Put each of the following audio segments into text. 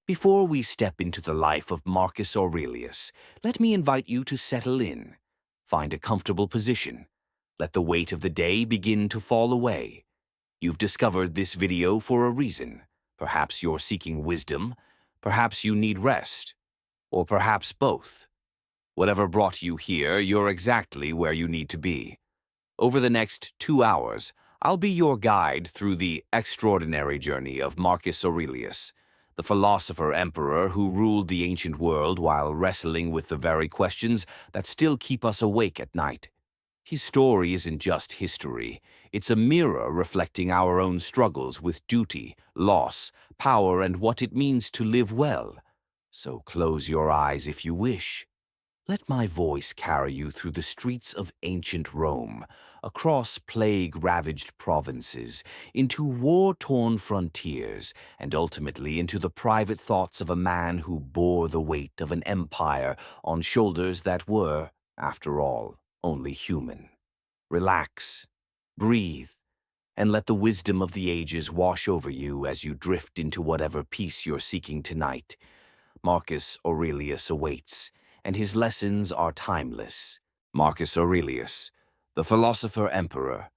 Before we step into the life of Marcus Aurelius, let me invite you to settle in. Find a comfortable position. Let the weight of the day begin to fall away. You've discovered this video for a reason. Perhaps you're seeking wisdom, perhaps you need rest, or perhaps both. Whatever brought you here, you're exactly where you need to be. Over the next 2 hours, I'll be your guide through the extraordinary journey of Marcus Aurelius, the philosopher emperor who ruled the ancient world while wrestling with the very questions that still keep us awake at night. His story isn't just history, it's a mirror reflecting our own struggles with duty, loss, power, and what it means to live well. So close your eyes if you wish. Let my voice carry you through the streets of ancient Rome, across plague-ravaged provinces, into war-torn frontiers, and ultimately into the private thoughts of a man who bore the weight of an empire on shoulders that were, after all, only human. Relax, breathe, and let the wisdom of the ages wash over you as you drift into whatever peace you're seeking tonight. Marcus Aurelius awaits, and his lessons are timeless. Marcus Aurelius, the Philosopher Emperor.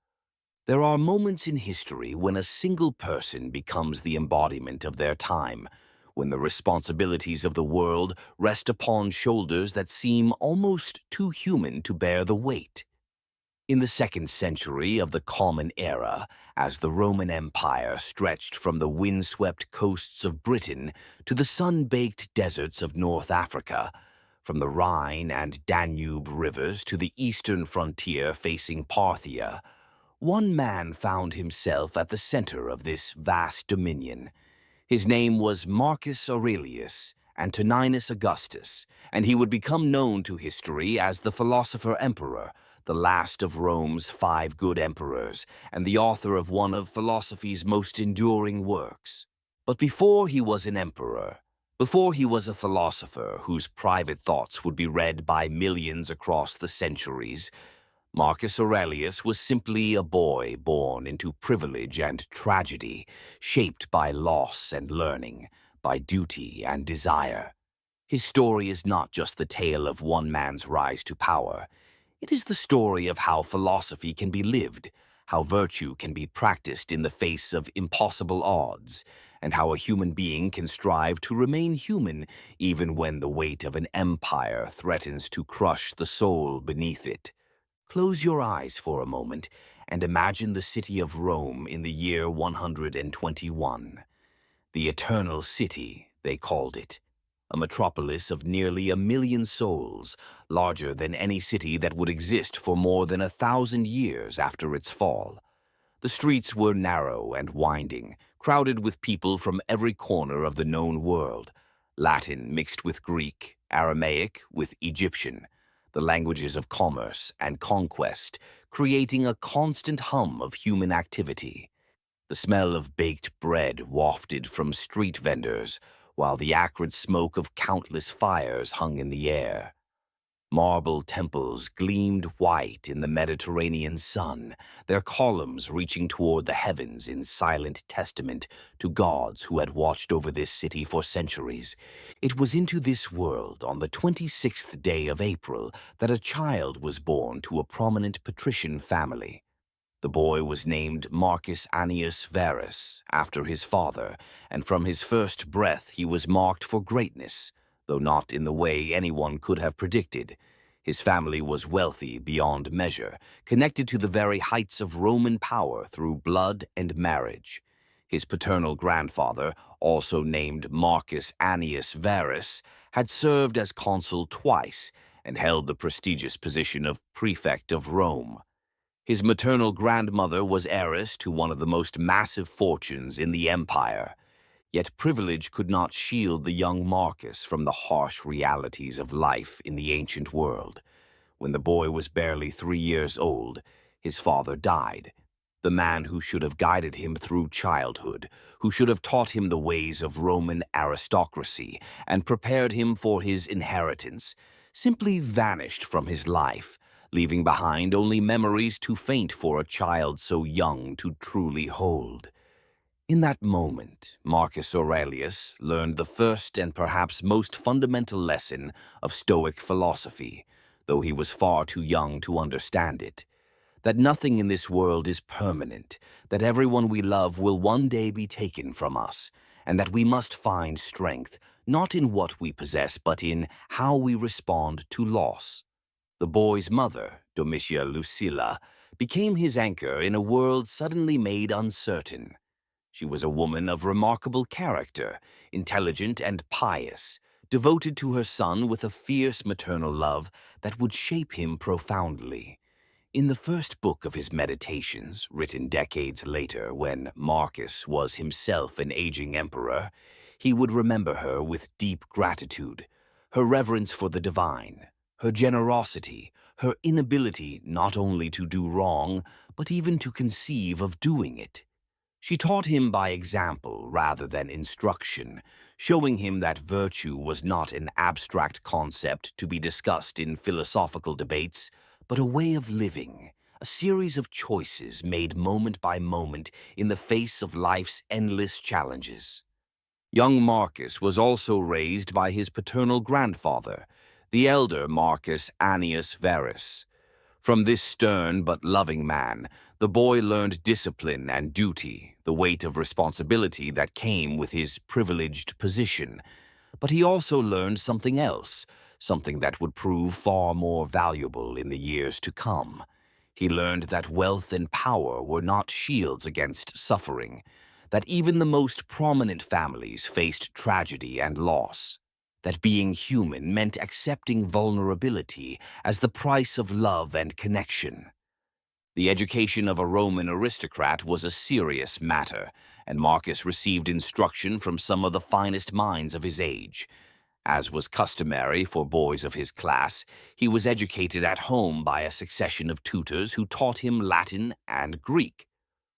There are moments in history when a single person becomes the embodiment of their time, when the responsibilities of the world rest upon shoulders that seem almost too human to bear the weight. In the 2nd century of the Common Era, as the Roman Empire stretched from the windswept coasts of Britain to the sun-baked deserts of North Africa, from the Rhine and Danube rivers to the eastern frontier facing Parthia, one man found himself at the center of this vast dominion. His name was Marcus Aurelius Antoninus Augustus, and he would become known to history as the Philosopher Emperor, the last of Rome's 5 good emperors, and the author of one of philosophy's most enduring works. But before he was an emperor, before he was a philosopher whose private thoughts would be read by millions across the centuries, Marcus Aurelius was simply a boy born into privilege and tragedy, shaped by loss and learning, by duty and desire. His story is not just the tale of one man's rise to power. It is the story of how philosophy can be lived, how virtue can be practiced in the face of impossible odds, and how a human being can strive to remain human even when the weight of an empire threatens to crush the soul beneath it. Close your eyes for a moment and imagine the city of Rome in the year 121. The Eternal City, they called it. A metropolis of nearly 1 million souls, larger than any city that would exist for more than 1,000 years after its fall. The streets were narrow and winding, crowded with people from every corner of the known world. Latin mixed with Greek, Aramaic with Egyptian, the languages of commerce and conquest, creating a constant hum of human activity. The smell of baked bread wafted from street vendors, while the acrid smoke of countless fires hung in the air. Marble temples gleamed white in the Mediterranean sun, their columns reaching toward the heavens in silent testament to gods who had watched over this city for centuries. It was into this world on the 26th day of April that a child was born to a prominent patrician family. The boy was named Marcus Annius Verus, after his father, and from his first breath he was marked for greatness, though not in the way anyone could have predicted. His family was wealthy beyond measure, connected to the very heights of Roman power through blood and marriage. His paternal grandfather, also named Marcus Annius Verus, had served as consul twice and held the prestigious position of prefect of Rome. His maternal grandmother was heiress to one of the most massive fortunes in the empire. Yet privilege could not shield the young Marcus from the harsh realities of life in the ancient world. When the boy was barely 3 years old, his father died. The man who should have guided him through childhood, who should have taught him the ways of Roman aristocracy and prepared him for his inheritance, simply vanished from his life, leaving behind only memories too faint for a child so young to truly hold. In that moment, Marcus Aurelius learned the first and perhaps most fundamental lesson of Stoic philosophy, though he was far too young to understand it: that nothing in this world is permanent, that everyone we love will one day be taken from us, and that we must find strength not in what we possess but in how we respond to loss. The boy's mother, Domitia Lucilla, became his anchor in a world suddenly made uncertain. She was a woman of remarkable character, intelligent and pious, devoted to her son with a fierce maternal love that would shape him profoundly. In the first book of his Meditations, written decades later when Marcus was himself an aging emperor, he would remember her with deep gratitude: her reverence for the divine, her generosity, her inability not only to do wrong, but even to conceive of doing it. She taught him by example rather than instruction, showing him that virtue was not an abstract concept to be discussed in philosophical debates, but a way of living, a series of choices made moment by moment in the face of life's endless challenges. Young Marcus was also raised by his paternal grandfather, the elder Marcus Annius Verus. From this stern but loving man, the boy learned discipline and duty, the weight of responsibility that came with his privileged position. But he also learned something else, something that would prove far more valuable in the years to come. He learned that wealth and power were not shields against suffering, that even the most prominent families faced tragedy and loss, that being human meant accepting vulnerability as the price of love and connection. The education of a Roman aristocrat was a serious matter, and Marcus received instruction from some of the finest minds of his age. As was customary for boys of his class, he was educated at home by a succession of tutors who taught him Latin and Greek,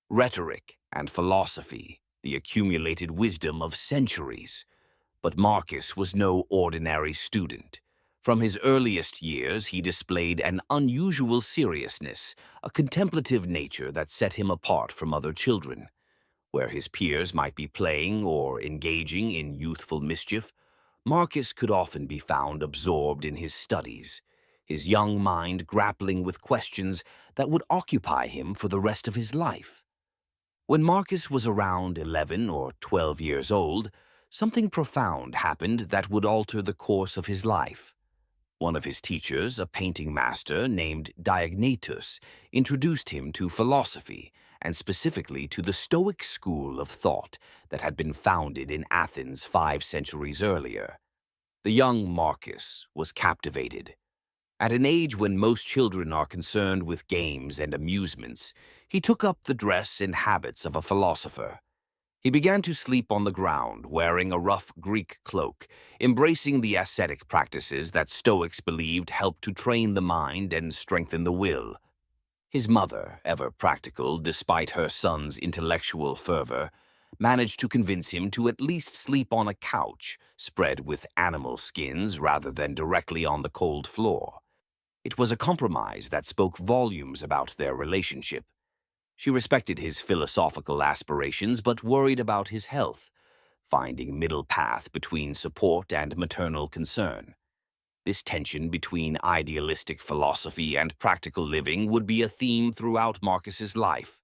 rhetoric and philosophy, the accumulated wisdom of centuries. But Marcus was no ordinary student. From his earliest years, he displayed an unusual seriousness, a contemplative nature that set him apart from other children. Where his peers might be playing or engaging in youthful mischief, Marcus could often be found absorbed in his studies, his young mind grappling with questions that would occupy him for the rest of his life. When Marcus was around 11 or 12 years old, something profound happened that would alter the course of his life. One of his teachers, a painting master named Diognetus, introduced him to philosophy, and specifically to the Stoic school of thought that had been founded in Athens 5 centuries earlier. The young Marcus was captivated. At an age when most children are concerned with games and amusements, he took up the dress and habits of a philosopher. He began to sleep on the ground, wearing a rough Greek cloak, embracing the ascetic practices that Stoics believed helped to train the mind and strengthen the will. His mother, ever practical despite her son's intellectual fervor, managed to convince him to at least sleep on a couch spread with animal skins rather than directly on the cold floor. It was a compromise that spoke volumes about their relationship. She respected his philosophical aspirations but worried about his health, finding middle path between support and maternal concern. This tension between idealistic philosophy and practical living would be a theme throughout Marcus's life,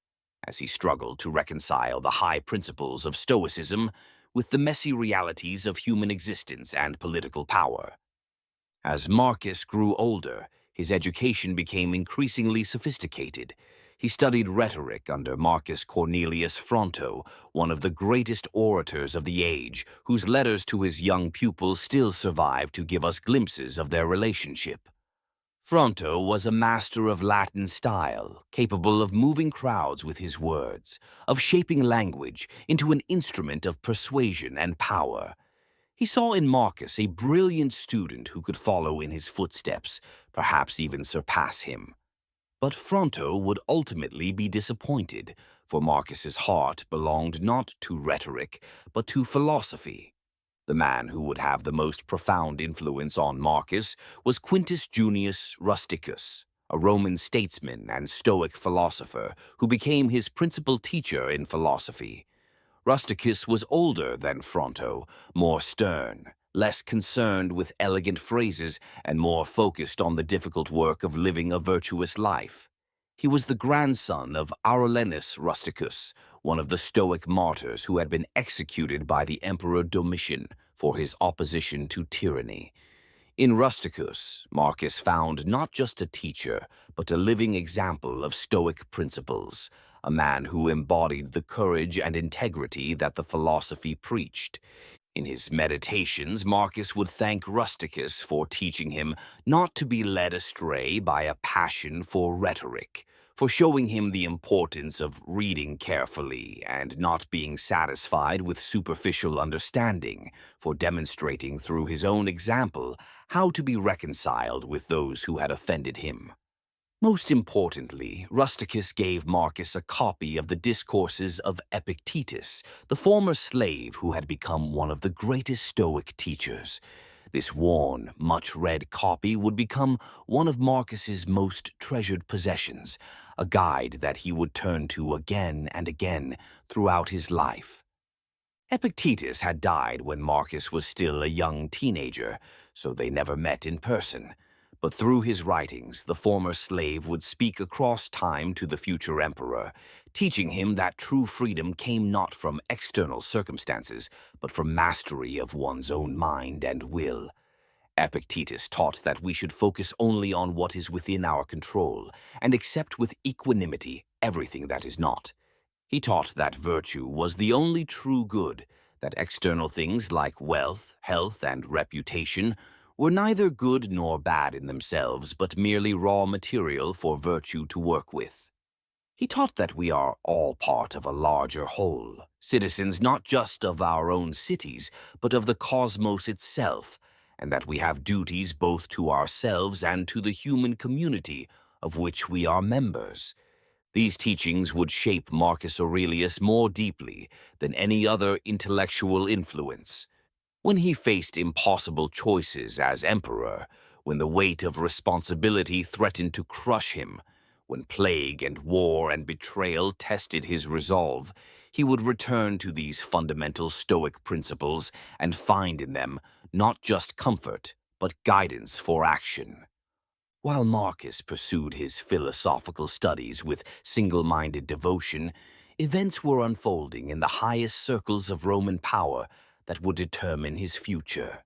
as he struggled to reconcile the high principles of Stoicism with the messy realities of human existence and political power. As Marcus grew older, his education became increasingly sophisticated. He studied rhetoric under Marcus Cornelius Fronto, one of the greatest orators of the age, whose letters to his young pupils still survive to give us glimpses of their relationship. Fronto was a master of Latin style, capable of moving crowds with his words, of shaping language into an instrument of persuasion and power. He saw in Marcus a brilliant student who could follow in his footsteps, perhaps even surpass him. But Fronto would ultimately be disappointed, for Marcus's heart belonged not to rhetoric, but to philosophy. The man who would have the most profound influence on Marcus was Quintus Junius Rusticus, a Roman statesman and Stoic philosopher who became his principal teacher in philosophy. Rusticus was older than Fronto, more stern, less concerned with elegant phrases, and more focused on the difficult work of living a virtuous life. He was the grandson of Aurelius Rusticus, one of the Stoic martyrs who had been executed by the Emperor Domitian for his opposition to tyranny. In Rusticus, Marcus found not just a teacher, but a living example of Stoic principles, a man who embodied the courage and integrity that the philosophy preached. In his meditations, Marcus would thank Rusticus for teaching him not to be led astray by a passion for rhetoric, for showing him the importance of reading carefully and not being satisfied with superficial understanding, for demonstrating through his own example how to be reconciled with those who had offended him. Most importantly, Rusticus gave Marcus a copy of the discourses of Epictetus, the former slave who had become one of the greatest Stoic teachers. This worn, much-read copy would become one of Marcus's most treasured possessions, a guide that he would turn to again and again throughout his life. Epictetus had died when Marcus was still a young teenager, so they never met in person. But through his writings, the former slave would speak across time to the future emperor, teaching him that true freedom came not from external circumstances, but from mastery of one's own mind and will. Epictetus taught that we should focus only on what is within our control and accept with equanimity everything that is not. He taught that virtue was the only true good, that external things like wealth, health, and reputation were neither good nor bad in themselves, but merely raw material for virtue to work with. He taught that we are all part of a larger whole, citizens not just of our own cities, but of the cosmos itself, and that we have duties both to ourselves and to the human community of which we are members. These teachings would shape Marcus Aurelius more deeply than any other intellectual influence. When he faced impossible choices as emperor, when the weight of responsibility threatened to crush him, when plague and war and betrayal tested his resolve, he would return to these fundamental Stoic principles and find in them not just comfort, but guidance for action. While Marcus pursued his philosophical studies with single-minded devotion, events were unfolding in the highest circles of Roman power that would determine his future.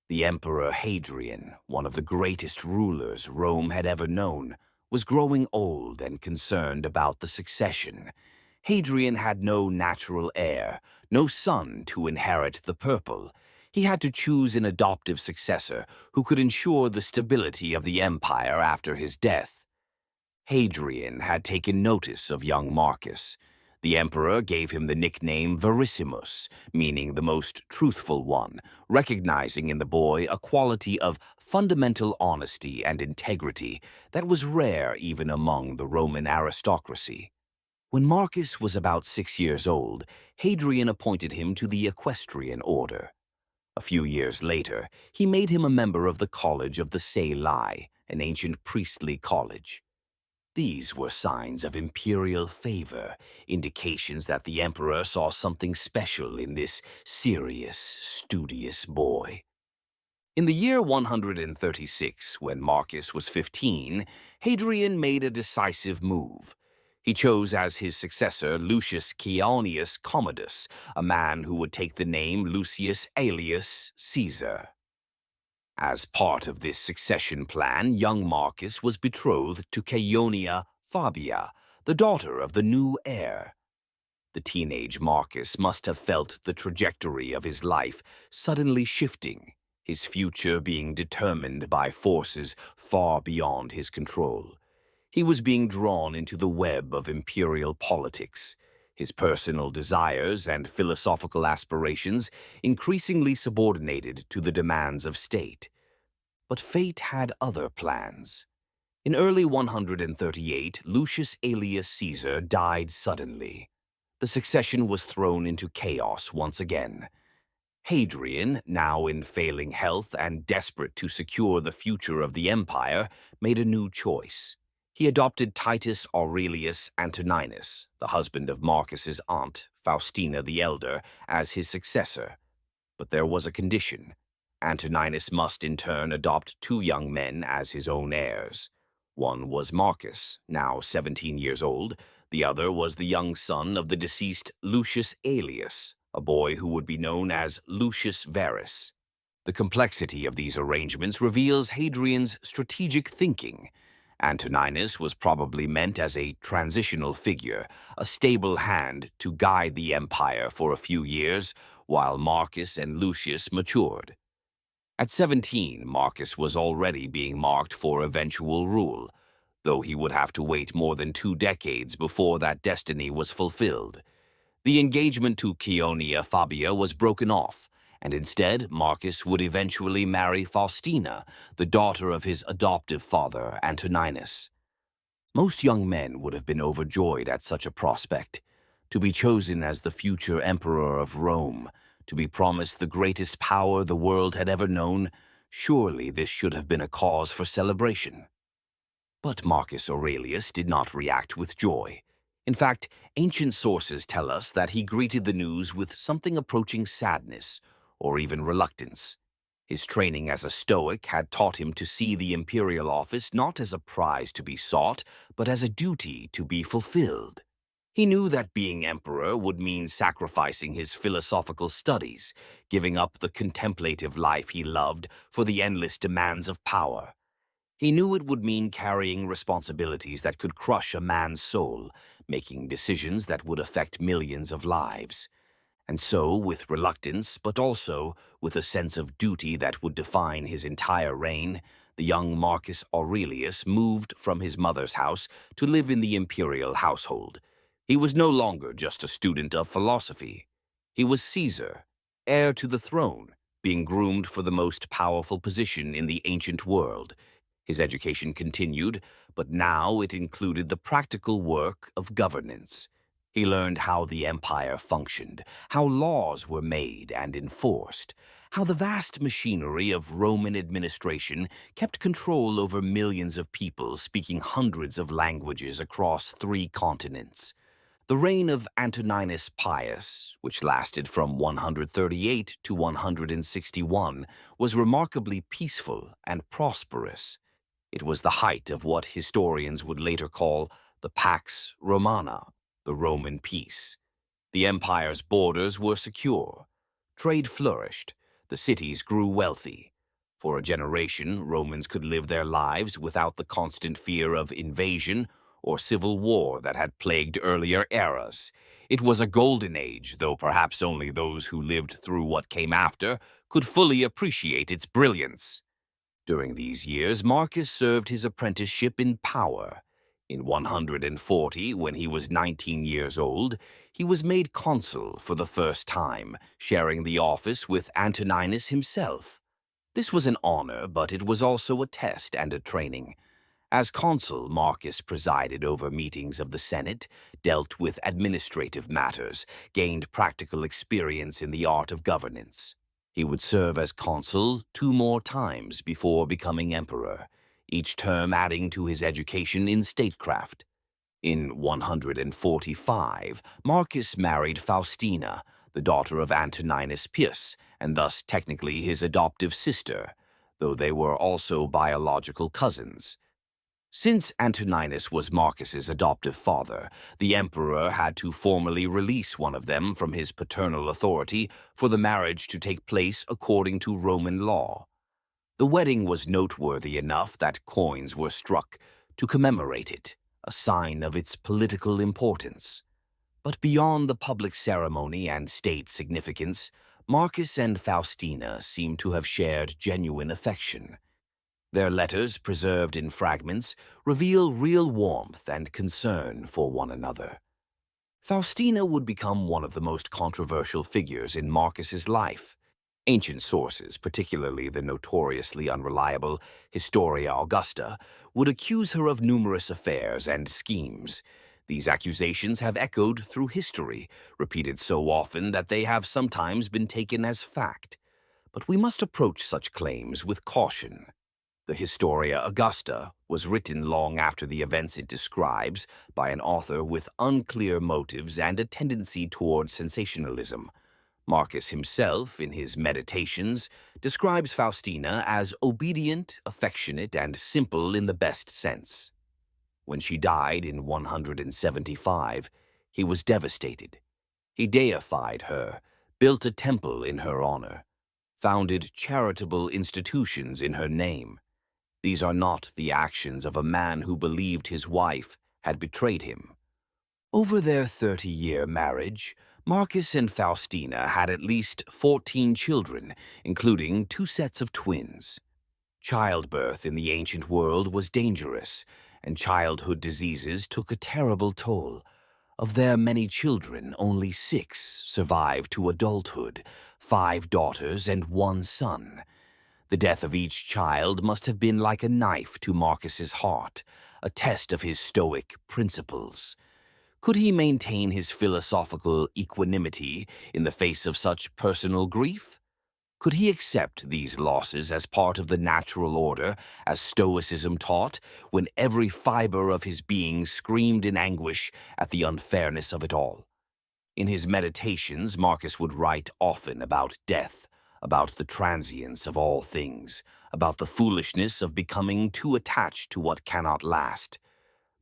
The Emperor Hadrian, one of the greatest rulers Rome had ever known, was growing old and concerned about the succession. Hadrian had no natural heir, no son to inherit the purple. He had to choose an adoptive successor who could ensure the stability of the empire after his death. Hadrian had taken notice of young Marcus. The emperor gave him the nickname Verissimus, meaning the most truthful one, recognizing in the boy a quality of fundamental honesty and integrity that was rare even among the Roman aristocracy. When Marcus was about 6 years old, Hadrian appointed him to the equestrian order. A few years later, he made him a member of the College of the Salii, an ancient priestly college. These were signs of imperial favor, indications that the emperor saw something special in this serious, studious boy. In the year 136, when Marcus was 15, Hadrian made a decisive move. He chose as his successor Lucius Cionius Commodus, a man who would take the name Lucius Aelius Caesar. As part of this succession plan, young Marcus was betrothed to Caionia Fabia, the daughter of the new heir. The teenage Marcus must have felt the trajectory of his life suddenly shifting, his future being determined by forces far beyond his control. He was being drawn into the web of imperial politics, his personal desires and philosophical aspirations increasingly subordinated to the demands of state. But fate had other plans. In early 138, Lucius Aelius Caesar died suddenly. The succession was thrown into chaos once again. Hadrian, now in failing health and desperate to secure the future of the empire, made a new choice. He adopted Titus Aurelius Antoninus, the husband of Marcus's aunt, Faustina the Elder, as his successor. But there was a condition. Antoninus must in turn adopt two young men as his own heirs. One was Marcus, now 17 years old. The other was the young son of the deceased Lucius Aelius, a boy who would be known as Lucius Verus. The complexity of these arrangements reveals Hadrian's strategic thinking. Antoninus was probably meant as a transitional figure, a stable hand to guide the empire for a few years, while Marcus and Lucius matured. At 17, Marcus was already being marked for eventual rule, though he would have to wait more than 2 decades before that destiny was fulfilled. The engagement to Caeonia Fabia was broken off, and instead Marcus would eventually marry Faustina, the daughter of his adoptive father, Antoninus. Most young men would have been overjoyed at such a prospect. To be chosen as the future emperor of Rome, to be promised the greatest power the world had ever known, surely this should have been a cause for celebration. But Marcus Aurelius did not react with joy. In fact, ancient sources tell us that he greeted the news with something approaching sadness, or even reluctance. His training as a Stoic had taught him to see the imperial office not as a prize to be sought, but as a duty to be fulfilled. He knew that being emperor would mean sacrificing his philosophical studies, giving up the contemplative life he loved for the endless demands of power. He knew it would mean carrying responsibilities that could crush a man's soul, making decisions that would affect millions of lives. And so, with reluctance, but also with a sense of duty that would define his entire reign, the young Marcus Aurelius moved from his mother's house to live in the imperial household. He was no longer just a student of philosophy. He was Caesar, heir to the throne, being groomed for the most powerful position in the ancient world. His education continued, but now it included the practical work of governance. He learned how the empire functioned, how laws were made and enforced, how the vast machinery of Roman administration kept control over millions of people speaking hundreds of languages across 3 continents. The reign of Antoninus Pius, which lasted from 138 to 161, was remarkably peaceful and prosperous. It was the height of what historians would later call the Pax Romana, the Roman peace. The empire's borders were secure. Trade flourished. The cities grew wealthy. For a generation, Romans could live their lives without the constant fear of invasion or civil war that had plagued earlier eras. It was a golden age, though perhaps only those who lived through what came after could fully appreciate its brilliance. During these years, Marcus served his apprenticeship in power. In 140, when he was 19 years old, he was made consul for the first time, sharing the office with Antoninus himself. This was an honor, but it was also a test and a training. As consul, Marcus presided over meetings of the Senate, dealt with administrative matters, gained practical experience in the art of governance. He would serve as consul 2 more times before becoming emperor, each term adding to his education in statecraft. In 145, Marcus married Faustina, the daughter of Antoninus Pius, and thus technically his adoptive sister, though they were also biological cousins. Since Antoninus was Marcus's adoptive father, the emperor had to formally release one of them from his paternal authority for the marriage to take place according to Roman law. The wedding was noteworthy enough that coins were struck to commemorate it, a sign of its political importance. But beyond the public ceremony and state significance, Marcus and Faustina seem to have shared genuine affection. Their letters, preserved in fragments, reveal real warmth and concern for one another. Faustina would become one of the most controversial figures in Marcus's life. Ancient sources, particularly the notoriously unreliable Historia Augusta, would accuse her of numerous affairs and schemes. These accusations have echoed through history, repeated so often that they have sometimes been taken as fact. But we must approach such claims with caution. The Historia Augusta was written long after the events it describes by an author with unclear motives and a tendency toward sensationalism. Marcus himself, in his Meditations, describes Faustina as obedient, affectionate, and simple in the best sense. When she died in 175, he was devastated. He deified her, built a temple in her honor, founded charitable institutions in her name. These are not the actions of a man who believed his wife had betrayed him. Over their 30-year marriage, Marcus and Faustina had at least 14 children, including 2 sets of twins. Childbirth in the ancient world was dangerous, and childhood diseases took a terrible toll. Of their many children, only 6 survived to adulthood, 5 daughters and 1 son. The death of each child must have been like a knife to Marcus's heart, a test of his Stoic principles. Could he maintain his philosophical equanimity in the face of such personal grief? Could he accept these losses as part of the natural order, as Stoicism taught, when every fiber of his being screamed in anguish at the unfairness of it all? In his Meditations, Marcus would write often about death, about the transience of all things, about the foolishness of becoming too attached to what cannot last.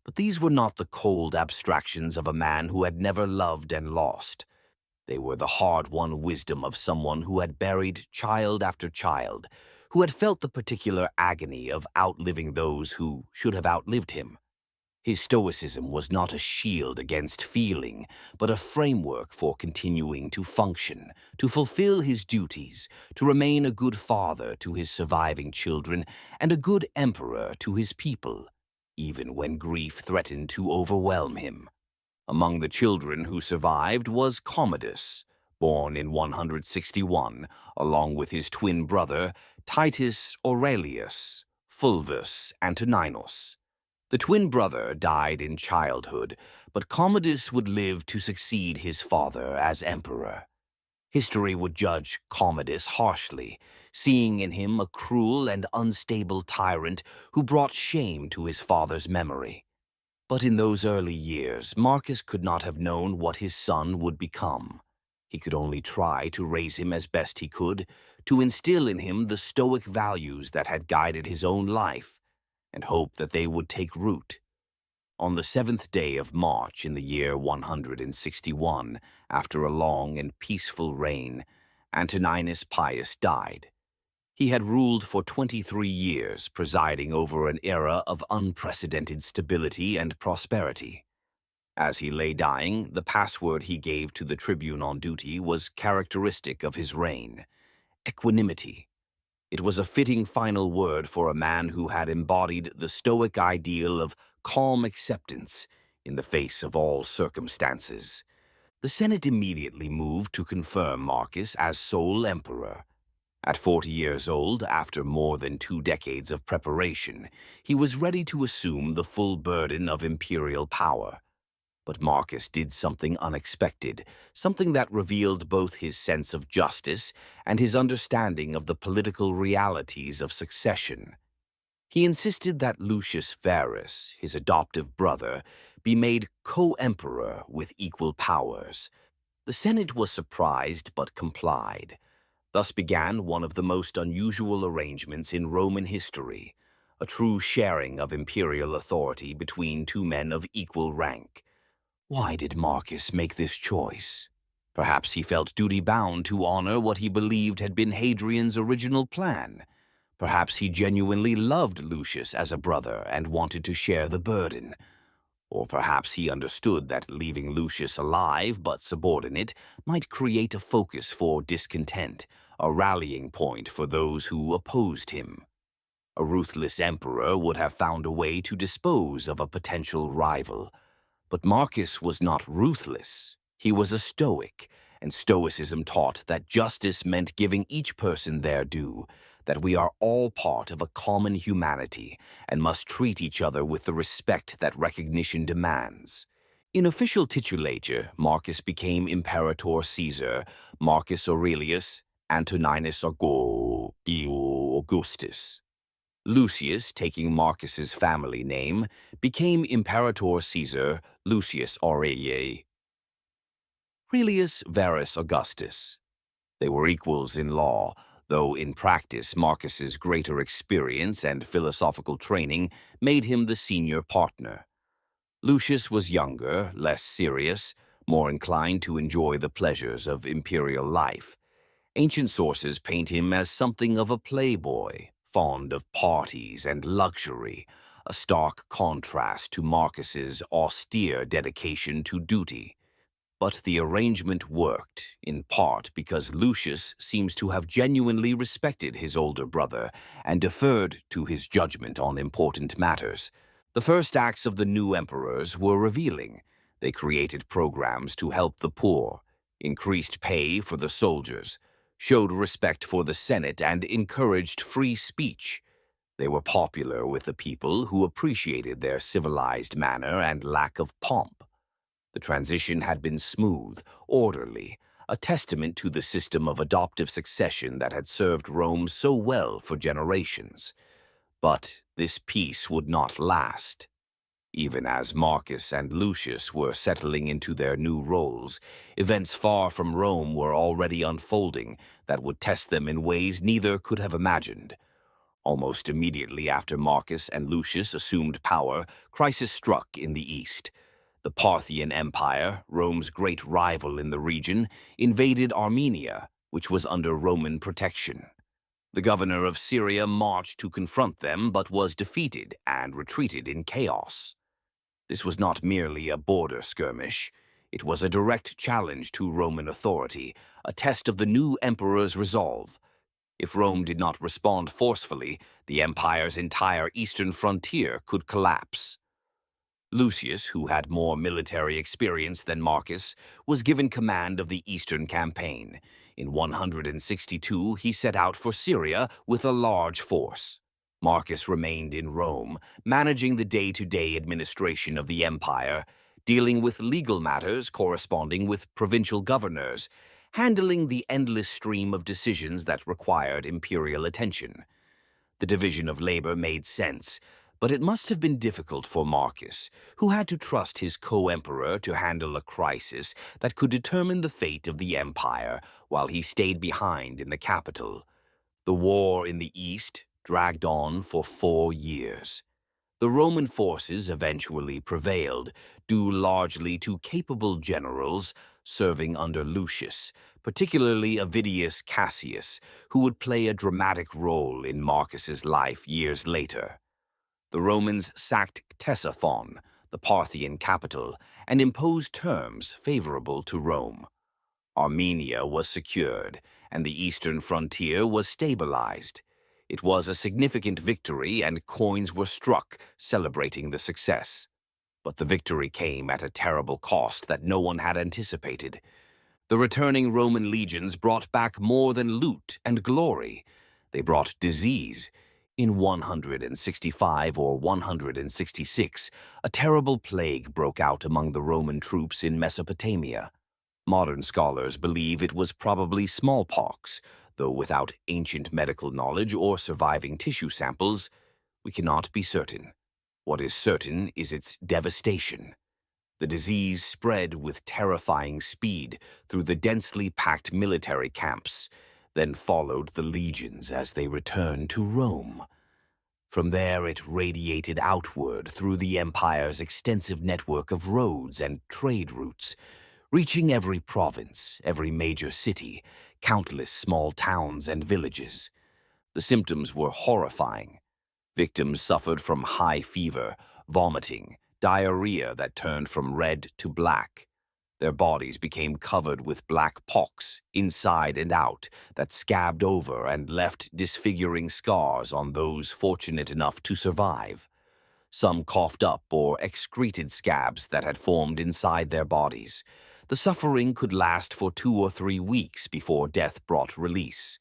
But these were not the cold abstractions of a man who had never loved and lost. They were the hard-won wisdom of someone who had buried child after child, who had felt the particular agony of outliving those who should have outlived him. His Stoicism was not a shield against feeling, but a framework for continuing to function, to fulfill his duties, to remain a good father to his surviving children and a good emperor to his people, even when grief threatened to overwhelm him. Among the children who survived was Commodus, born in 161, along with his twin brother Titus Aurelius, Fulvus Antoninus. The twin brother died in childhood, but Commodus would live to succeed his father as emperor. History would judge Commodus harshly, seeing in him a cruel and unstable tyrant who brought shame to his father's memory. But in those early years, Marcus could not have known what his son would become. He could only try to raise him as best he could, to instill in him the Stoic values that had guided his own life, and hope that they would take root. On the 7th day of March in the year 161, after a long and peaceful reign, Antoninus Pius died. He had ruled for 23 years, presiding over an era of unprecedented stability and prosperity. As he lay dying, the password he gave to the tribune on duty was characteristic of his reign: equanimity. It was a fitting final word for a man who had embodied the Stoic ideal of calm acceptance in the face of all circumstances. The Senate immediately moved to confirm Marcus as sole emperor. At 40 years old, after more than 2 decades of preparation, he was ready to assume the full burden of imperial power. But Marcus did something unexpected, something that revealed both his sense of justice and his understanding of the political realities of succession. He insisted that Lucius Verus, his adoptive brother, be made co-emperor with equal powers. The Senate was surprised but complied. Thus began one of the most unusual arrangements in Roman history, a true sharing of imperial authority between 2 men of equal rank. Why did Marcus make this choice? Perhaps he felt duty-bound to honor what he believed had been Hadrian's original plan. Perhaps he genuinely loved Lucius as a brother and wanted to share the burden. Or perhaps he understood that leaving Lucius alive but subordinate might create a focus for discontent, a rallying point for those who opposed him. A ruthless emperor would have found a way to dispose of a potential rival. But Marcus was not ruthless. He was a Stoic, and Stoicism taught that justice meant giving each person their due, that we are all part of a common humanity and must treat each other with the respect that recognition demands. In official titulature, Marcus became Imperator Caesar, Marcus Aurelius, Antoninus Augustus. Lucius, taking Marcus's family name, became Imperator Caesar Lucius Aurelius Verus Augustus. They were equals in law, though in practice Marcus's greater experience and philosophical training made him the senior partner. Lucius was younger, less serious, more inclined to enjoy the pleasures of imperial life. Ancient sources paint him as something of a playboy, fond of parties and luxury, a stark contrast to Marcus's austere dedication to duty. But the arrangement worked, in part because Lucius seems to have genuinely respected his older brother and deferred to his judgment on important matters. The first acts of the new emperors were revealing. They created programs to help the poor, increased pay for the soldiers, showed respect for the Senate, and encouraged free speech. They were popular with the people, who appreciated their civilized manner and lack of pomp. The transition had been smooth, orderly, a testament to the system of adoptive succession that had served Rome so well for generations. But this peace would not last. Even as Marcus and Lucius were settling into their new roles, events far from Rome were already unfolding that would test them in ways neither could have imagined. Almost immediately after Marcus and Lucius assumed power, crisis struck in the east. The Parthian Empire, Rome's great rival in the region, invaded Armenia, which was under Roman protection. The governor of Syria marched to confront them, but was defeated and retreated in chaos. This was not merely a border skirmish. It was a direct challenge to Roman authority, a test of the new emperor's resolve. If Rome did not respond forcefully, the empire's entire eastern frontier could collapse. Lucius, who had more military experience than Marcus, was given command of the Eastern campaign. In 162, he set out for Syria with a large force. Marcus remained in Rome, managing the day-to-day administration of the empire, dealing with legal matters corresponding with provincial governors, handling the endless stream of decisions that required imperial attention. The division of labor made sense, but it must have been difficult for Marcus, who had to trust his co-emperor to handle a crisis that could determine the fate of the empire while he stayed behind in the capital. The war in the east dragged on for 4 years. The Roman forces eventually prevailed, due largely to capable generals serving under Lucius, particularly Avidius Cassius, who would play a dramatic role in Marcus's life years later. The Romans sacked Ctesiphon, the Parthian capital, and imposed terms favorable to Rome. Armenia was secured, and the eastern frontier was stabilized. It was a significant victory, and coins were struck celebrating the success. But the victory came at a terrible cost that no one had anticipated. The returning Roman legions brought back more than loot and glory. They brought disease. In 165 or 166, a terrible plague broke out among the Roman troops in Mesopotamia. Modern scholars believe it was probably smallpox, though without ancient medical knowledge or surviving tissue samples, we cannot be certain. What is certain is its devastation. The disease spread with terrifying speed through the densely packed military camps, then followed the legions as they returned to Rome. From there it radiated outward through the empire's extensive network of roads and trade routes, reaching every province, every major city, countless small towns and villages. The symptoms were horrifying. Victims suffered from high fever, vomiting, diarrhea that turned from red to black. Their bodies became covered with black pox, inside and out, that scabbed over and left disfiguring scars on those fortunate enough to survive. Some coughed up or excreted scabs that had formed inside their bodies. The suffering could last for 2 or 3 weeks before death brought release.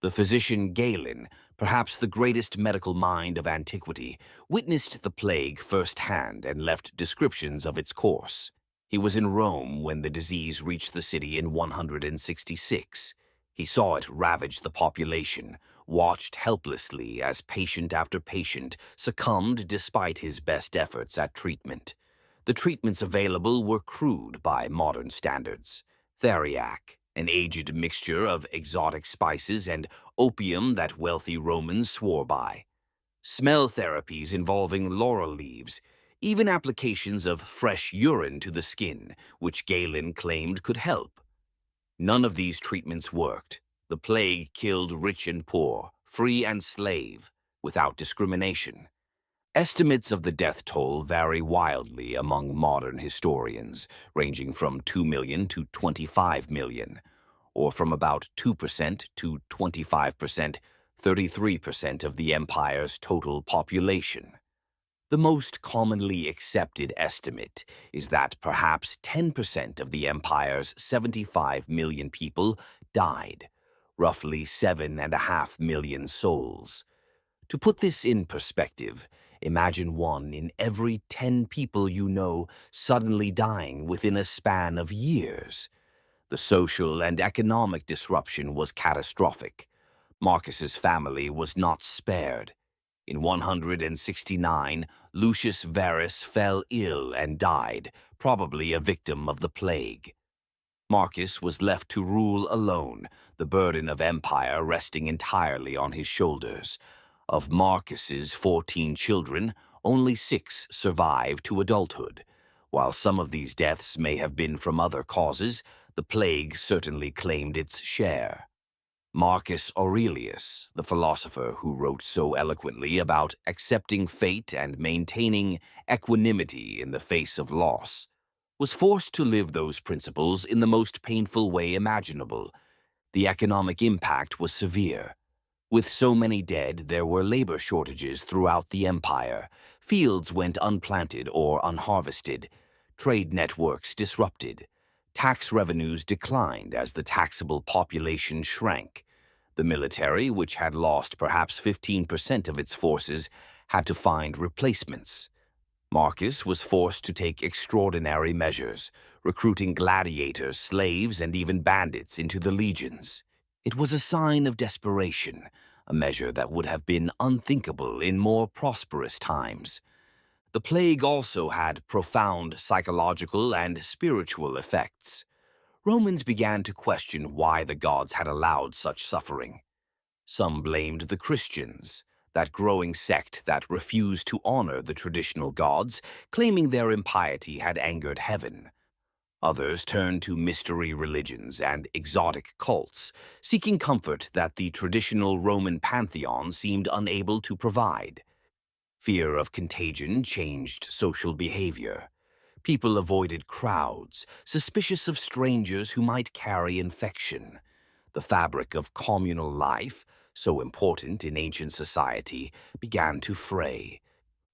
The physician Galen, perhaps the greatest medical mind of antiquity, witnessed the plague firsthand and left descriptions of its course. He was in Rome when the disease reached the city in 166. He saw it ravage the population, watched helplessly as patient after patient succumbed despite his best efforts at treatment. The treatments available were crude by modern standards. Theriac, an aged mixture of exotic spices and opium that wealthy Romans swore by. Smell therapies involving laurel leaves, even applications of fresh urine to the skin, which Galen claimed could help. None of these treatments worked. The plague killed rich and poor, free and slave, without discrimination. Estimates of the death toll vary wildly among modern historians, ranging from 2 million to 25 million, or from about 2% to 25%, 33% of the empire's total population. The most commonly accepted estimate is that perhaps 10% of the empire's 75 million people died, roughly 7.5 million souls. To put this in perspective, imagine 1 in every 10 people you know suddenly dying within a span of years. The social and economic disruption was catastrophic. Marcus's family was not spared. In 169, Lucius Verus fell ill and died, probably a victim of the plague. Marcus was left to rule alone, the burden of empire resting entirely on his shoulders. Of Marcus's 14 children, only 6 survived to adulthood. While some of these deaths may have been from other causes, the plague certainly claimed its share. Marcus Aurelius, the philosopher who wrote so eloquently about accepting fate and maintaining equanimity in the face of loss, was forced to live those principles in the most painful way imaginable. The economic impact was severe. With so many dead, there were labor shortages throughout the empire. Fields went unplanted or unharvested. Trade networks disrupted. Tax revenues declined as the taxable population shrank. The military, which had lost perhaps 15% of its forces, had to find replacements. Marcus was forced to take extraordinary measures, recruiting gladiators, slaves, and even bandits into the legions. It was a sign of desperation, a measure that would have been unthinkable in more prosperous times. The plague also had profound psychological and spiritual effects. Romans began to question why the gods had allowed such suffering. Some blamed the Christians, that growing sect that refused to honor the traditional gods, claiming their impiety had angered heaven. Others turned to mystery religions and exotic cults, seeking comfort that the traditional Roman pantheon seemed unable to provide. Fear of contagion changed social behavior. People avoided crowds, suspicious of strangers who might carry infection. The fabric of communal life, so important in ancient society, began to fray.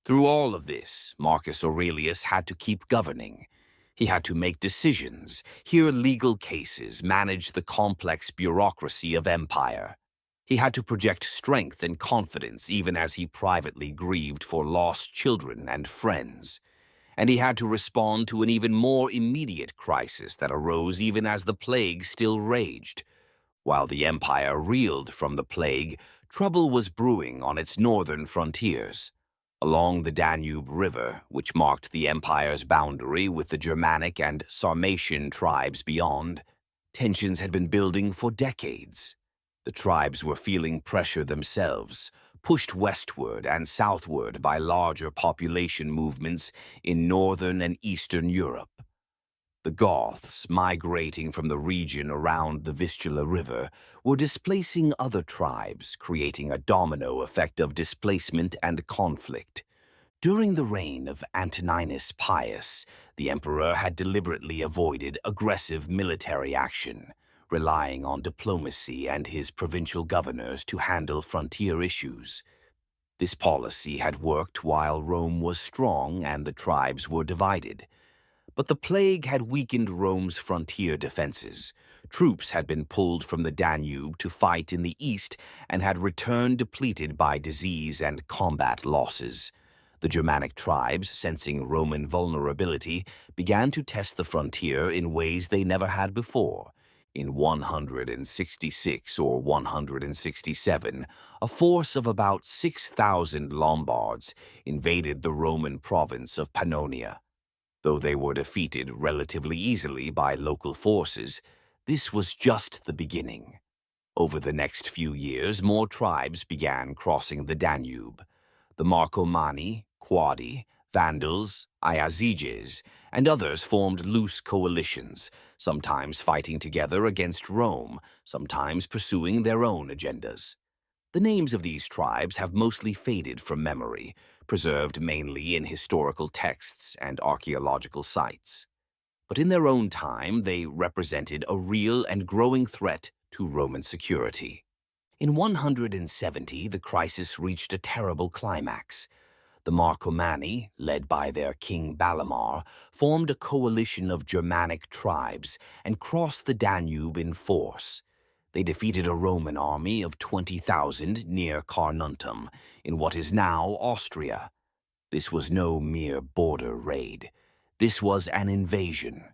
Through all of this, Marcus Aurelius had to keep governing. He had to make decisions, hear legal cases, manage the complex bureaucracy of empire. He had to project strength and confidence even as he privately grieved for lost children and friends. And he had to respond to an even more immediate crisis that arose even as the plague still raged. While the empire reeled from the plague, trouble was brewing on its northern frontiers. Along the Danube River, which marked the empire's boundary with the Germanic and Sarmatian tribes beyond, tensions had been building for decades. The tribes were feeling pressure themselves, pushed westward and southward by larger population movements in northern and eastern Europe. The Goths, migrating from the region around the Vistula River, were displacing other tribes, creating a domino effect of displacement and conflict. During the reign of Antoninus Pius, the emperor had deliberately avoided aggressive military action, relying on diplomacy and his provincial governors to handle frontier issues. This policy had worked while Rome was strong and the tribes were divided. But the plague had weakened Rome's frontier defenses. Troops had been pulled from the Danube to fight in the east and had returned depleted by disease and combat losses. The Germanic tribes, sensing Roman vulnerability, began to test the frontier in ways they never had before. In 166 or 167, a force of about 6,000 Lombards invaded the Roman province of Pannonia. Though they were defeated relatively easily by local forces, this was just the beginning. Over the next few years, more tribes began crossing the Danube. The Marcomanni, Quadi, Vandals, Iazyges, and others formed loose coalitions, sometimes fighting together against Rome, sometimes pursuing their own agendas. The names of these tribes have mostly faded from memory, preserved mainly in historical texts and archaeological sites. But in their own time, they represented a real and growing threat to Roman security. In 170, the crisis reached a terrible climax. The Marcomanni, led by their king Balamar, formed a coalition of Germanic tribes and crossed the Danube in force. They defeated a Roman army of 20,000 near Carnuntum, in what is now Austria. This was no mere border raid. This was an invasion.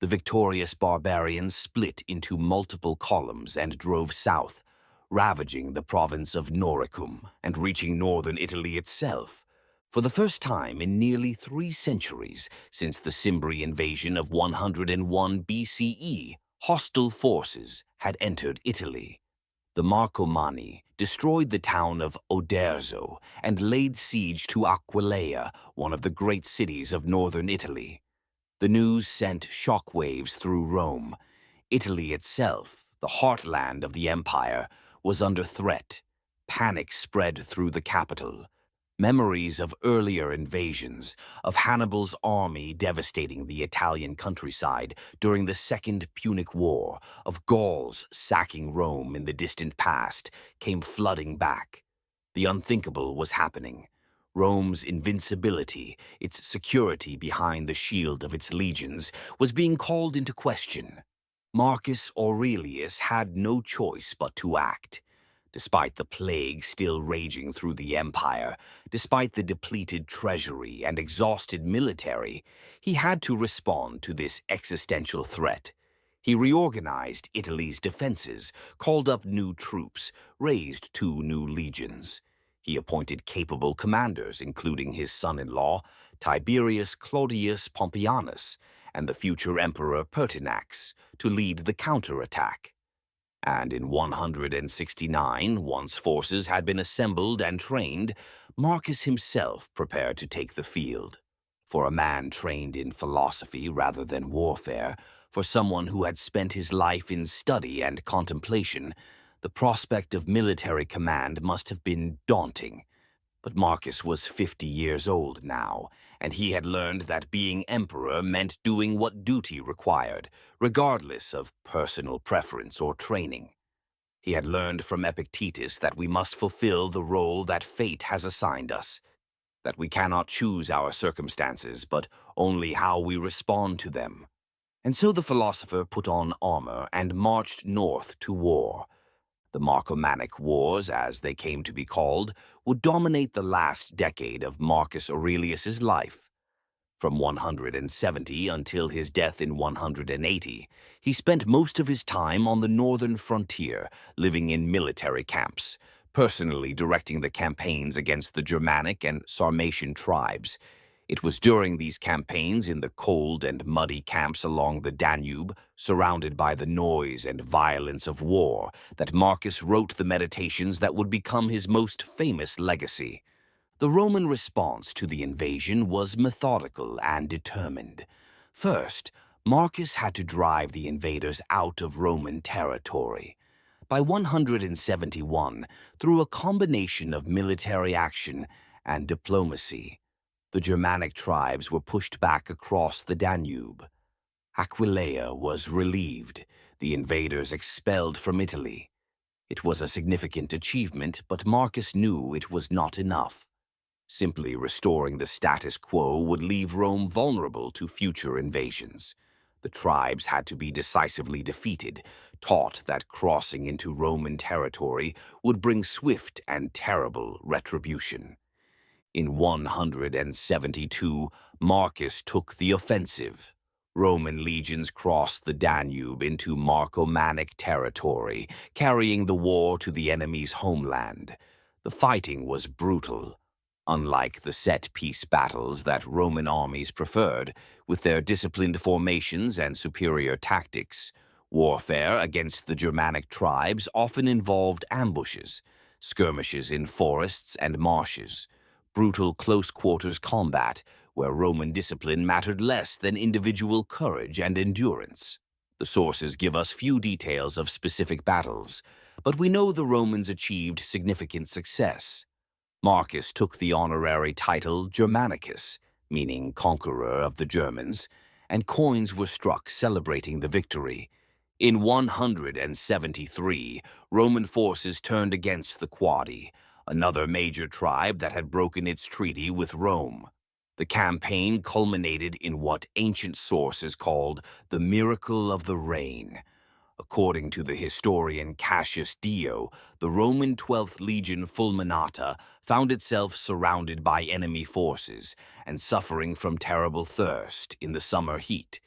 The victorious barbarians split into multiple columns and drove south, ravaging the province of Noricum and reaching northern Italy itself. For the first time in nearly 3 centuries since the Cimbri invasion of 101 BCE, hostile forces had entered Italy. The Marcomanni destroyed the town of Oderzo and laid siege to Aquileia, one of the great cities of northern Italy. The news sent shockwaves through Rome. Italy itself, the heartland of the empire, was under threat. Panic spread through the capital. Memories of earlier invasions, of Hannibal's army devastating the Italian countryside during the Second Punic War, of Gauls sacking Rome in the distant past, came flooding back. The unthinkable was happening. Rome's invincibility, its security behind the shield of its legions, was being called into question. Marcus Aurelius had no choice but to act. Despite the plague still raging through the empire, despite the depleted treasury and exhausted military, he had to respond to this existential threat. He reorganized Italy's defenses, called up new troops, raised 2 new legions. He appointed capable commanders, including his son-in-law, Tiberius Claudius Pompeianus, and the future emperor Pertinax, to lead the counterattack. And in 169, once forces had been assembled and trained, Marcus himself prepared to take the field. For a man trained in philosophy rather than warfare, for someone who had spent his life in study and contemplation, the prospect of military command must have been daunting. But Marcus was 50 years old now, and he had learned that being emperor meant doing what duty required, regardless of personal preference or training. He had learned from Epictetus that we must fulfill the role that fate has assigned us, that we cannot choose our circumstances, but only how we respond to them. And so the philosopher put on armor and marched north to war. The Marcomannic Wars, as they came to be called, would dominate the last decade of Marcus Aurelius's life. From 170 until his death in 180, he spent most of his time on the northern frontier, living in military camps, personally directing the campaigns against the Germanic and Sarmatian tribes. It was during these campaigns in the cold and muddy camps along the Danube, surrounded by the noise and violence of war, that Marcus wrote the meditations that would become his most famous legacy. The Roman response to the invasion was methodical and determined. First, Marcus had to drive the invaders out of Roman territory. By 171, through a combination of military action and diplomacy, the Germanic tribes were pushed back across the Danube. Aquileia was relieved, the invaders expelled from Italy. It was a significant achievement, but Marcus knew it was not enough. Simply restoring the status quo would leave Rome vulnerable to future invasions. The tribes had to be decisively defeated, taught that crossing into Roman territory would bring swift and terrible retribution. In 172, Marcus took the offensive. Roman legions crossed the Danube into Marcomannic territory, carrying the war to the enemy's homeland. The fighting was brutal. Unlike the set-piece battles that Roman armies preferred, with their disciplined formations and superior tactics, warfare against the Germanic tribes often involved ambushes, skirmishes in forests and marshes, brutal close-quarters combat, where Roman discipline mattered less than individual courage and endurance. The sources give us few details of specific battles, but we know the Romans achieved significant success. Marcus took the honorary title Germanicus, meaning conqueror of the Germans, and coins were struck celebrating the victory. In 173, Roman forces turned against the Quadi, another major tribe that had broken its treaty with Rome. The campaign culminated in what ancient sources called the miracle of the rain. According to the historian Cassius Dio, the Roman 12th Legion Fulminata found itself surrounded by enemy forces and suffering from terrible thirst in the summer heat.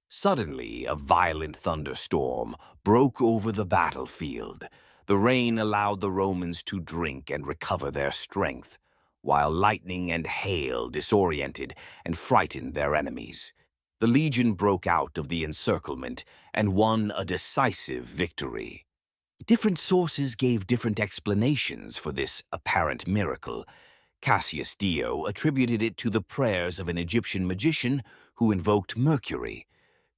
Suddenly, a violent thunderstorm broke over the battlefield. The rain allowed the Romans to drink and recover their strength, while lightning and hail disoriented and frightened their enemies. The legion broke out of the encirclement and won a decisive victory. Different sources gave different explanations for this apparent miracle. Cassius Dio attributed it to the prayers of an Egyptian magician who invoked Mercury.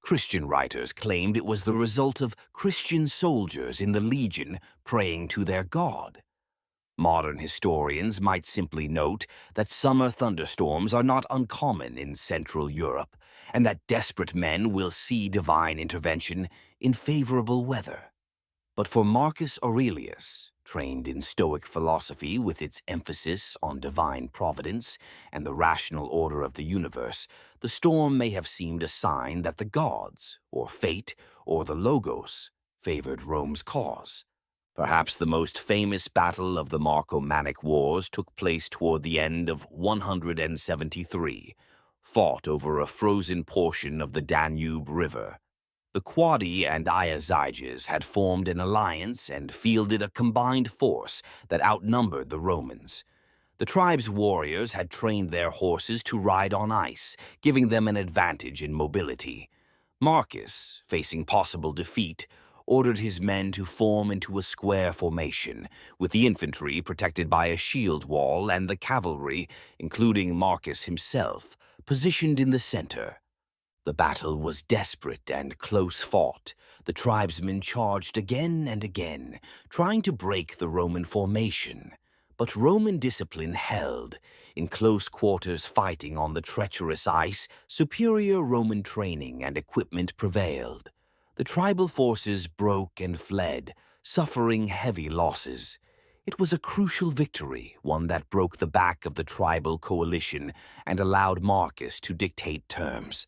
Christian writers claimed it was the result of Christian soldiers in the legion praying to their god. Modern historians might simply note that summer thunderstorms are not uncommon in Central Europe, and that desperate men will see divine intervention in favorable weather. But for Marcus Aurelius, trained in Stoic philosophy with its emphasis on divine providence and the rational order of the universe, the storm may have seemed a sign that the gods, or fate, or the Logos, favored Rome's cause. Perhaps the most famous battle of the Marcomannic Wars took place toward the end of 173, fought over a frozen portion of the Danube River. The Quadi and Iazyges had formed an alliance and fielded a combined force that outnumbered the Romans. The tribe's warriors had trained their horses to ride on ice, giving them an advantage in mobility. Marcus, facing possible defeat, ordered his men to form into a square formation, with the infantry protected by a shield wall and the cavalry, including Marcus himself, positioned in the center. The battle was desperate and close-fought. The tribesmen charged again and again, trying to break the Roman formation. But Roman discipline held. In close quarters fighting on the treacherous ice, superior Roman training and equipment prevailed. The tribal forces broke and fled, suffering heavy losses. It was a crucial victory, one that broke the back of the tribal coalition and allowed Marcus to dictate terms.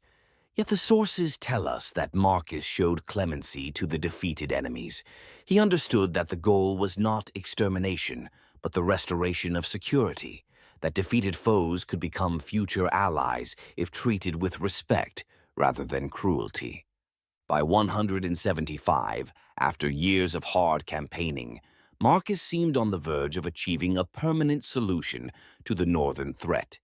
Yet the sources tell us that Marcus showed clemency to the defeated enemies. He understood that the goal was not extermination, but the restoration of security, that defeated foes could become future allies if treated with respect rather than cruelty. By 175, after years of hard campaigning, Marcus seemed on the verge of achieving a permanent solution to the northern threat.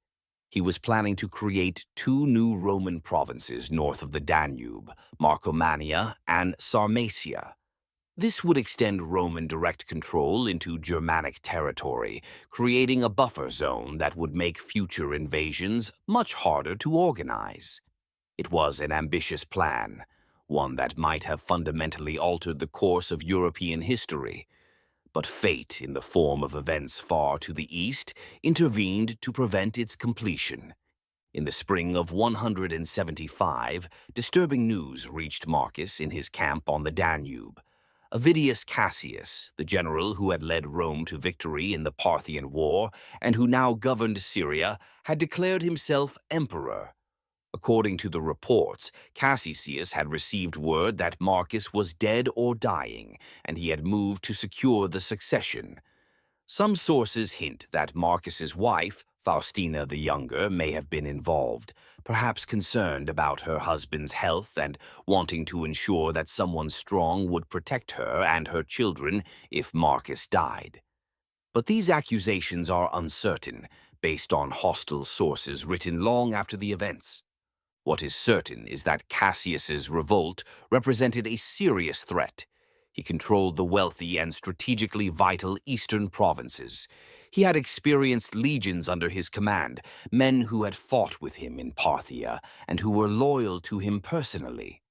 He was planning to create two new Roman provinces north of the Danube, Marcomannia and Sarmatia. This would extend Roman direct control into Germanic territory, creating a buffer zone that would make future invasions much harder to organize. It was an ambitious plan, one that might have fundamentally altered the course of European history. But fate, in the form of events far to the east, intervened to prevent its completion. In the spring of 175, disturbing news reached Marcus in his camp on the Danube. Avidius Cassius, the general who had led Rome to victory in the Parthian War and who now governed Syria, had declared himself emperor. According to the reports, Cassius had received word that Marcus was dead or dying, and he had moved to secure the succession. Some sources hint that Marcus's wife, Faustina the Younger may have been involved, perhaps concerned about her husband's health and wanting to ensure that someone strong would protect her and her children if Marcus died. But these accusations are uncertain, based on hostile sources written long after the events. What is certain is that Cassius's revolt represented a serious threat. He controlled the wealthy and strategically vital eastern provinces. He had experienced legions under his command, men who had fought with him in Parthia and who were loyal to him personally.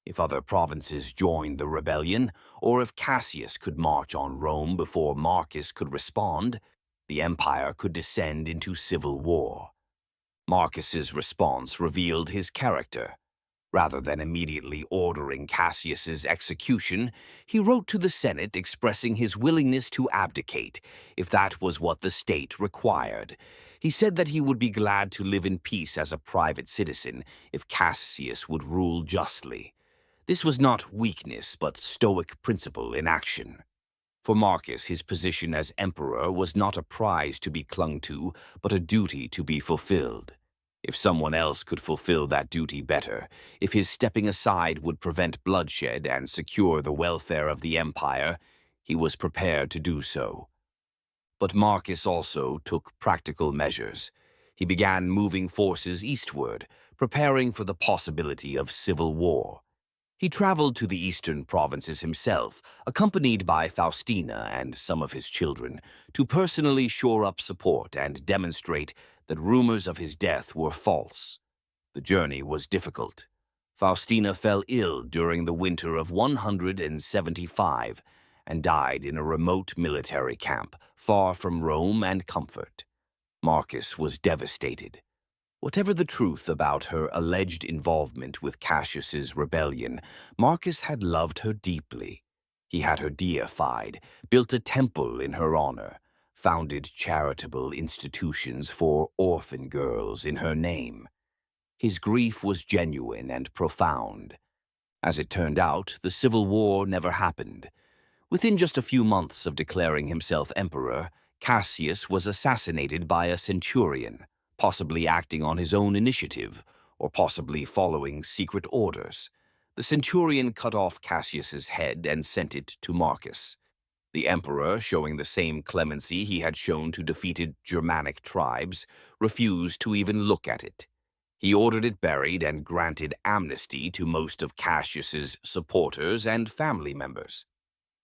If other provinces joined the rebellion, or if Cassius could march on Rome before Marcus could respond, the empire could descend into civil war. Marcus's response revealed his character. Rather than immediately ordering Cassius's execution, he wrote to the Senate expressing his willingness to abdicate, if that was what the state required. He said that he would be glad to live in peace as a private citizen if Cassius would rule justly. This was not weakness, but Stoic principle in action. For Marcus, his position as emperor was not a prize to be clung to, but a duty to be fulfilled. If someone else could fulfill that duty better, if his stepping aside would prevent bloodshed and secure the welfare of the empire, he was prepared to do so. But Marcus also took practical measures. He began moving forces eastward, preparing for the possibility of civil war. He traveled to the eastern provinces himself, accompanied by Faustina and some of his children, to personally shore up support and demonstrate that rumors of his death were false. The journey was difficult. Faustina fell ill during the winter of 175 and died in a remote military camp, far from Rome and comfort. Marcus was devastated. Whatever the truth about her alleged involvement with Cassius's rebellion, Marcus had loved her deeply. He had her deified, built a temple in her honor, founded charitable institutions for orphan girls in her name. His grief was genuine and profound. As it turned out, the civil war never happened. Within just a few months of declaring himself emperor, Cassius was assassinated by a centurion, possibly acting on his own initiative, or possibly following secret orders. The centurion cut off Cassius's head and sent it to Marcus. The emperor, showing the same clemency he had shown to defeated Germanic tribes, refused to even look at it. He ordered it buried and granted amnesty to most of Cassius's supporters and family members.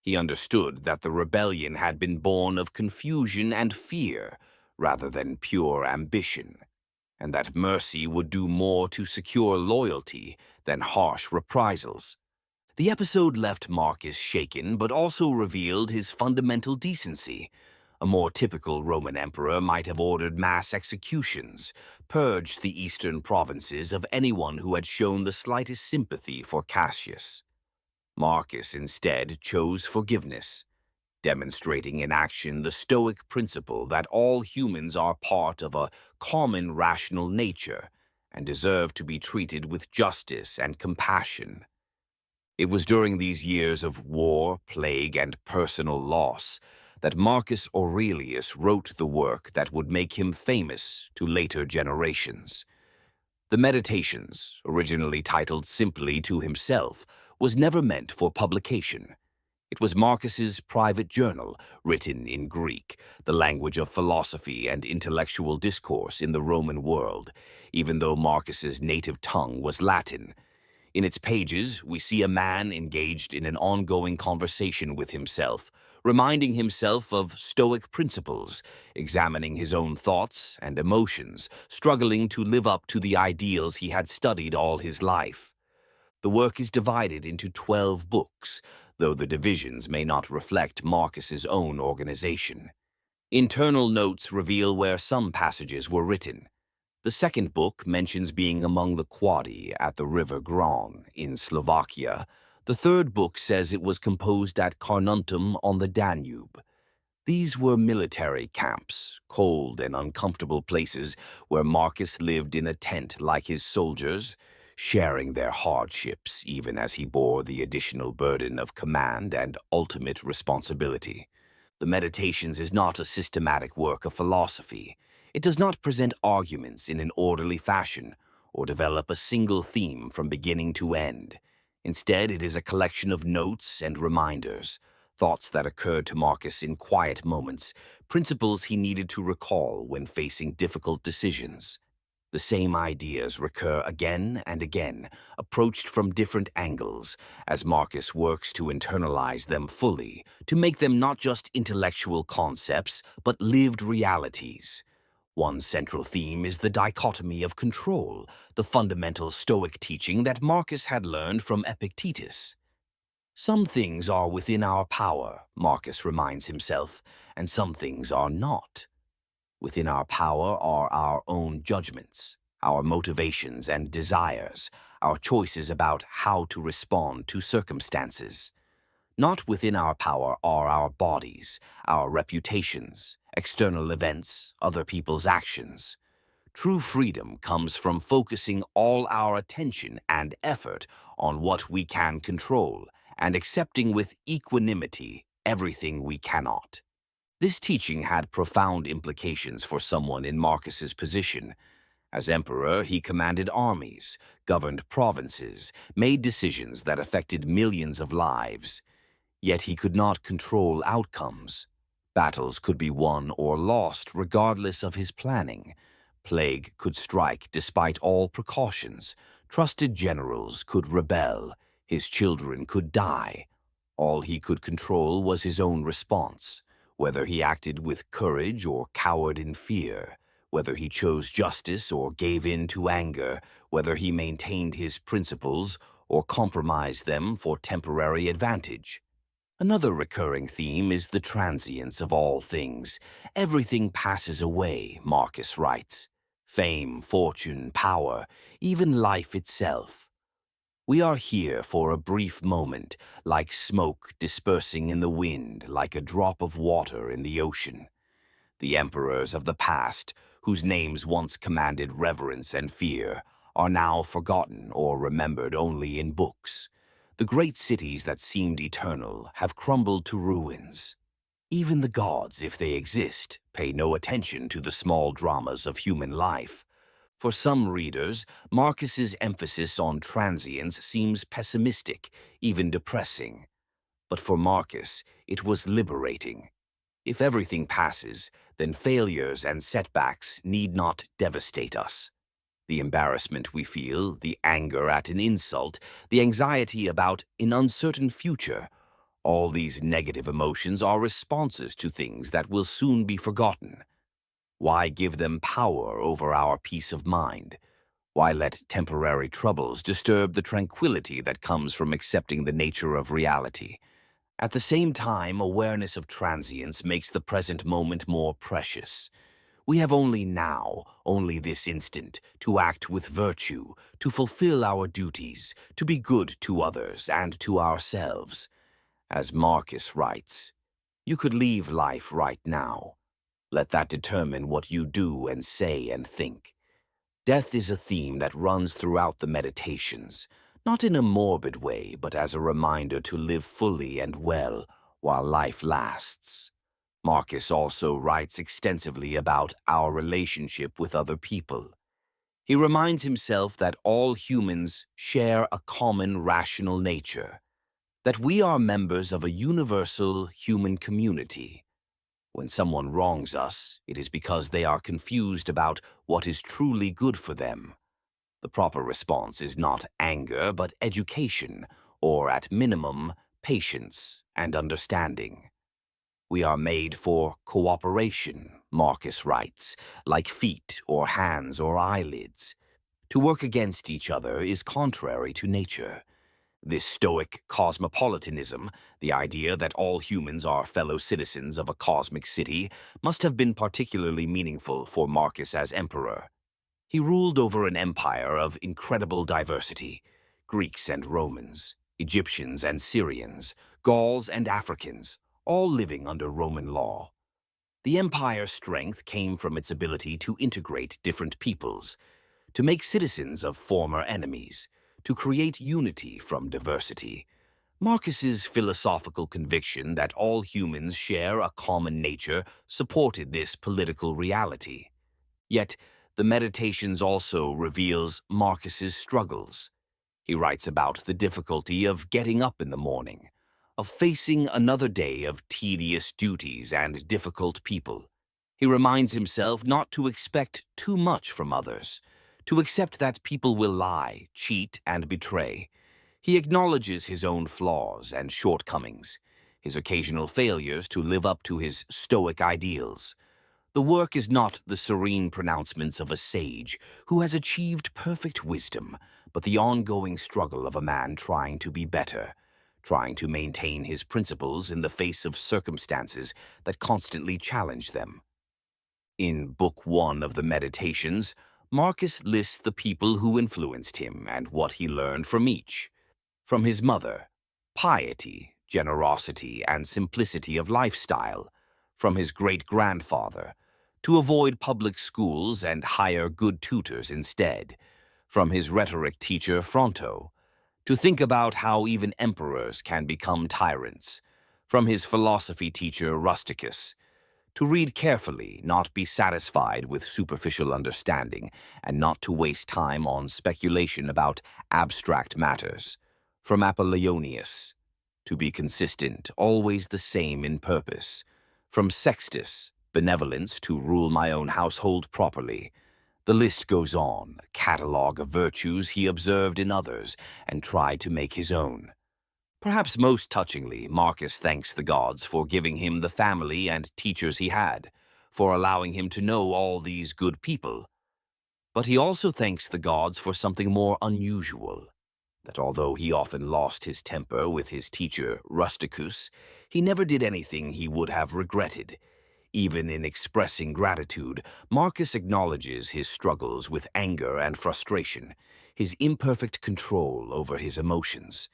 He understood that the rebellion had been born of confusion and fear rather than pure ambition, and that mercy would do more to secure loyalty than harsh reprisals. The episode left Marcus shaken, but also revealed his fundamental decency. A more typical Roman emperor might have ordered mass executions, purged the eastern provinces of anyone who had shown the slightest sympathy for Cassius. Marcus instead chose forgiveness, demonstrating in action the Stoic principle that all humans are part of a common rational nature and deserve to be treated with justice and compassion. It was during these years of war, plague, and personal loss that Marcus Aurelius wrote the work that would make him famous to later generations. The Meditations, originally titled simply to himself, was never meant for publication. It was Marcus's private journal, written in Greek, the language of philosophy and intellectual discourse in the Roman world, even though Marcus's native tongue was Latin. In its pages, we see a man engaged in an ongoing conversation with himself, reminding himself of Stoic principles, examining his own thoughts and emotions, struggling to live up to the ideals he had studied all his life. The work is divided into 12 books, though the divisions may not reflect Marcus's own organization. Internal notes reveal where some passages were written. The second book mentions being among the Quadi at the river Gron in Slovakia. The third book says it was composed at Carnuntum on the Danube. These were military camps, cold and uncomfortable places where Marcus lived in a tent like his soldiers, sharing their hardships even as he bore the additional burden of command and ultimate responsibility. The Meditations is not a systematic work of philosophy. It does not present arguments in an orderly fashion or develop a single theme from beginning to end. Instead, it is a collection of notes and reminders, thoughts that occurred to Marcus in quiet moments, principles he needed to recall when facing difficult decisions. The same ideas recur again and again, approached from different angles, as Marcus works to internalize them fully, to make them not just intellectual concepts, but lived realities. One central theme is the dichotomy of control, the fundamental Stoic teaching that Marcus had learned from Epictetus. Some things are within our power, Marcus reminds himself, and some things are not. Within our power are our own judgments, our motivations and desires, our choices about how to respond to circumstances. Not within our power are our bodies, our reputations, external events, other people's actions. True freedom comes from focusing all our attention and effort on what we can control and accepting with equanimity everything we cannot. This teaching had profound implications for someone in Marcus's position. As emperor, he commanded armies, governed provinces, made decisions that affected millions of lives. Yet he could not control outcomes. Battles could be won or lost regardless of his planning. Plague could strike despite all precautions. Trusted generals could rebel. His children could die. All he could control was his own response, whether he acted with courage or cowered in fear, whether he chose justice or gave in to anger, whether he maintained his principles or compromised them for temporary advantage. Another recurring theme is the transience of all things. Everything passes away, Marcus writes. Fame, fortune, power, even life itself. We are here for a brief moment, like smoke dispersing in the wind, like a drop of water in the ocean. The emperors of the past, whose names once commanded reverence and fear, are now forgotten or remembered only in books. The great cities that seemed eternal have crumbled to ruins. Even the gods, if they exist, pay no attention to the small dramas of human life. For some readers, Marcus's emphasis on transience seems pessimistic, even depressing. But for Marcus, it was liberating. If everything passes, then failures and setbacks need not devastate us. The embarrassment we feel, the anger at an insult, the anxiety about an uncertain future, all these negative emotions are responses to things that will soon be forgotten. Why give them power over our peace of mind? Why let temporary troubles disturb the tranquility that comes from accepting the nature of reality? At the same time, awareness of transience makes the present moment more precious. We have only now, only this instant, to act with virtue, to fulfill our duties, to be good to others and to ourselves. As Marcus writes, you could leave life right now. Let that determine what you do and say and think. Death is a theme that runs throughout the meditations, not in a morbid way, but as a reminder to live fully and well while life lasts. Marcus also writes extensively about our relationship with other people. He reminds himself that all humans share a common rational nature, that we are members of a universal human community. When someone wrongs us, it is because they are confused about what is truly good for them. The proper response is not anger, but education, or at minimum, patience and understanding. We are made for cooperation, Marcus writes, like feet or hands or eyelids. To work against each other is contrary to nature. This Stoic cosmopolitanism, the idea that all humans are fellow citizens of a cosmic city, must have been particularly meaningful for Marcus as emperor. He ruled over an empire of incredible diversity: Greeks and Romans, Egyptians and Syrians, Gauls and Africans, all living under Roman law. The empire's strength came from its ability to integrate different peoples, to make citizens of former enemies, to create unity from diversity. Marcus's philosophical conviction that all humans share a common nature supported this political reality. Yet, the Meditations also reveals Marcus's struggles. He writes about the difficulty of getting up in the morning, of facing another day of tedious duties and difficult people. He reminds himself not to expect too much from others, to accept that people will lie, cheat, and betray. He acknowledges his own flaws and shortcomings, his occasional failures to live up to his Stoic ideals. The work is not the serene pronouncements of a sage who has achieved perfect wisdom, but the ongoing struggle of a man trying to be better, trying to maintain his principles in the face of circumstances that constantly challenge them. In Book 1 of the Meditations, Marcus lists the people who influenced him and what he learned from each. From his mother, piety, generosity, and simplicity of lifestyle. From his great-grandfather, to avoid public schools and hire good tutors instead. From his rhetoric teacher, Fronto, to think about how even emperors can become tyrants. From his philosophy teacher, Rusticus, to read carefully, not be satisfied with superficial understanding, and not to waste time on speculation about abstract matters. From Apollonius, to be consistent, always the same in purpose. From Sextus, benevolence to rule my own household properly. The list goes on, a catalogue of virtues he observed in others and tried to make his own. Perhaps most touchingly, Marcus thanks the gods for giving him the family and teachers he had, for allowing him to know all these good people. But he also thanks the gods for something more unusual, that although he often lost his temper with his teacher Rusticus, he never did anything he would have regretted. Even in expressing gratitude, Marcus acknowledges his struggles with anger and frustration, his imperfect control over his emotions.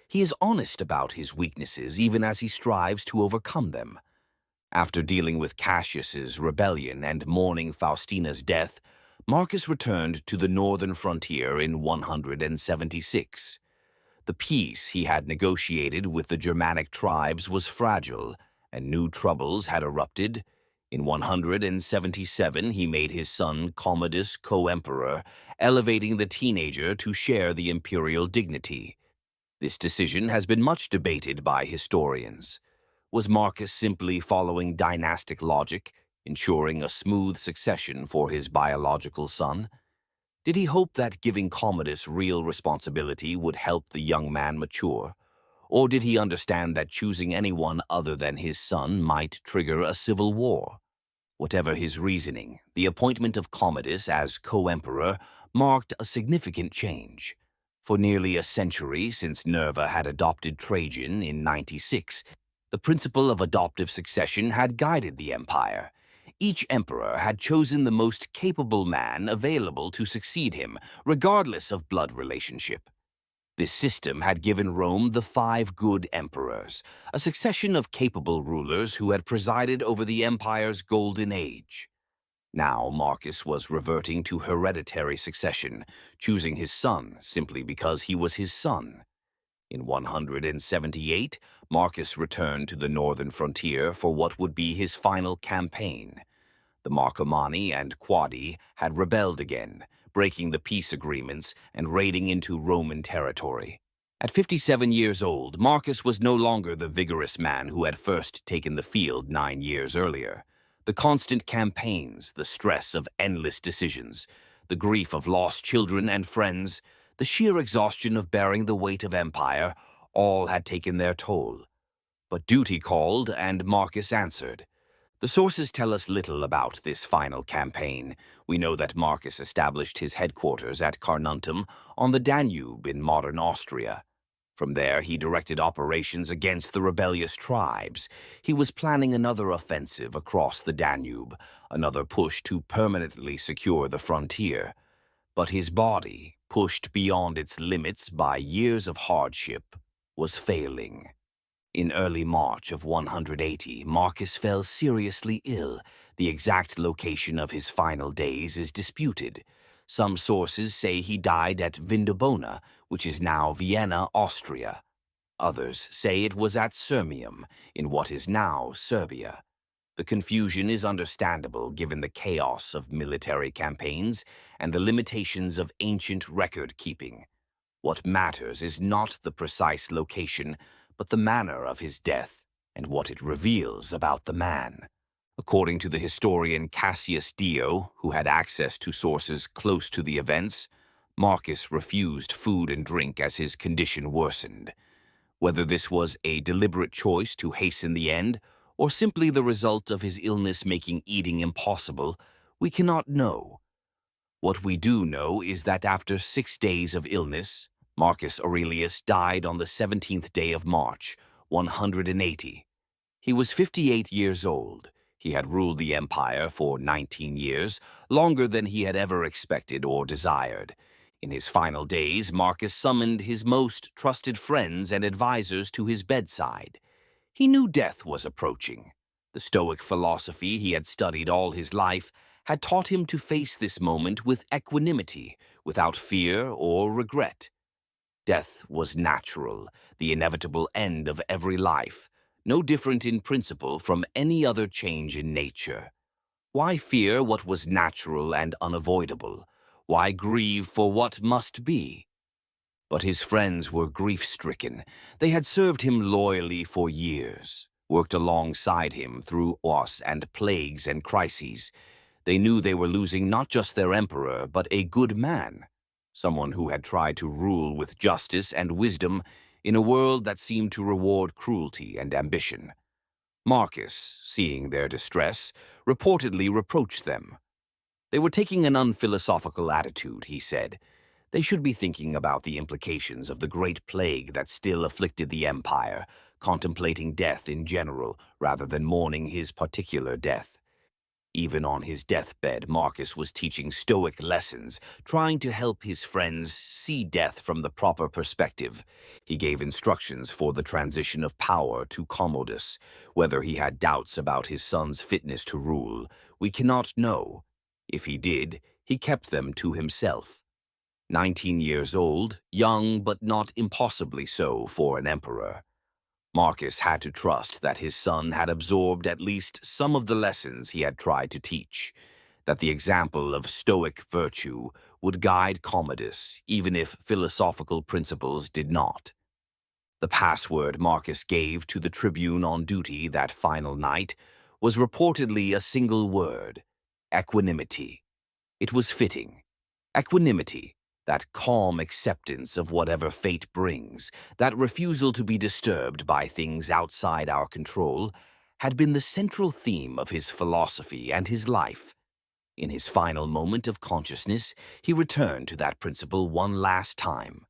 He is honest about his weaknesses even as he strives to overcome them. After dealing with Cassius's rebellion and mourning Faustina's death, Marcus returned to the northern frontier in 176. The peace he had negotiated with the Germanic tribes was fragile, and new troubles had erupted. In 177, he made his son Commodus co-emperor, elevating the teenager to share the imperial dignity. This decision has been much debated by historians. Was Marcus simply following dynastic logic, ensuring a smooth succession for his biological son? Did he hope that giving Commodus real responsibility would help the young man mature? Or did he understand that choosing anyone other than his son might trigger a civil war? Whatever his reasoning, the appointment of Commodus as co-emperor marked a significant change. For nearly a century since Nerva had adopted Trajan in 96, the principle of adoptive succession had guided the empire. Each emperor had chosen the most capable man available to succeed him, regardless of blood relationship. This system had given Rome the 5 good emperors, a succession of capable rulers who had presided over the empire's golden age. Now Marcus was reverting to hereditary succession, choosing his son simply because he was his son. In 178, Marcus returned to the northern frontier for what would be his final campaign. The Marcomanni and Quadi had rebelled again, breaking the peace agreements and raiding into Roman territory. At 57 years old, Marcus was no longer the vigorous man who had first taken the field 9 years earlier. The constant campaigns, the stress of endless decisions, the grief of lost children and friends, the sheer exhaustion of bearing the weight of empire, all had taken their toll. But duty called, and Marcus answered. The sources tell us little about this final campaign. We know that Marcus established his headquarters at Carnuntum on the Danube in modern Austria. From there, he directed operations against the rebellious tribes. He was planning another offensive across the Danube, another push to permanently secure the frontier. But his body, pushed beyond its limits by years of hardship, was failing. In early March of 180, Marcus fell seriously ill. The exact location of his final days is disputed. Some sources say he died at Vindobona, which is now Vienna, Austria. Others say it was at Sirmium, in what is now Serbia. The confusion is understandable given the chaos of military campaigns and the limitations of ancient record-keeping. What matters is not the precise location, but the manner of his death and what it reveals about the man. According to the historian Cassius Dio, who had access to sources close to the events, Marcus refused food and drink as his condition worsened. Whether this was a deliberate choice to hasten the end, or simply the result of his illness making eating impossible, we cannot know. What we do know is that after 6 days of illness, Marcus Aurelius died on the 17th day of March, 180. He was 58 years old. He had ruled the empire for 19 years, longer than he had ever expected or desired. In his final days, Marcus summoned his most trusted friends and advisors to his bedside. He knew death was approaching. The Stoic philosophy he had studied all his life had taught him to face this moment with equanimity, without fear or regret. Death was natural, the inevitable end of every life, no different in principle from any other change in nature. Why fear what was natural and unavoidable? Why grieve for what must be? But his friends were grief-stricken. They had served him loyally for years, worked alongside him through loss and plagues and crises. They knew they were losing not just their emperor, but a good man, someone who had tried to rule with justice and wisdom in a world that seemed to reward cruelty and ambition. Marcus, seeing their distress, reportedly reproached them. They were taking an unphilosophical attitude, he said. They should be thinking about the implications of the great plague that still afflicted the empire, contemplating death in general rather than mourning his particular death. Even on his deathbed, Marcus was teaching Stoic lessons, trying to help his friends see death from the proper perspective. He gave instructions for the transition of power to Commodus. Whether he had doubts about his son's fitness to rule, we cannot know. If he did, he kept them to himself. 19 years old, young but not impossibly so for an emperor. Marcus had to trust that his son had absorbed at least some of the lessons he had tried to teach, that the example of Stoic virtue would guide Commodus, even if philosophical principles did not. The password Marcus gave to the tribune on duty that final night was reportedly a single word: equanimity. It was fitting. Equanimity. That calm acceptance of whatever fate brings, that refusal to be disturbed by things outside our control, had been the central theme of his philosophy and his life. In his final moment of consciousness, he returned to that principle one last time.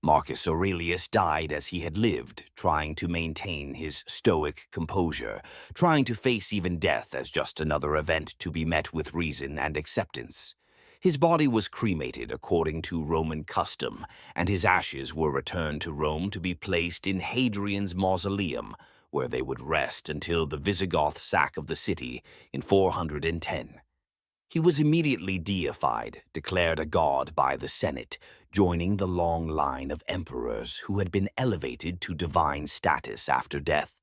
Marcus Aurelius died as he had lived, trying to maintain his stoic composure, trying to face even death as just another event to be met with reason and acceptance. His body was cremated according to Roman custom, and his ashes were returned to Rome to be placed in Hadrian's mausoleum, where they would rest until the Visigoth sack of the city in 410. He was immediately deified, declared a god by the Senate, joining the long line of emperors who had been elevated to divine status after death.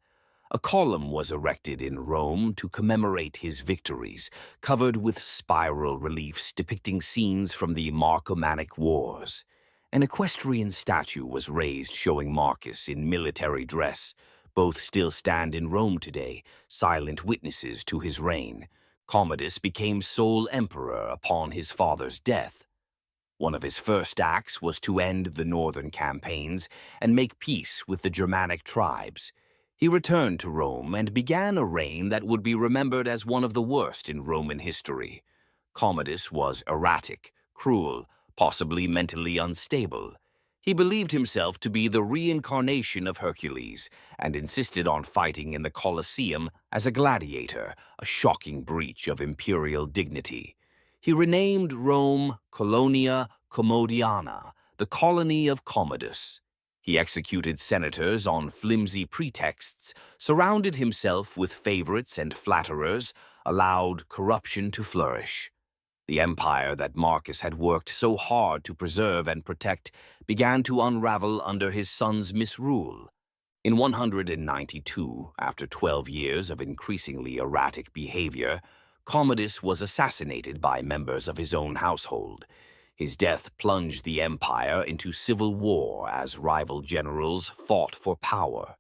A column was erected in Rome to commemorate his victories, covered with spiral reliefs depicting scenes from the Marcomannic Wars. An equestrian statue was raised showing Marcus in military dress. Both still stand in Rome today, silent witnesses to his reign. Commodus became sole emperor upon his father's death. One of his first acts was to end the northern campaigns and make peace with the Germanic tribes. He returned to Rome and began a reign that would be remembered as one of the worst in Roman history. Commodus was erratic, cruel, possibly mentally unstable. He believed himself to be the reincarnation of Hercules and insisted on fighting in the Colosseum as a gladiator, a shocking breach of imperial dignity. He renamed Rome Colonia Commodiana, the colony of Commodus. He executed senators on flimsy pretexts, surrounded himself with favorites and flatterers, allowed corruption to flourish. The empire that Marcus had worked so hard to preserve and protect began to unravel under his son's misrule. In 192, after 12 years of increasingly erratic behavior, Commodus was assassinated by members of his own household. His death plunged the empire into civil war as rival generals fought for power.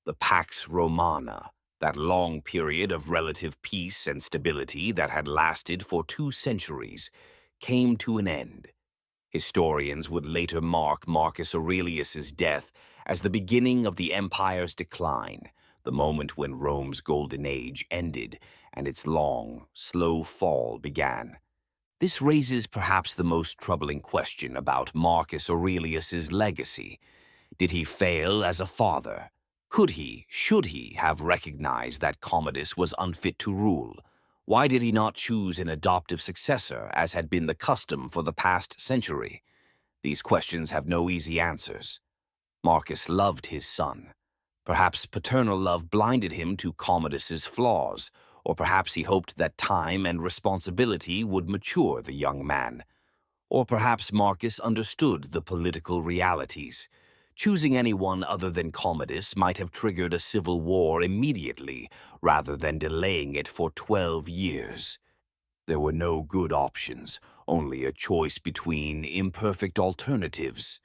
The Pax Romana, that long period of relative peace and stability that had lasted for 2 centuries, came to an end. Historians would later mark Marcus Aurelius's death as the beginning of the empire's decline, the moment when Rome's golden age ended and its long, slow fall began. This raises perhaps the most troubling question about Marcus Aurelius's legacy. Did he fail as a father? Should he have recognized that Commodus was unfit to rule? Why did he not choose an adoptive successor, as had been the custom for the past century? These questions have no easy answers. Marcus loved his son. Perhaps paternal love blinded him to Commodus's flaws, or perhaps he hoped that time and responsibility would mature the young man. Or perhaps Marcus understood the political realities. Choosing anyone other than Commodus might have triggered a civil war immediately, rather than delaying it for 12 years. There were no good options, only a choice between imperfect alternatives.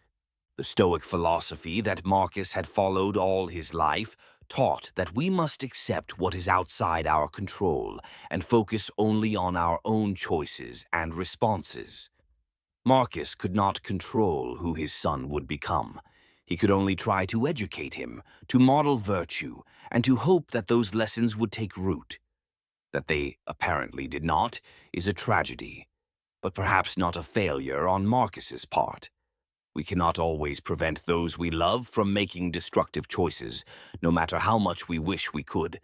The Stoic philosophy that Marcus had followed all his life taught that we must accept what is outside our control and focus only on our own choices and responses. Marcus could not control who his son would become. He could only try to educate him, to model virtue, and to hope that those lessons would take root. That they apparently did not is a tragedy, but perhaps not a failure on Marcus's part. We cannot always prevent those we love from making destructive choices, no matter how much we wish we could.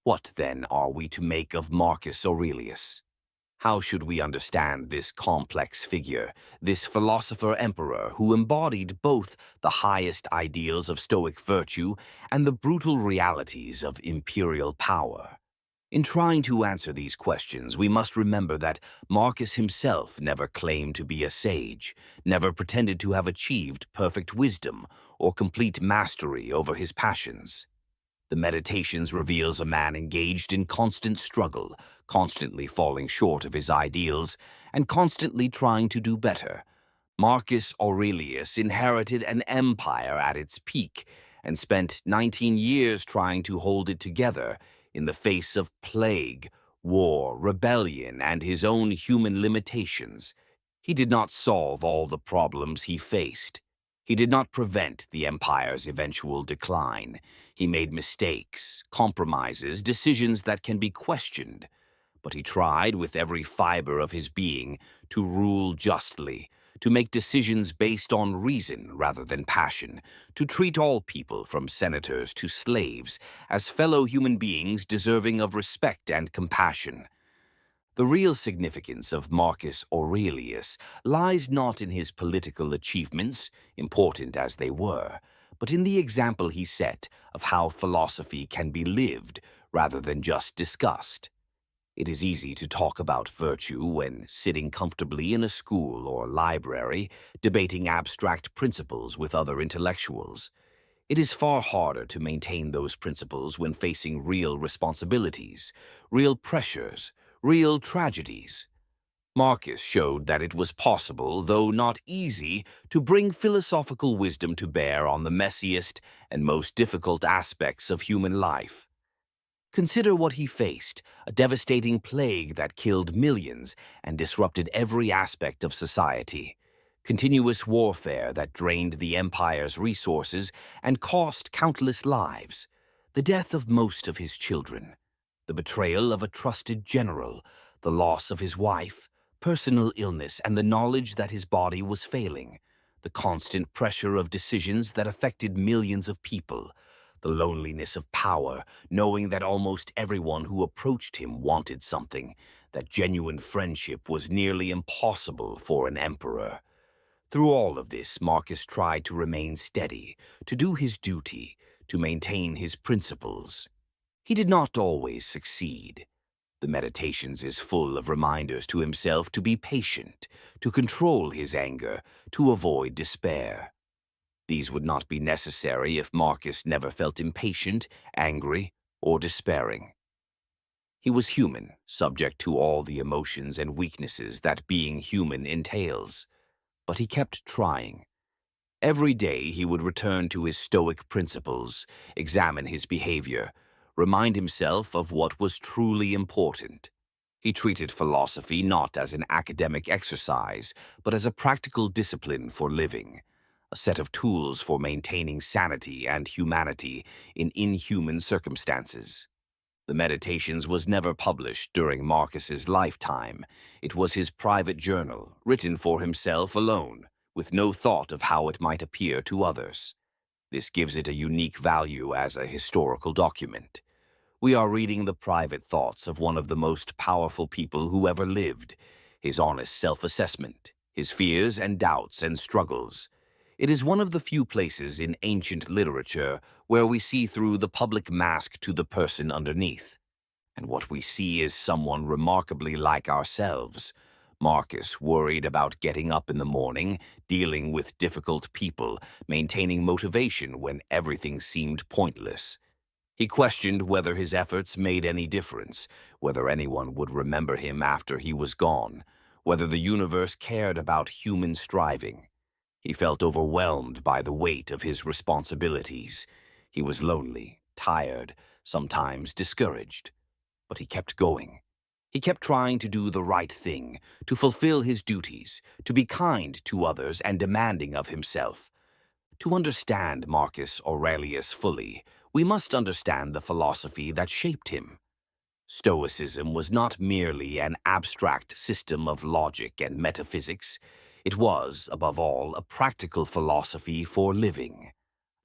What, then, are we to make of Marcus Aurelius? How should we understand this complex figure, this philosopher emperor who embodied both the highest ideals of Stoic virtue and the brutal realities of imperial power? In trying to answer these questions, we must remember that Marcus himself never claimed to be a sage, never pretended to have achieved perfect wisdom or complete mastery over his passions. The Meditations reveals a man engaged in constant struggle, constantly falling short of his ideals, and constantly trying to do better. Marcus Aurelius inherited an empire at its peak and spent 19 years trying to hold it together in the face of plague, war, rebellion, and his own human limitations. He did not solve all the problems he faced. He did not prevent the empire's eventual decline. He made mistakes, compromises, decisions that can be questioned. But he tried with every fiber of his being to rule justly, to make decisions based on reason rather than passion, to treat all people, from senators to slaves, as fellow human beings deserving of respect and compassion. The real significance of Marcus Aurelius lies not in his political achievements, important as they were, but in the example he set of how philosophy can be lived rather than just discussed. It is easy to talk about virtue when sitting comfortably in a school or library, debating abstract principles with other intellectuals. It is far harder to maintain those principles when facing real responsibilities, real pressures, real tragedies. Marcus showed that it was possible, though not easy, to bring philosophical wisdom to bear on the messiest and most difficult aspects of human life. Consider what he faced, a devastating plague that killed millions and disrupted every aspect of society. Continuous warfare that drained the empire's resources and cost countless lives. The death of most of his children. The betrayal of a trusted general. The loss of his wife. Personal illness and the knowledge that his body was failing. The constant pressure of decisions that affected millions of people. The loneliness of power, knowing that almost everyone who approached him wanted something, that genuine friendship was nearly impossible for an emperor. Through all of this, Marcus tried to remain steady, to do his duty, to maintain his principles. He did not always succeed. The Meditations is full of reminders to himself to be patient, to control his anger, to avoid despair. These would not be necessary if Marcus never felt impatient, angry, or despairing. He was human, subject to all the emotions and weaknesses that being human entails. But he kept trying. Every day he would return to his Stoic principles, examine his behavior, remind himself of what was truly important. He treated philosophy not as an academic exercise, but as a practical discipline for living, a set of tools for maintaining sanity and humanity in inhuman circumstances. The Meditations was never published during Marcus's lifetime. It was his private journal, written for himself alone, with no thought of how it might appear to others. This gives it a unique value as a historical document. We are reading the private thoughts of one of the most powerful people who ever lived, his honest self-assessment, his fears and doubts and struggles. It is one of the few places in ancient literature where we see through the public mask to the person underneath. And what we see is someone remarkably like ourselves. Marcus worried about getting up in the morning, dealing with difficult people, maintaining motivation when everything seemed pointless. He questioned whether his efforts made any difference, whether anyone would remember him after he was gone, whether the universe cared about human striving. He felt overwhelmed by the weight of his responsibilities. He was lonely, tired, sometimes discouraged. But he kept going. He kept trying to do the right thing, to fulfill his duties, to be kind to others and demanding of himself. To understand Marcus Aurelius fully, we must understand the philosophy that shaped him. Stoicism was not merely an abstract system of logic and metaphysics. It was, above all, a practical philosophy for living,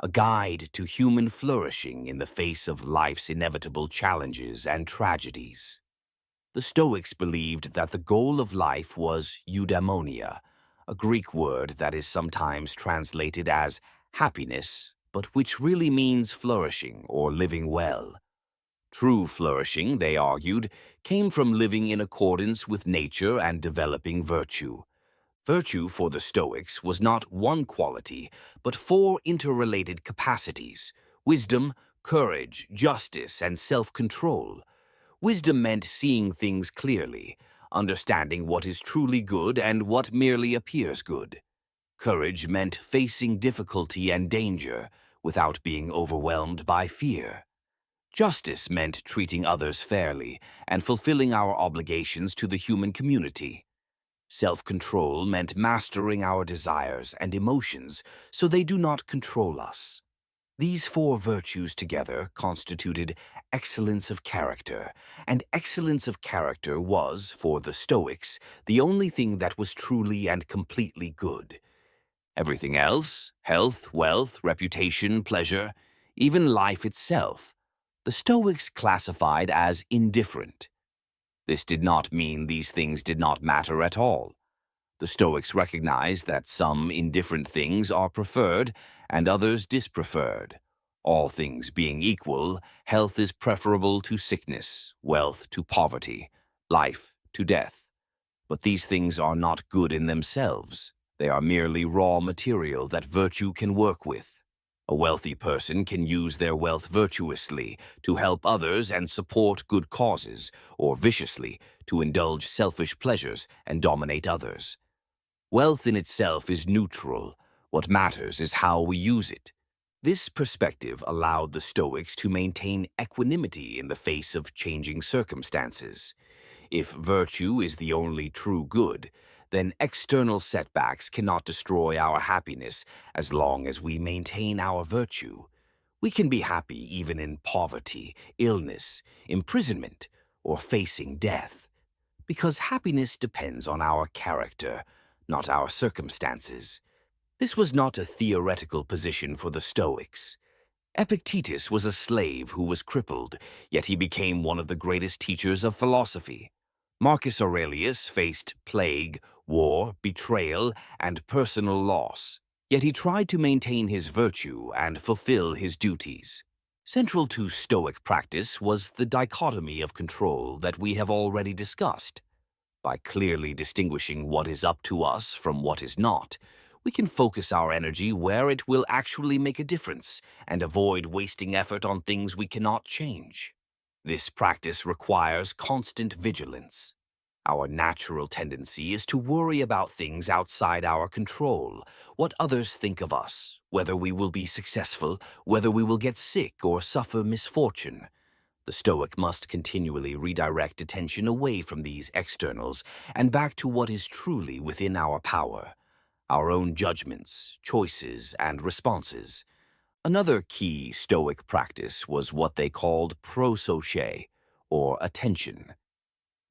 a guide to human flourishing in the face of life's inevitable challenges and tragedies. The Stoics believed that the goal of life was eudaimonia, a Greek word that is sometimes translated as happiness, but which really means flourishing or living well. True flourishing, they argued, came from living in accordance with nature and developing virtue. Virtue for the Stoics was not one quality, but four interrelated capacities: wisdom, courage, justice, and self-control. Wisdom meant seeing things clearly, understanding what is truly good and what merely appears good. Courage meant facing difficulty and danger without being overwhelmed by fear. Justice meant treating others fairly and fulfilling our obligations to the human community. Self-control meant mastering our desires and emotions so they do not control us. These four virtues together constituted excellence of character, and excellence of character was, for the Stoics, the only thing that was truly and completely good. Everything else, health, wealth, reputation, pleasure, even life itself, the Stoics classified as indifferent. This did not mean these things did not matter at all. The Stoics recognized that some indifferent things are preferred and others dispreferred. All things being equal, health is preferable to sickness, wealth to poverty, life to death. But these things are not good in themselves. They are merely raw material that virtue can work with. A wealthy person can use their wealth virtuously to help others and support good causes, or viciously to indulge selfish pleasures and dominate others. Wealth in itself is neutral. What matters is how we use it. This perspective allowed the Stoics to maintain equanimity in the face of changing circumstances. If virtue is the only true good, then external setbacks cannot destroy our happiness as long as we maintain our virtue. We can be happy even in poverty, illness, imprisonment, or facing death, because happiness depends on our character, not our circumstances. This was not a theoretical position for the Stoics. Epictetus was a slave who was crippled, yet he became one of the greatest teachers of philosophy. Marcus Aurelius faced plague, war, betrayal, and personal loss, yet he tried to maintain his virtue and fulfill his duties. Central to Stoic practice was the dichotomy of control that we have already discussed. By clearly distinguishing what is up to us from what is not, we can focus our energy where it will actually make a difference and avoid wasting effort on things we cannot change. This practice requires constant vigilance. Our natural tendency is to worry about things outside our control, what others think of us, whether we will be successful, whether we will get sick or suffer misfortune. The Stoic must continually redirect attention away from these externals and back to what is truly within our power, our own judgments, choices, and responses. Another key Stoic practice was what they called prosophe, or attention.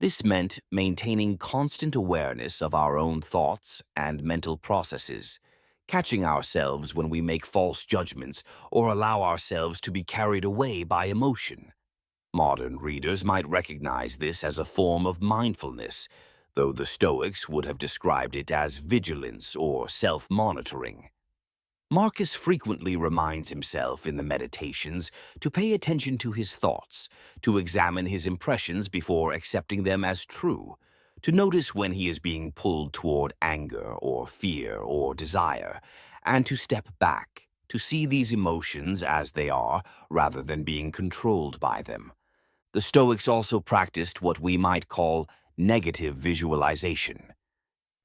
This meant maintaining constant awareness of our own thoughts and mental processes, catching ourselves when we make false judgments or allow ourselves to be carried away by emotion. Modern readers might recognize this as a form of mindfulness, though the Stoics would have described it as vigilance or self-monitoring. Marcus frequently reminds himself in the Meditations to pay attention to his thoughts, to examine his impressions before accepting them as true, to notice when he is being pulled toward anger or fear or desire, and to step back, to see these emotions as they are rather than being controlled by them. The Stoics also practiced what we might call negative visualization.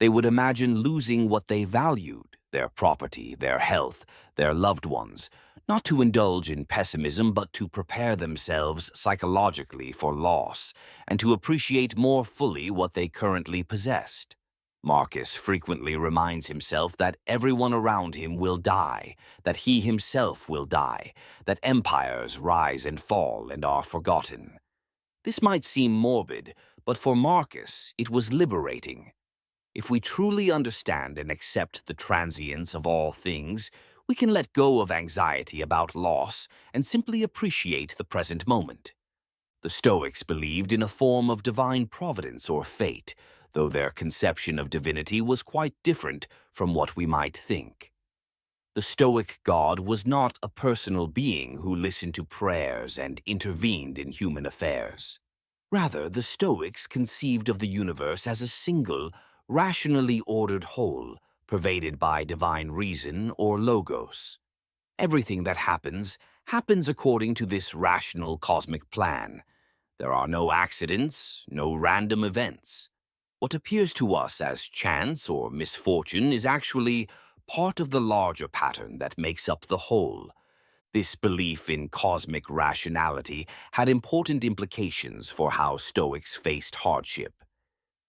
They would imagine losing what they valued, their property, their health, their loved ones, not to indulge in pessimism but to prepare themselves psychologically for loss and to appreciate more fully what they currently possessed. Marcus frequently reminds himself that everyone around him will die, that he himself will die, that empires rise and fall and are forgotten. This might seem morbid, but for Marcus it was liberating. If we truly understand and accept the transience of all things, we can let go of anxiety about loss and simply appreciate the present moment. The Stoics believed in a form of divine providence or fate, though their conception of divinity was quite different from what we might think. The Stoic God was not a personal being who listened to prayers and intervened in human affairs. Rather, the Stoics conceived of the universe as a single, rationally ordered whole, pervaded by divine reason or logos. Everything that happens according to this rational cosmic plan. There are no accidents, no random events. What appears to us as chance or misfortune is actually part of the larger pattern that makes up the whole. This belief in cosmic rationality had important implications for how Stoics faced hardship.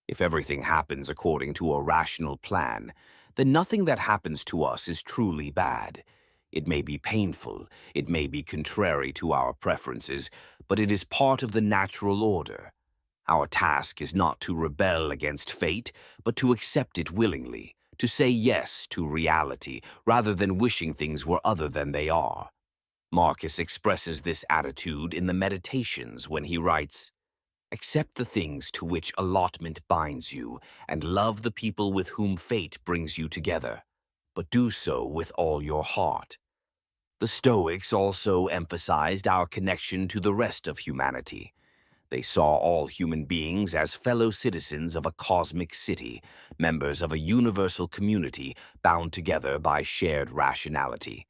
If everything happens according to a rational plan, then nothing that happens to us is truly bad. It may be painful, it may be contrary to our preferences, but it is part of the natural order. Our task is not to rebel against fate, but to accept it willingly, to say yes to reality rather than wishing things were other than they are. Marcus expresses this attitude in the Meditations when he writes, "Accept the things to which allotment binds you, and love the people with whom fate brings you together, but do so with all your heart." The Stoics also emphasized our connection to the rest of humanity. They saw all human beings as fellow citizens of a cosmic city, members of a universal community bound together by shared rationality.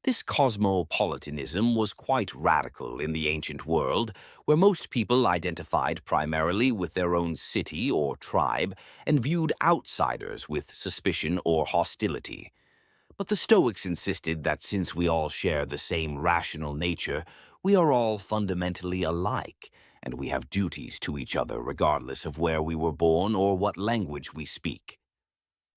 This cosmopolitanism was quite radical in the ancient world, where most people identified primarily with their own city or tribe and viewed outsiders with suspicion or hostility. But the Stoics insisted that since we all share the same rational nature, we are all fundamentally alike, and we have duties to each other regardless of where we were born or what language we speak.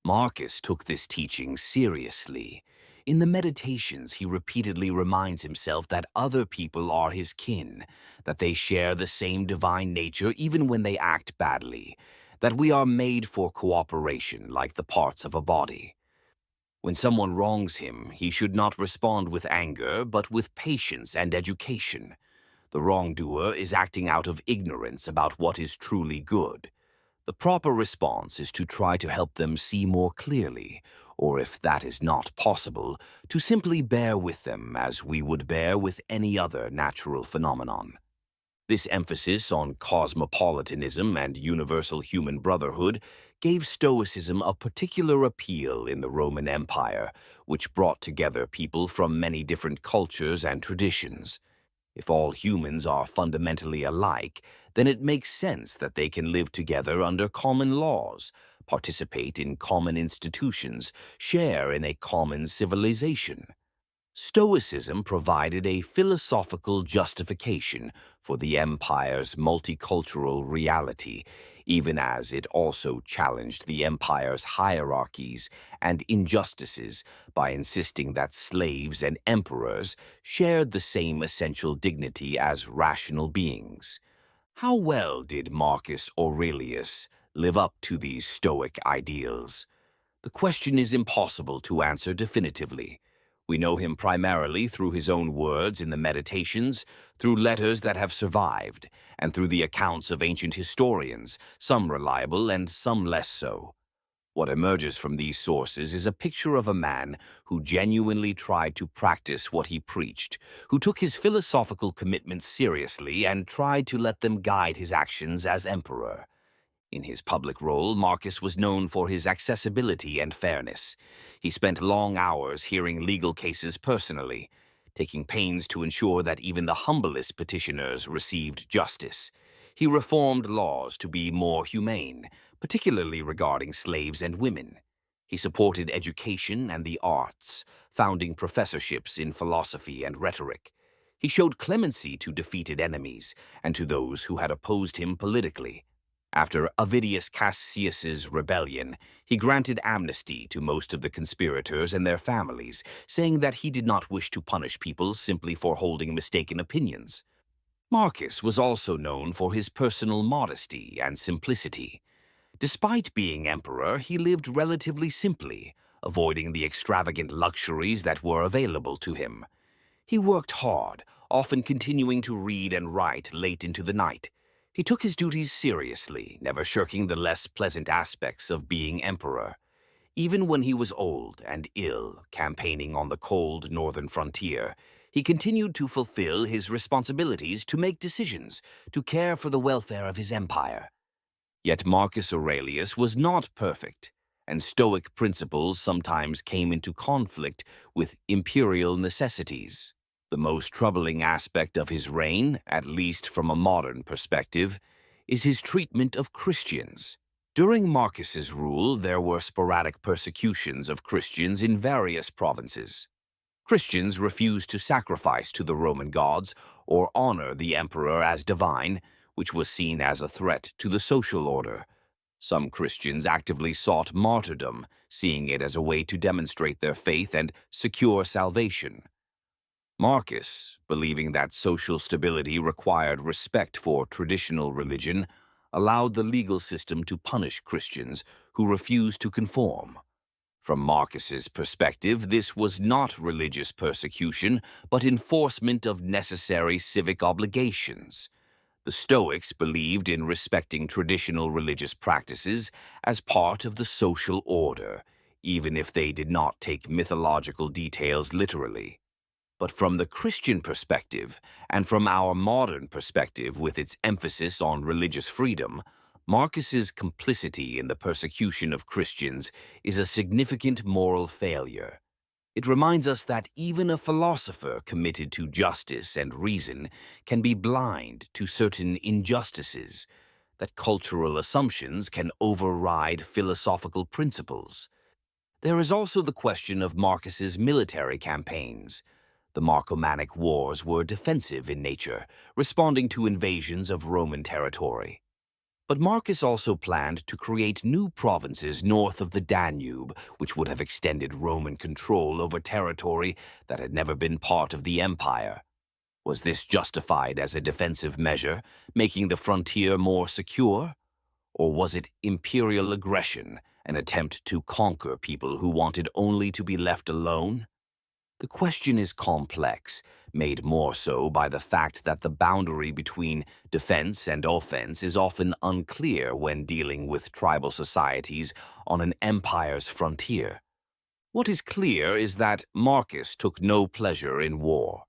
Marcus took this teaching seriously. In the Meditations, he repeatedly reminds himself that other people are his kin, that they share the same divine nature even when they act badly, that we are made for cooperation like the parts of a body. When someone wrongs him, he should not respond with anger, but with patience and education. The wrongdoer is acting out of ignorance about what is truly good. The proper response is to try to help them see more clearly, or if that is not possible, to simply bear with them as we would bear with any other natural phenomenon. This emphasis on cosmopolitanism and universal human brotherhood gave Stoicism a particular appeal in the Roman Empire, which brought together people from many different cultures and traditions. If all humans are fundamentally alike, then it makes sense that they can live together under common laws, participate in common institutions, share in a common civilization. Stoicism provided a philosophical justification for the empire's multicultural reality, even as it also challenged the empire's hierarchies and injustices by insisting that slaves and emperors shared the same essential dignity as rational beings. How well did Marcus Aurelius live up to these Stoic ideals? The question is impossible to answer definitively. We know him primarily through his own words in the Meditations, through letters that have survived, and through the accounts of ancient historians, some reliable and some less so. What emerges from these sources is a picture of a man who genuinely tried to practice what he preached, who took his philosophical commitments seriously and tried to let them guide his actions as emperor. In his public role, Marcus was known for his accessibility and fairness. He spent long hours hearing legal cases personally, taking pains to ensure that even the humblest petitioners received justice. He reformed laws to be more humane, particularly regarding slaves and women. He supported education and the arts, founding professorships in philosophy and rhetoric. He showed clemency to defeated enemies and to those who had opposed him politically. After Avidius Cassius's rebellion, he granted amnesty to most of the conspirators and their families, saying that he did not wish to punish people simply for holding mistaken opinions. Marcus was also known for his personal modesty and simplicity. Despite being emperor, he lived relatively simply, avoiding the extravagant luxuries that were available to him. He worked hard, often continuing to read and write late into the night. He took his duties seriously, never shirking the less pleasant aspects of being emperor. Even when he was old and ill, campaigning on the cold northern frontier, he continued to fulfill his responsibilities to make decisions, to care for the welfare of his empire. Yet Marcus Aurelius was not perfect, and Stoic principles sometimes came into conflict with imperial necessities. The most troubling aspect of his reign, at least from a modern perspective, is his treatment of Christians. During Marcus's rule, there were sporadic persecutions of Christians in various provinces. Christians refused to sacrifice to the Roman gods or honor the emperor as divine, which was seen as a threat to the social order. Some Christians actively sought martyrdom, seeing it as a way to demonstrate their faith and secure salvation. Marcus, believing that social stability required respect for traditional religion, allowed the legal system to punish Christians who refused to conform. From Marcus's perspective, this was not religious persecution, but enforcement of necessary civic obligations. The Stoics believed in respecting traditional religious practices as part of the social order, even if they did not take mythological details literally. But from the Christian perspective, and from our modern perspective with its emphasis on religious freedom, Marcus's complicity in the persecution of Christians is a significant moral failure. It reminds us that even a philosopher committed to justice and reason can be blind to certain injustices, that cultural assumptions can override philosophical principles. There is also the question of Marcus's military campaigns. The Marcomannic Wars were defensive in nature, responding to invasions of Roman territory. But Marcus also planned to create new provinces north of the Danube, which would have extended Roman control over territory that had never been part of the empire. Was this justified as a defensive measure, making the frontier more secure? Or was it imperial aggression, an attempt to conquer people who wanted only to be left alone? The question is complex, made more so by the fact that the boundary between defense and offense is often unclear when dealing with tribal societies on an empire's frontier. What is clear is that Marcus took no pleasure in war.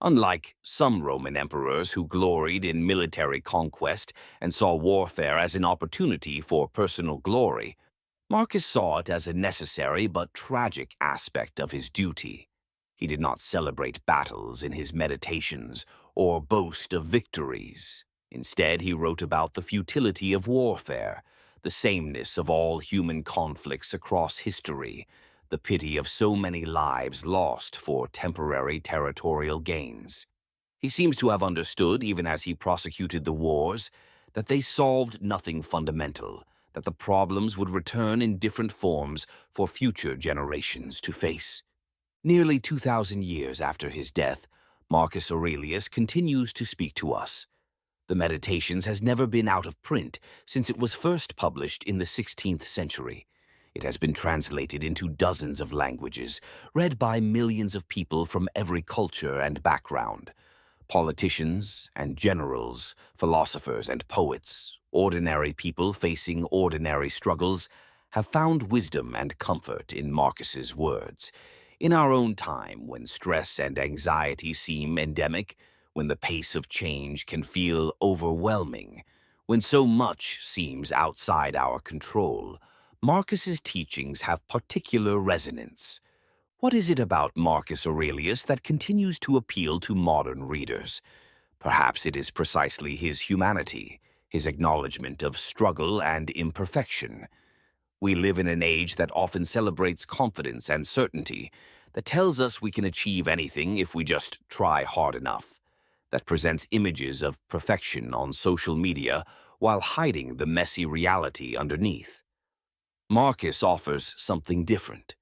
Unlike some Roman emperors who gloried in military conquest and saw warfare as an opportunity for personal glory, Marcus saw it as a necessary but tragic aspect of his duty. He did not celebrate battles in his meditations or boast of victories. Instead, he wrote about the futility of warfare, the sameness of all human conflicts across history, the pity of so many lives lost for temporary territorial gains. He seems to have understood, even as he prosecuted the wars, that they solved nothing fundamental, that the problems would return in different forms for future generations to face. Nearly 2,000 years after his death, Marcus Aurelius continues to speak to us. The Meditations has never been out of print since it was first published in the 16th century. It has been translated into dozens of languages, read by millions of people from every culture and background. Politicians and generals, philosophers and poets, ordinary people facing ordinary struggles, have found wisdom and comfort in Marcus's words. In our own time, when stress and anxiety seem endemic, when the pace of change can feel overwhelming, when so much seems outside our control, Marcus's teachings have particular resonance. What is it about Marcus Aurelius that continues to appeal to modern readers? Perhaps it is precisely his humanity, his acknowledgement of struggle and imperfection. We live in an age that often celebrates confidence and certainty, that tells us we can achieve anything if we just try hard enough, that presents images of perfection on social media while hiding the messy reality underneath. Marcus offers something different: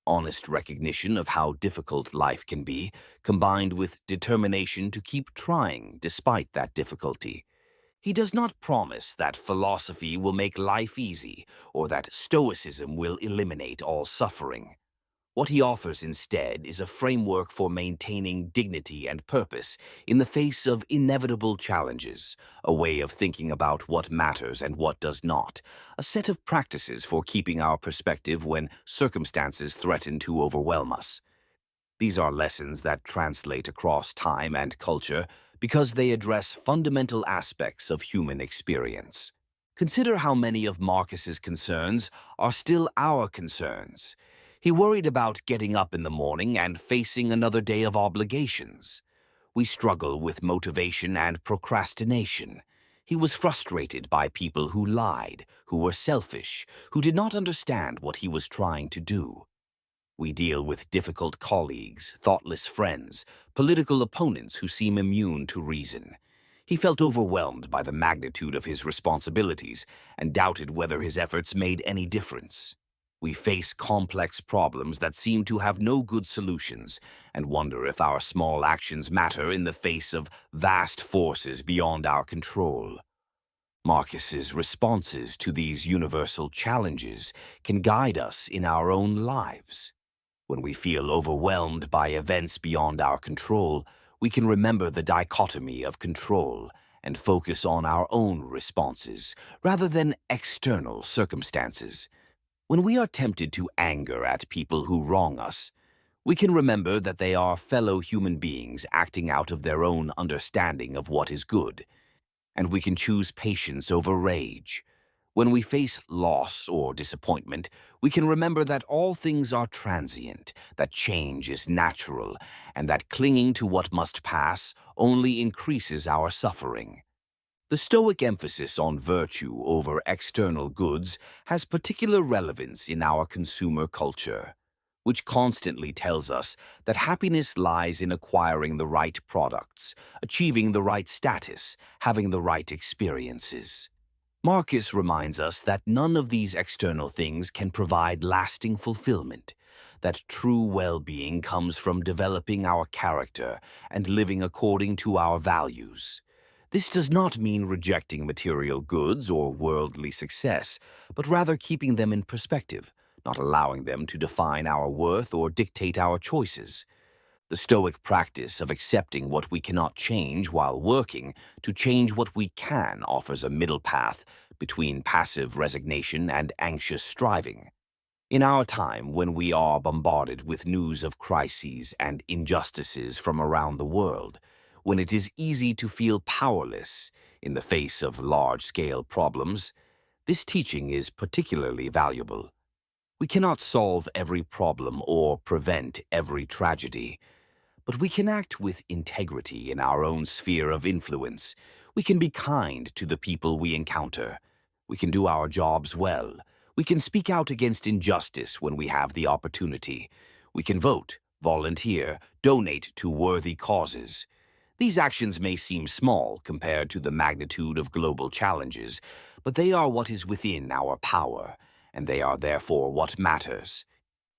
honest recognition of how difficult life can be, combined with determination to keep trying despite that difficulty. He does not promise that philosophy will make life easy or that Stoicism will eliminate all suffering. What he offers instead is a framework for maintaining dignity and purpose in the face of inevitable challenges, a way of thinking about what matters and what does not, a set of practices for keeping our perspective when circumstances threaten to overwhelm us. These are lessons that translate across time and culture because they address fundamental aspects of human experience. Consider how many of Marcus's concerns are still our concerns. He worried about getting up in the morning and facing another day of obligations. We struggle with motivation and procrastination. He was frustrated by people who lied, who were selfish, who did not understand what he was trying to do. We deal with difficult colleagues, thoughtless friends, political opponents who seem immune to reason. He felt overwhelmed by the magnitude of his responsibilities and doubted whether his efforts made any difference. We face complex problems that seem to have no good solutions and wonder if our small actions matter in the face of vast forces beyond our control. Marcus's responses to these universal challenges can guide us in our own lives. When we feel overwhelmed by events beyond our control, we can remember the dichotomy of control and focus on our own responses rather than external circumstances. When we are tempted to anger at people who wrong us, we can remember that they are fellow human beings acting out of their own understanding of what is good, and we can choose patience over rage. When we face loss or disappointment, we can remember that all things are transient, that change is natural, and that clinging to what must pass only increases our suffering. The Stoic emphasis on virtue over external goods has particular relevance in our consumer culture, which constantly tells us that happiness lies in acquiring the right products, achieving the right status, having the right experiences. Marcus reminds us that none of these external things can provide lasting fulfillment, that true well-being comes from developing our character and living according to our values. This does not mean rejecting material goods or worldly success, but rather keeping them in perspective, not allowing them to define our worth or dictate our choices. The Stoic practice of accepting what we cannot change while working to change what we can offers a middle path between passive resignation and anxious striving. In our time, when we are bombarded with news of crises and injustices from around the world, when it is easy to feel powerless in the face of large-scale problems, this teaching is particularly valuable. We cannot solve every problem or prevent every tragedy, but we can act with integrity in our own sphere of influence. We can be kind to the people we encounter. We can do our jobs well. We can speak out against injustice when we have the opportunity. We can vote, volunteer, donate to worthy causes. These actions may seem small compared to the magnitude of global challenges, but they are what is within our power, and they are therefore what matters.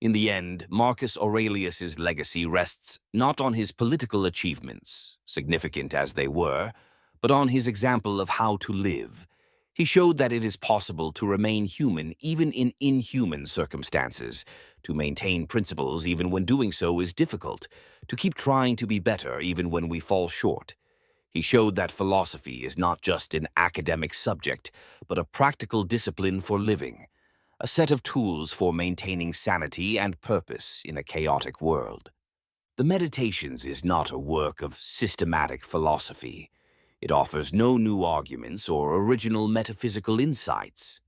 In the end, Marcus Aurelius's legacy rests not on his political achievements, significant as they were, but on his example of how to live. He showed that it is possible to remain human even in inhuman circumstances, to maintain principles even when doing so is difficult, to keep trying to be better even when we fall short. He showed that philosophy is not just an academic subject, but a practical discipline for living, a set of tools for maintaining sanity and purpose in a chaotic world. The Meditations is not a work of systematic philosophy. It offers no new arguments or original metaphysical insights.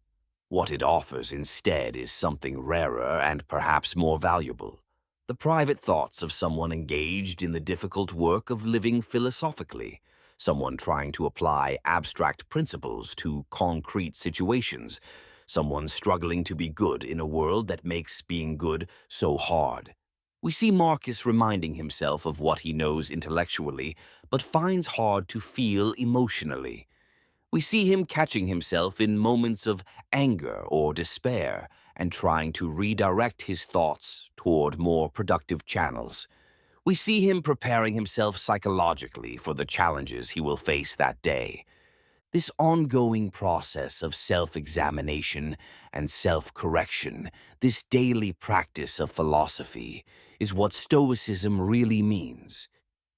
What it offers instead is something rarer and perhaps more valuable: the private thoughts of someone engaged in the difficult work of living philosophically, someone trying to apply abstract principles to concrete situations, someone struggling to be good in a world that makes being good so hard. We see Marcus reminding himself of what he knows intellectually, but finds hard to feel emotionally. We see him catching himself in moments of anger or despair and trying to redirect his thoughts toward more productive channels. We see him preparing himself psychologically for the challenges he will face that day. This ongoing process of self-examination and self-correction, this daily practice of philosophy, is what Stoicism really means.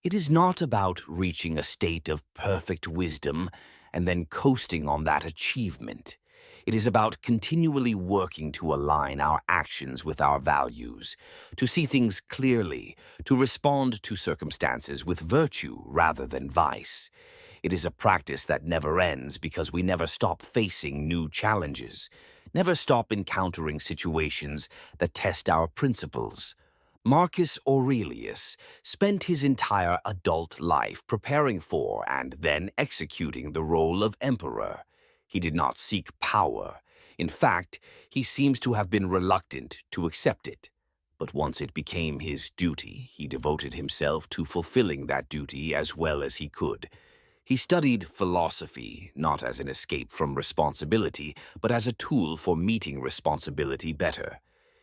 It is not about reaching a state of perfect wisdom and then coasting on that achievement. It is about continually working to align our actions with our values, to see things clearly, to respond to circumstances with virtue rather than vice. It is a practice that never ends because we never stop facing new challenges, never stop encountering situations that test our principles. Marcus Aurelius spent his entire adult life preparing for and then executing the role of emperor. He did not seek power. In fact, he seems to have been reluctant to accept it. But once it became his duty, he devoted himself to fulfilling that duty as well as he could. He studied philosophy not as an escape from responsibility, but as a tool for meeting responsibility better.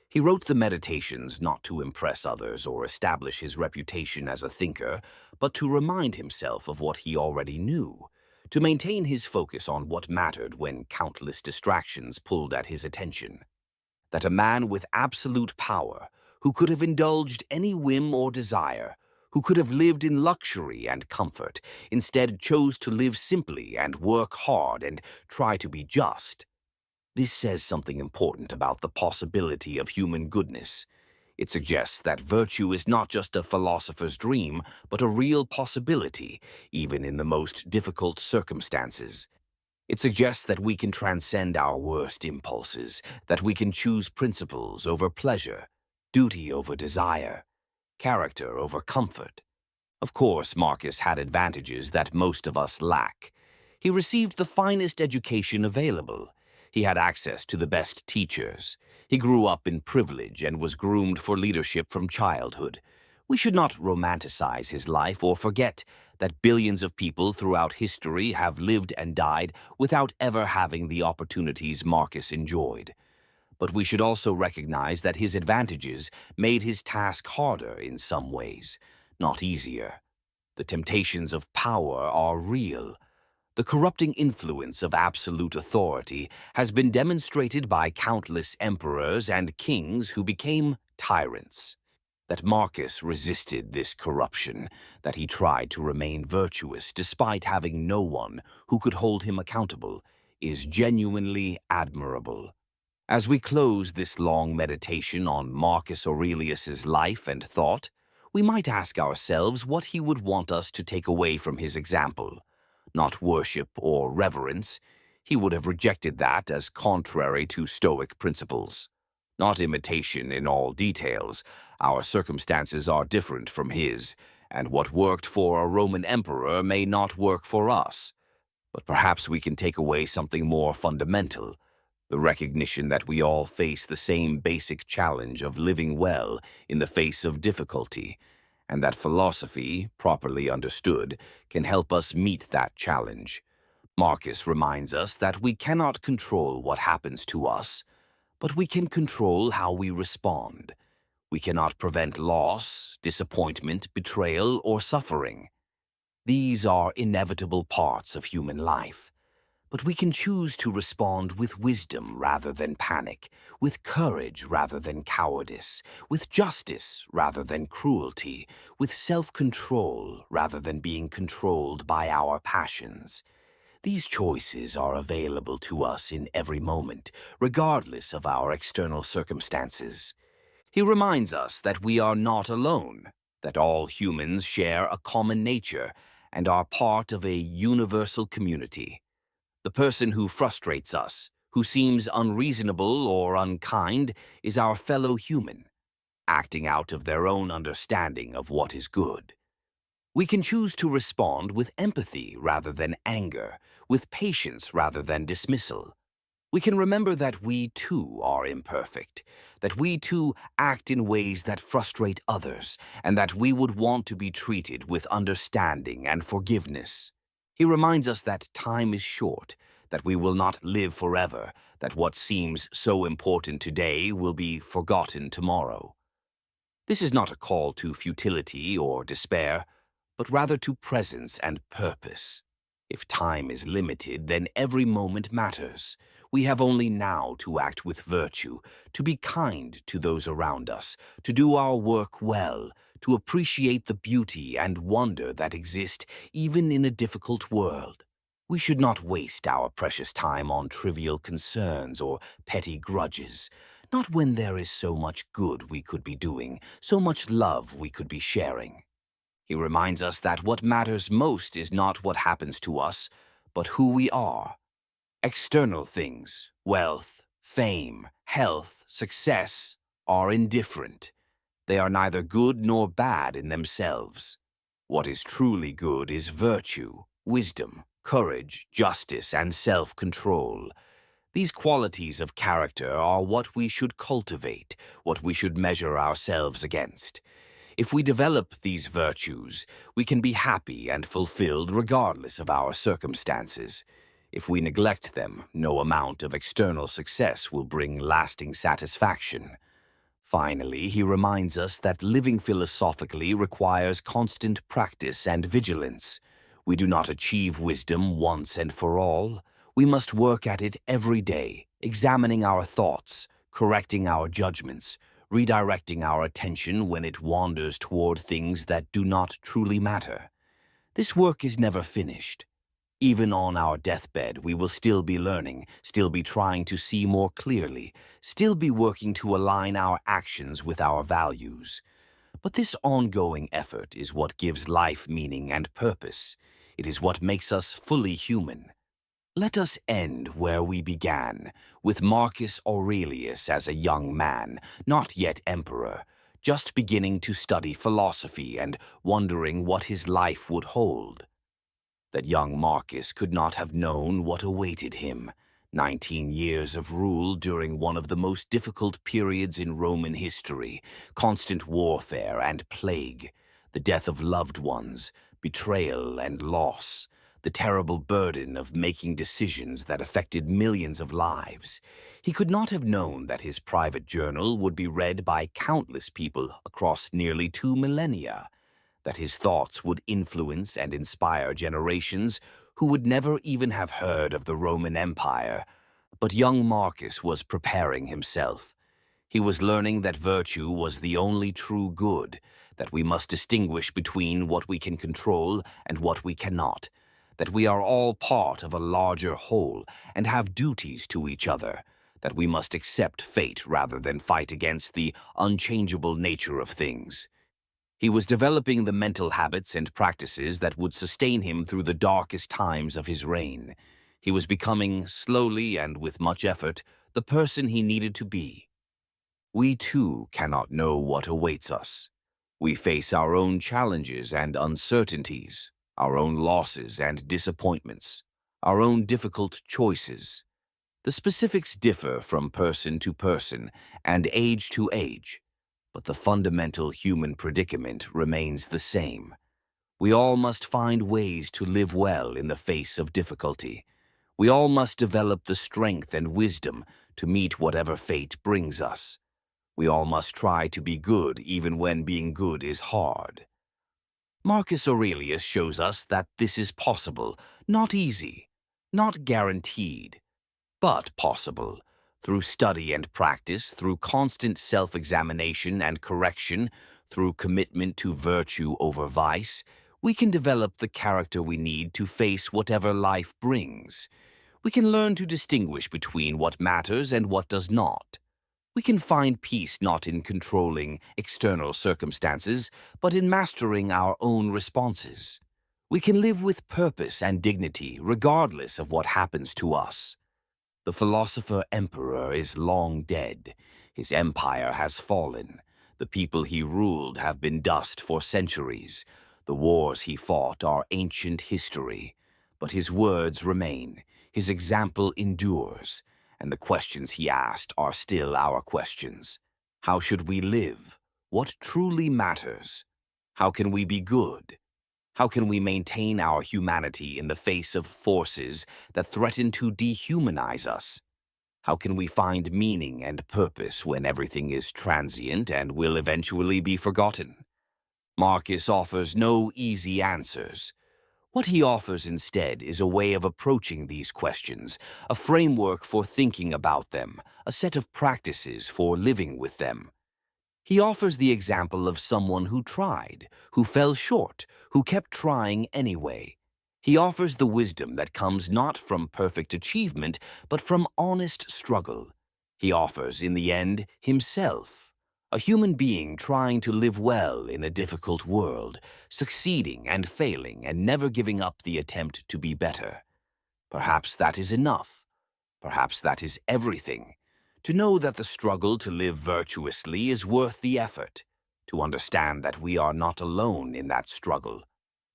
He wrote the Meditations not to impress others or establish his reputation as a thinker, but to remind himself of what he already knew, to maintain his focus on what mattered when countless distractions pulled at his attention. That a man with absolute power, who could have indulged any whim or desire, who could have lived in luxury and comfort, instead chose to live simply and work hard and try to be just. This says something important about the possibility of human goodness. It suggests that virtue is not just a philosopher's dream, but a real possibility, even in the most difficult circumstances. It suggests that we can transcend our worst impulses, that we can choose principles over pleasure, duty over desire, character over comfort. Of course, Marcus had advantages that most of us lack. He received the finest education available. He had access to the best teachers. He grew up in privilege and was groomed for leadership from childhood. We should not romanticize his life or forget that billions of people throughout history have lived and died without ever having the opportunities Marcus enjoyed. But we should also recognize that his advantages made his task harder in some ways, not easier. The temptations of power are real. The corrupting influence of absolute authority has been demonstrated by countless emperors and kings who became tyrants. That Marcus resisted this corruption, that he tried to remain virtuous despite having no one who could hold him accountable, is genuinely admirable. As we close this long meditation on Marcus Aurelius's life and thought, we might ask ourselves what he would want us to take away from his example. Not worship or reverence. He would have rejected that as contrary to Stoic principles. Not imitation in all details. Our circumstances are different from his, and what worked for a Roman emperor may not work for us. But perhaps we can take away something more fundamental, the recognition that we all face the same basic challenge of living well in the face of difficulty, and that philosophy, properly understood, can help us meet that challenge. Marcus reminds us that we cannot control what happens to us, but we can control how we respond. We cannot prevent loss, disappointment, betrayal, or suffering. These are inevitable parts of human life. But we can choose to respond with wisdom rather than panic, with courage rather than cowardice, with justice rather than cruelty, with self-control rather than being controlled by our passions. These choices are available to us in every moment, regardless of our external circumstances. He reminds us that we are not alone, that all humans share a common nature and are part of a universal community. The person who frustrates us, who seems unreasonable or unkind, is our fellow human, acting out of their own understanding of what is good. We can choose to respond with empathy rather than anger, with patience rather than dismissal. We can remember that we too are imperfect, that we too act in ways that frustrate others, and that we would want to be treated with understanding and forgiveness. He reminds us that time is short, that we will not live forever, that what seems so important today will be forgotten tomorrow. This is not a call to futility or despair, but rather to presence and purpose. If time is limited, then every moment matters. We have only now to act with virtue, to be kind to those around us, to do our work well, to appreciate the beauty and wonder that exist even in a difficult world. We should not waste our precious time on trivial concerns or petty grudges, not when there is so much good we could be doing, so much love we could be sharing. He reminds us that what matters most is not what happens to us, but who we are. External things, wealth, fame, health, success, are indifferent. They are neither good nor bad in themselves. What is truly good is virtue, wisdom, courage, justice, and self-control. These qualities of character are what we should cultivate, what we should measure ourselves against. If we develop these virtues, we can be happy and fulfilled regardless of our circumstances. If we neglect them, no amount of external success will bring lasting satisfaction. Finally, he reminds us that living philosophically requires constant practice and vigilance. We do not achieve wisdom once and for all. We must work at it every day, examining our thoughts, correcting our judgments, redirecting our attention when it wanders toward things that do not truly matter. This work is never finished. Even on our deathbed, we will still be learning, still be trying to see more clearly, still be working to align our actions with our values. But this ongoing effort is what gives life meaning and purpose. It is what makes us fully human. Let us end where we began, with Marcus Aurelius as a young man, not yet emperor, just beginning to study philosophy and wondering what his life would hold. That young Marcus could not have known what awaited him. 19 years of rule during one of the most difficult periods in Roman history, constant warfare and plague, the death of loved ones, betrayal and loss, the terrible burden of making decisions that affected millions of lives. He could not have known that his private journal would be read by countless people across nearly 2 millennia, that his thoughts would influence and inspire generations who would never even have heard of the Roman Empire. But young Marcus was preparing himself. He was learning that virtue was the only true good, that we must distinguish between what we can control and what we cannot, that we are all part of a larger whole and have duties to each other, that we must accept fate rather than fight against the unchangeable nature of things. He was developing the mental habits and practices that would sustain him through the darkest times of his reign. He was becoming, slowly and with much effort, the person he needed to be. We too cannot know what awaits us. We face our own challenges and uncertainties, our own losses and disappointments, our own difficult choices. The specifics differ from person to person and age to age, but the fundamental human predicament remains the same. We all must find ways to live well in the face of difficulty. We all must develop the strength and wisdom to meet whatever fate brings us. We all must try to be good even when being good is hard. Marcus Aurelius shows us that this is possible, not easy, not guaranteed, but possible. Through study and practice, through constant self-examination and correction, through commitment to virtue over vice, we can develop the character we need to face whatever life brings. We can learn to distinguish between what matters and what does not. We can find peace not in controlling external circumstances, but in mastering our own responses. We can live with purpose and dignity regardless of what happens to us. The philosopher Emperor is long dead. His empire has fallen. The people he ruled have been dust for centuries. The wars he fought are ancient history. But his words remain. His example endures. And the questions he asked are still our questions. How should we live? What truly matters? How can we be good? How can we maintain our humanity in the face of forces that threaten to dehumanize us? How can we find meaning and purpose when everything is transient and will eventually be forgotten? Marcus offers no easy answers. What he offers instead is a way of approaching these questions, a framework for thinking about them, a set of practices for living with them. He offers the example of someone who tried, who fell short, who kept trying anyway. He offers the wisdom that comes not from perfect achievement, but from honest struggle. He offers, in the end, himself, a human being trying to live well in a difficult world, succeeding and failing and never giving up the attempt to be better. Perhaps that is enough. Perhaps that is everything. To know that the struggle to live virtuously is worth the effort. To understand that we are not alone in that struggle.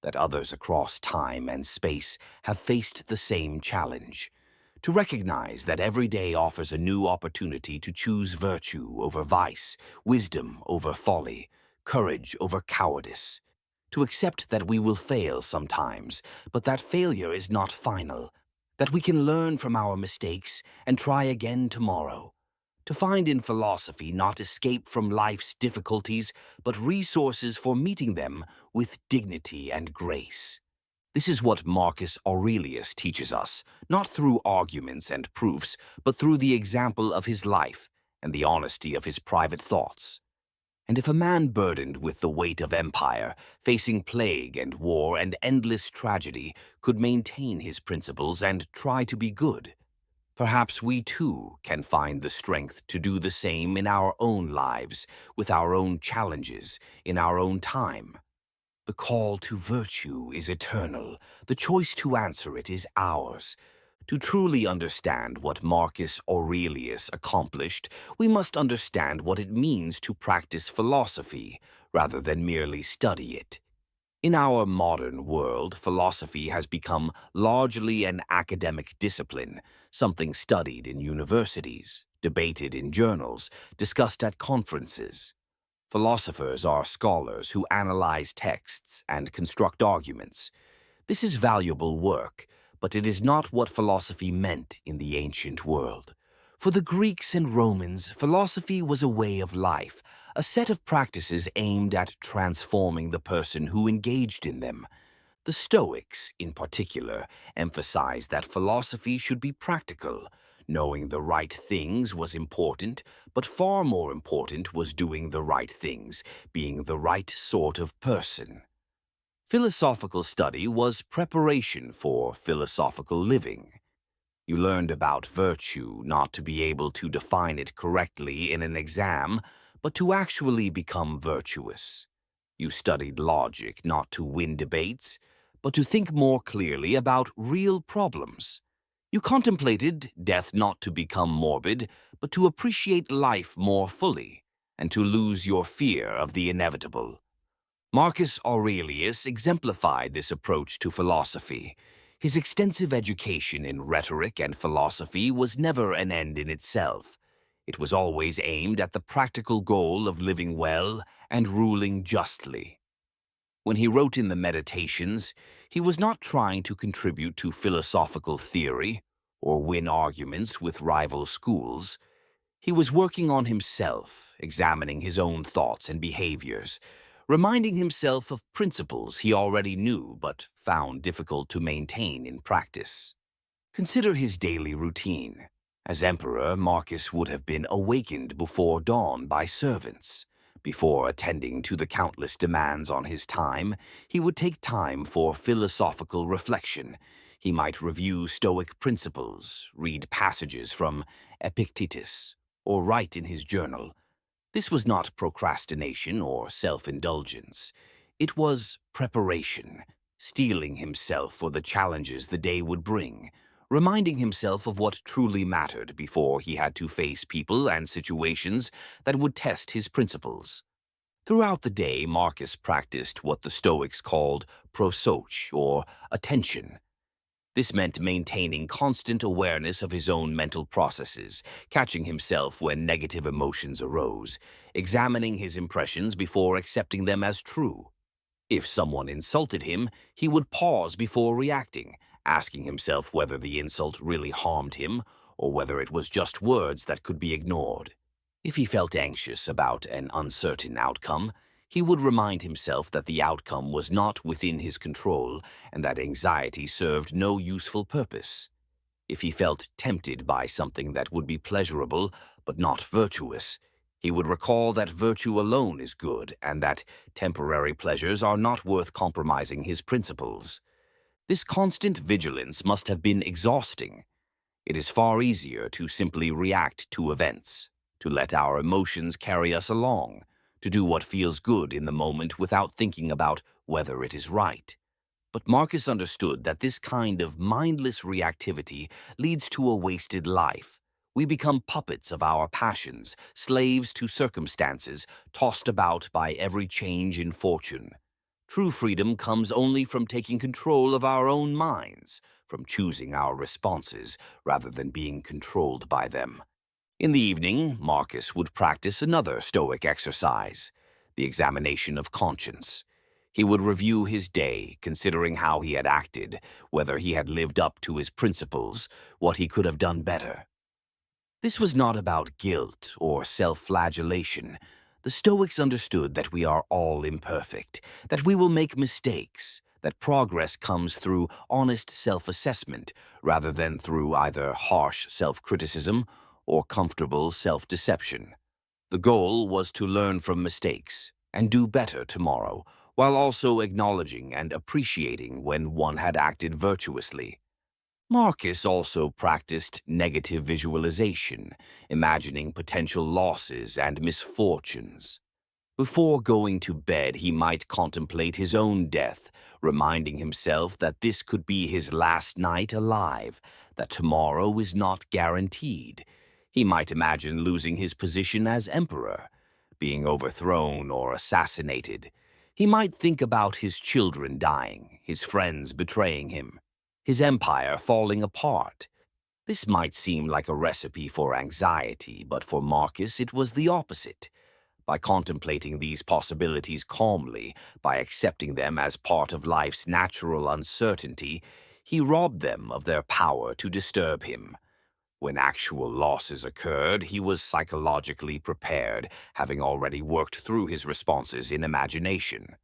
That others across time and space have faced the same challenge. To recognize that every day offers a new opportunity to choose virtue over vice, wisdom over folly, courage over cowardice. To accept that we will fail sometimes, but that failure is not final. That we can learn from our mistakes and try again tomorrow. To find in philosophy not escape from life's difficulties, but resources for meeting them with dignity and grace. This is what Marcus Aurelius teaches us, not through arguments and proofs, but through the example of his life and the honesty of his private thoughts. And if a man burdened with the weight of empire, facing plague and war and endless tragedy, could maintain his principles and try to be good, perhaps we too can find the strength to do the same in our own lives, with our own challenges, in our own time. The call to virtue is eternal. The choice to answer it is ours. To truly understand what Marcus Aurelius accomplished, we must understand what it means to practice philosophy, rather than merely study it. In our modern world, philosophy has become largely an academic discipline, something studied in universities, debated in journals, discussed at conferences. Philosophers are scholars who analyze texts and construct arguments. This is valuable work, but it is not what philosophy meant in the ancient world. For the Greeks and Romans, philosophy was a way of life, a set of practices aimed at transforming the person who engaged in them. The Stoics, in particular, emphasized that philosophy should be practical. Knowing the right things was important, but far more important was doing the right things, being the right sort of person. Philosophical study was preparation for philosophical living. You learned about virtue not to be able to define it correctly in an exam, but to actually become virtuous. You studied logic not to win debates, but to think more clearly about real problems. You contemplated death not to become morbid, but to appreciate life more fully, and to lose your fear of the inevitable. Marcus Aurelius exemplified this approach to philosophy. His extensive education in rhetoric and philosophy was never an end in itself. It was always aimed at the practical goal of living well and ruling justly. When he wrote in the Meditations, he was not trying to contribute to philosophical theory or win arguments with rival schools. He was working on himself, examining his own thoughts and behaviors, reminding himself of principles he already knew but found difficult to maintain in practice. Consider his daily routine. As emperor, Marcus would have been awakened before dawn by servants. Before attending to the countless demands on his time, he would take time for philosophical reflection. He might review Stoic principles, read passages from Epictetus, or write in his journal. This was not procrastination or self-indulgence. It was preparation, steeling himself for the challenges the day would bring, reminding himself of what truly mattered before he had to face people and situations that would test his principles. Throughout the day, Marcus practiced what the Stoics called prosoche, or attention. This meant maintaining constant awareness of his own mental processes, catching himself when negative emotions arose, examining his impressions before accepting them as true. If someone insulted him, he would pause before reacting, asking himself whether the insult really harmed him or whether it was just words that could be ignored. If he felt anxious about an uncertain outcome, he would remind himself that the outcome was not within his control and that anxiety served no useful purpose. If he felt tempted by something that would be pleasurable but not virtuous, he would recall that virtue alone is good and that temporary pleasures are not worth compromising his principles. This constant vigilance must have been exhausting. It is far easier to simply react to events, to let our emotions carry us along, to do what feels good in the moment without thinking about whether it is right. But Marcus understood that this kind of mindless reactivity leads to a wasted life. We become puppets of our passions, slaves to circumstances, tossed about by every change in fortune. True freedom comes only from taking control of our own minds, from choosing our responses rather than being controlled by them. In the evening, Marcus would practice another Stoic exercise, the examination of conscience. He would review his day, considering how he had acted, whether he had lived up to his principles, what he could have done better. This was not about guilt or self-flagellation. The Stoics understood that we are all imperfect, that we will make mistakes, that progress comes through honest self-assessment rather than through either harsh self-criticism or comfortable self-deception. The goal was to learn from mistakes and do better tomorrow, while also acknowledging and appreciating when one had acted virtuously. Marcus also practiced negative visualization, imagining potential losses and misfortunes. Before going to bed, he might contemplate his own death, reminding himself that this could be his last night alive, that tomorrow is not guaranteed. He might imagine losing his position as emperor, being overthrown or assassinated. He might think about his children dying, his friends betraying him, his empire falling apart. This might seem like a recipe for anxiety, but for Marcus it was the opposite. By contemplating these possibilities calmly, by accepting them as part of life's natural uncertainty, he robbed them of their power to disturb him. When actual losses occurred, he was psychologically prepared, having already worked through his responses in imagination.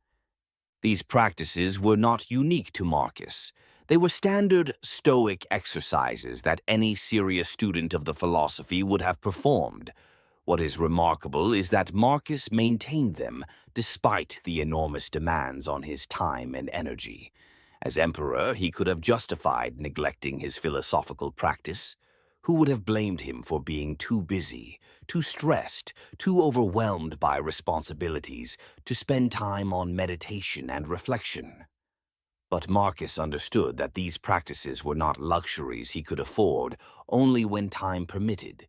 These practices were not unique to Marcus. They were standard Stoic exercises that any serious student of the philosophy would have performed. What is remarkable is that Marcus maintained them despite the enormous demands on his time and energy. As emperor, he could have justified neglecting his philosophical practice. Who would have blamed him for being too busy, too stressed, too overwhelmed by responsibilities to spend time on meditation and reflection? But Marcus understood that these practices were not luxuries he could afford only when time permitted.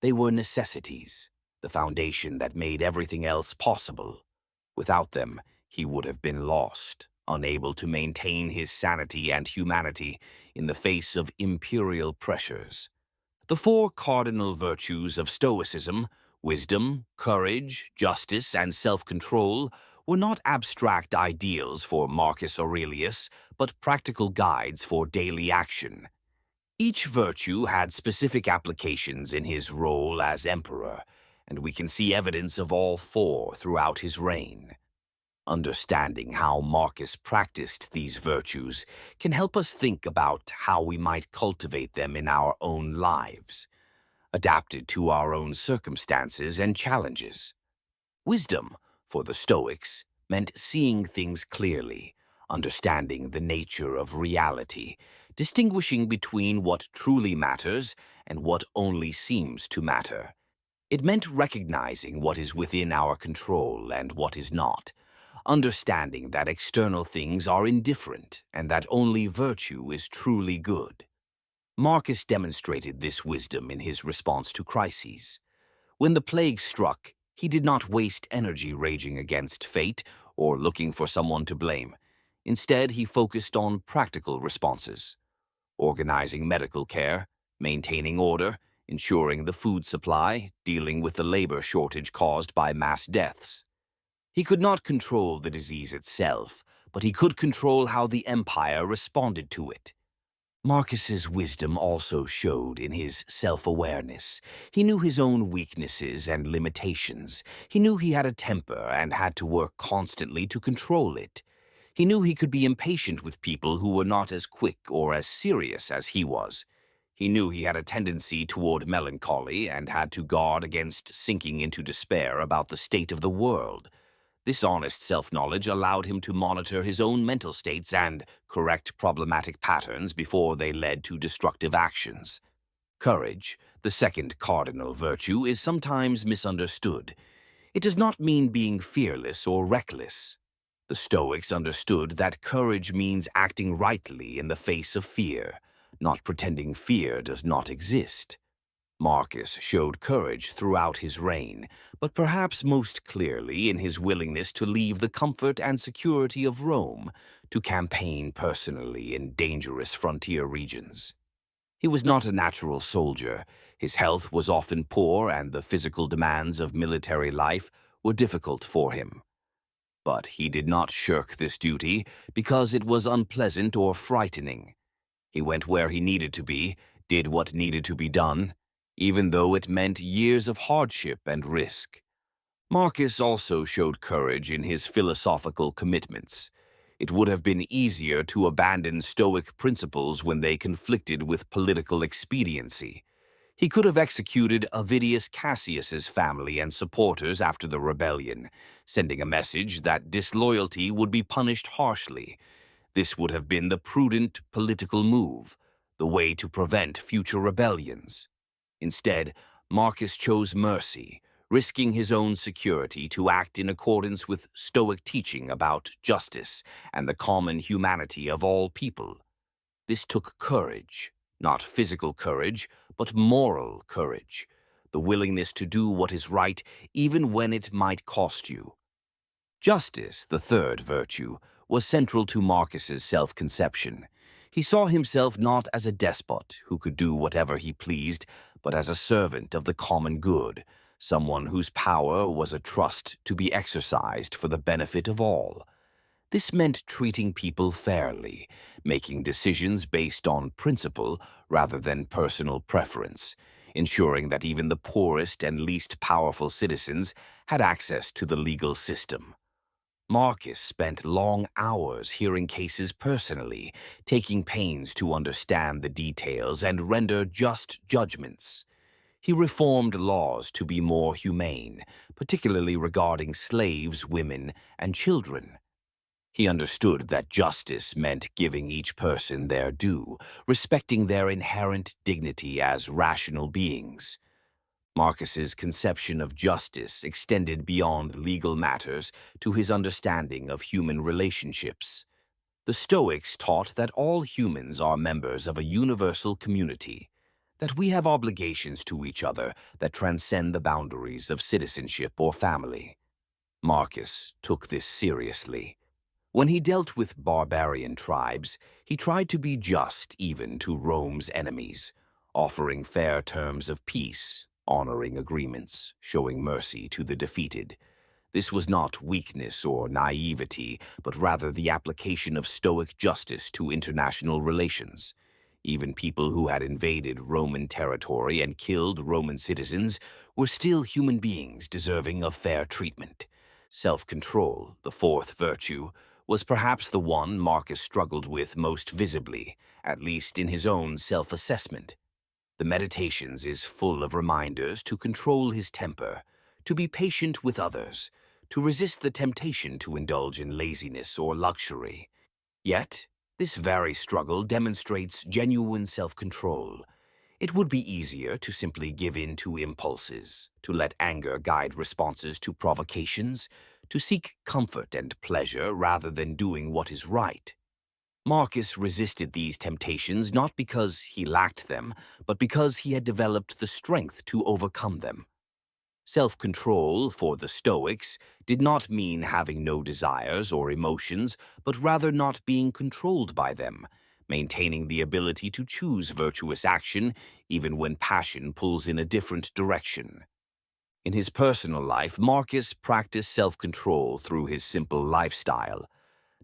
They were necessities, the foundation that made everything else possible. Without them, he would have been lost, unable to maintain his sanity and humanity in the face of imperial pressures. The four cardinal virtues of Stoicism, wisdom, courage, justice, and self-control, were not abstract ideals for Marcus Aurelius, but practical guides for daily action. Each virtue had specific applications in his role as emperor, and we can see evidence of all four throughout his reign. Understanding how Marcus practiced these virtues can help us think about how we might cultivate them in our own lives, adapted to our own circumstances and challenges. Wisdom, for the Stoics, meant seeing things clearly, understanding the nature of reality, distinguishing between what truly matters and what only seems to matter. It meant recognizing what is within our control and what is not, understanding that external things are indifferent and that only virtue is truly good. Marcus demonstrated this wisdom in his response to crises. When the plague struck, he did not waste energy raging against fate or looking for someone to blame. Instead, he focused on practical responses, organizing medical care, maintaining order, ensuring the food supply, dealing with the labor shortage caused by mass deaths. He could not control the disease itself, but he could control how the empire responded to it. Marcus's wisdom also showed in his self-awareness. He knew his own weaknesses and limitations. He knew he had a temper and had to work constantly to control it. He knew he could be impatient with people who were not as quick or as serious as he was. He knew he had a tendency toward melancholy and had to guard against sinking into despair about the state of the world. This honest self-knowledge allowed him to monitor his own mental states and correct problematic patterns before they led to destructive actions. Courage, the second cardinal virtue, is sometimes misunderstood. It does not mean being fearless or reckless. The Stoics understood that courage means acting rightly in the face of fear, not pretending fear does not exist. Marcus showed courage throughout his reign, but perhaps most clearly in his willingness to leave the comfort and security of Rome to campaign personally in dangerous frontier regions. He was not a natural soldier. His health was often poor and the physical demands of military life were difficult for him. But he did not shirk this duty because it was unpleasant or frightening. He went where he needed to be, did what needed to be done, even though it meant years of hardship and risk. Marcus also showed courage in his philosophical commitments. It would have been easier to abandon Stoic principles when they conflicted with political expediency. He could have executed Avidius Cassius's family and supporters after the rebellion, sending a message that disloyalty would be punished harshly. This would have been the prudent political move, the way to prevent future rebellions. Instead, Marcus chose mercy, risking his own security to act in accordance with Stoic teaching about justice and the common humanity of all people. This took courage, not physical courage, but moral courage, the willingness to do what is right even when it might cost you. Justice, the third virtue, was central to Marcus's self-conception. He saw himself not as a despot who could do whatever he pleased, but as a servant of the common good, someone whose power was a trust to be exercised for the benefit of all. This meant treating people fairly, making decisions based on principle rather than personal preference, ensuring that even the poorest and least powerful citizens had access to the legal system. Marcus spent long hours hearing cases personally, taking pains to understand the details and render just judgments. He reformed laws to be more humane, particularly regarding slaves, women, and children. He understood that justice meant giving each person their due, respecting their inherent dignity as rational beings. Marcus's conception of justice extended beyond legal matters to his understanding of human relationships. The Stoics taught that all humans are members of a universal community, that we have obligations to each other that transcend the boundaries of citizenship or family. Marcus took this seriously. When he dealt with barbarian tribes, he tried to be just even to Rome's enemies, offering fair terms of peace, honoring agreements, showing mercy to the defeated. This was not weakness or naivety, but rather the application of Stoic justice to international relations. Even people who had invaded Roman territory and killed Roman citizens were still human beings deserving of fair treatment. Self-control, the fourth virtue, was perhaps the one Marcus struggled with most visibly, at least in his own self-assessment. The Meditations is full of reminders to control his temper, to be patient with others, to resist the temptation to indulge in laziness or luxury. Yet, this very struggle demonstrates genuine self-control. It would be easier to simply give in to impulses, to let anger guide responses to provocations, to seek comfort and pleasure rather than doing what is right. Marcus resisted these temptations not because he lacked them, but because he had developed the strength to overcome them. Self-control, for the Stoics, did not mean having no desires or emotions, but rather not being controlled by them, maintaining the ability to choose virtuous action even when passion pulls in a different direction. In his personal life, Marcus practiced self-control through his simple lifestyle.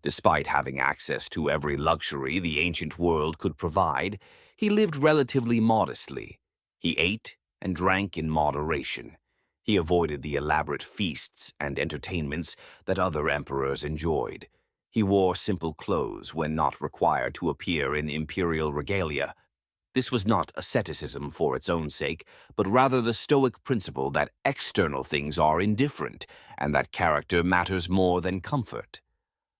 Despite having access to every luxury the ancient world could provide, he lived relatively modestly. He ate and drank in moderation. He avoided the elaborate feasts and entertainments that other emperors enjoyed. He wore simple clothes when not required to appear in imperial regalia. This was not asceticism for its own sake, but rather the Stoic principle that external things are indifferent and that character matters more than comfort.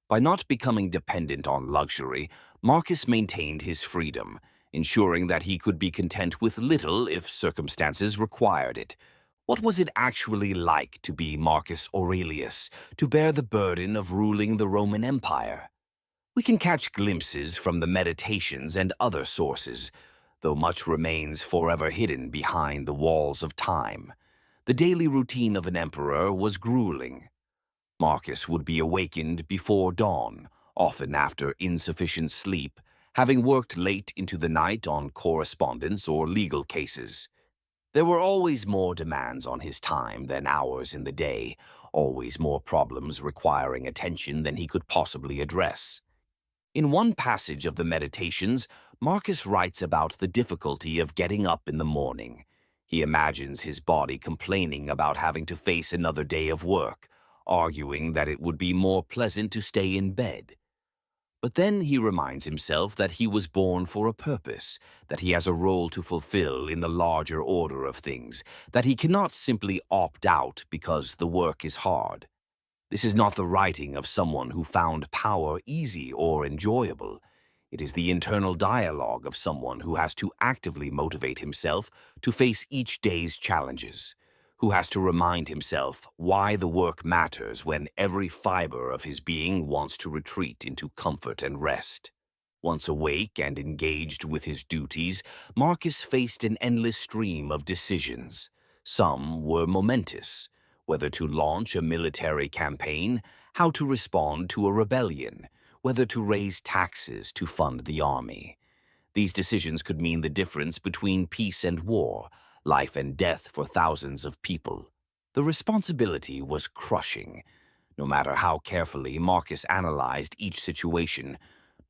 By not becoming dependent on luxury, Marcus maintained his freedom, ensuring that he could be content with little if circumstances required it. What was it actually like to be Marcus Aurelius, to bear the burden of ruling the Roman Empire? We can catch glimpses from the Meditations and other sources, though much remains forever hidden behind the walls of time. The daily routine of an emperor was grueling. Marcus would be awakened before dawn, often after insufficient sleep, having worked late into the night on correspondence or legal cases. There were always more demands on his time than hours in the day, always more problems requiring attention than he could possibly address. In one passage of the Meditations, Marcus writes about the difficulty of getting up in the morning. He imagines his body complaining about having to face another day of work, arguing that it would be more pleasant to stay in bed. But then he reminds himself that he was born for a purpose, that he has a role to fulfill in the larger order of things, that he cannot simply opt out because the work is hard. This is not the writing of someone who found power easy or enjoyable. It is the internal dialogue of someone who has to actively motivate himself to face each day's challenges, who has to remind himself why the work matters when every fiber of his being wants to retreat into comfort and rest. Once awake and engaged with his duties, Marcus faced an endless stream of decisions. Some were momentous: whether to launch a military campaign, how to respond to a rebellion, whether to raise taxes to fund the army. These decisions could mean the difference between peace and war, life and death for thousands of people. The responsibility was crushing. No matter how carefully Marcus analyzed each situation,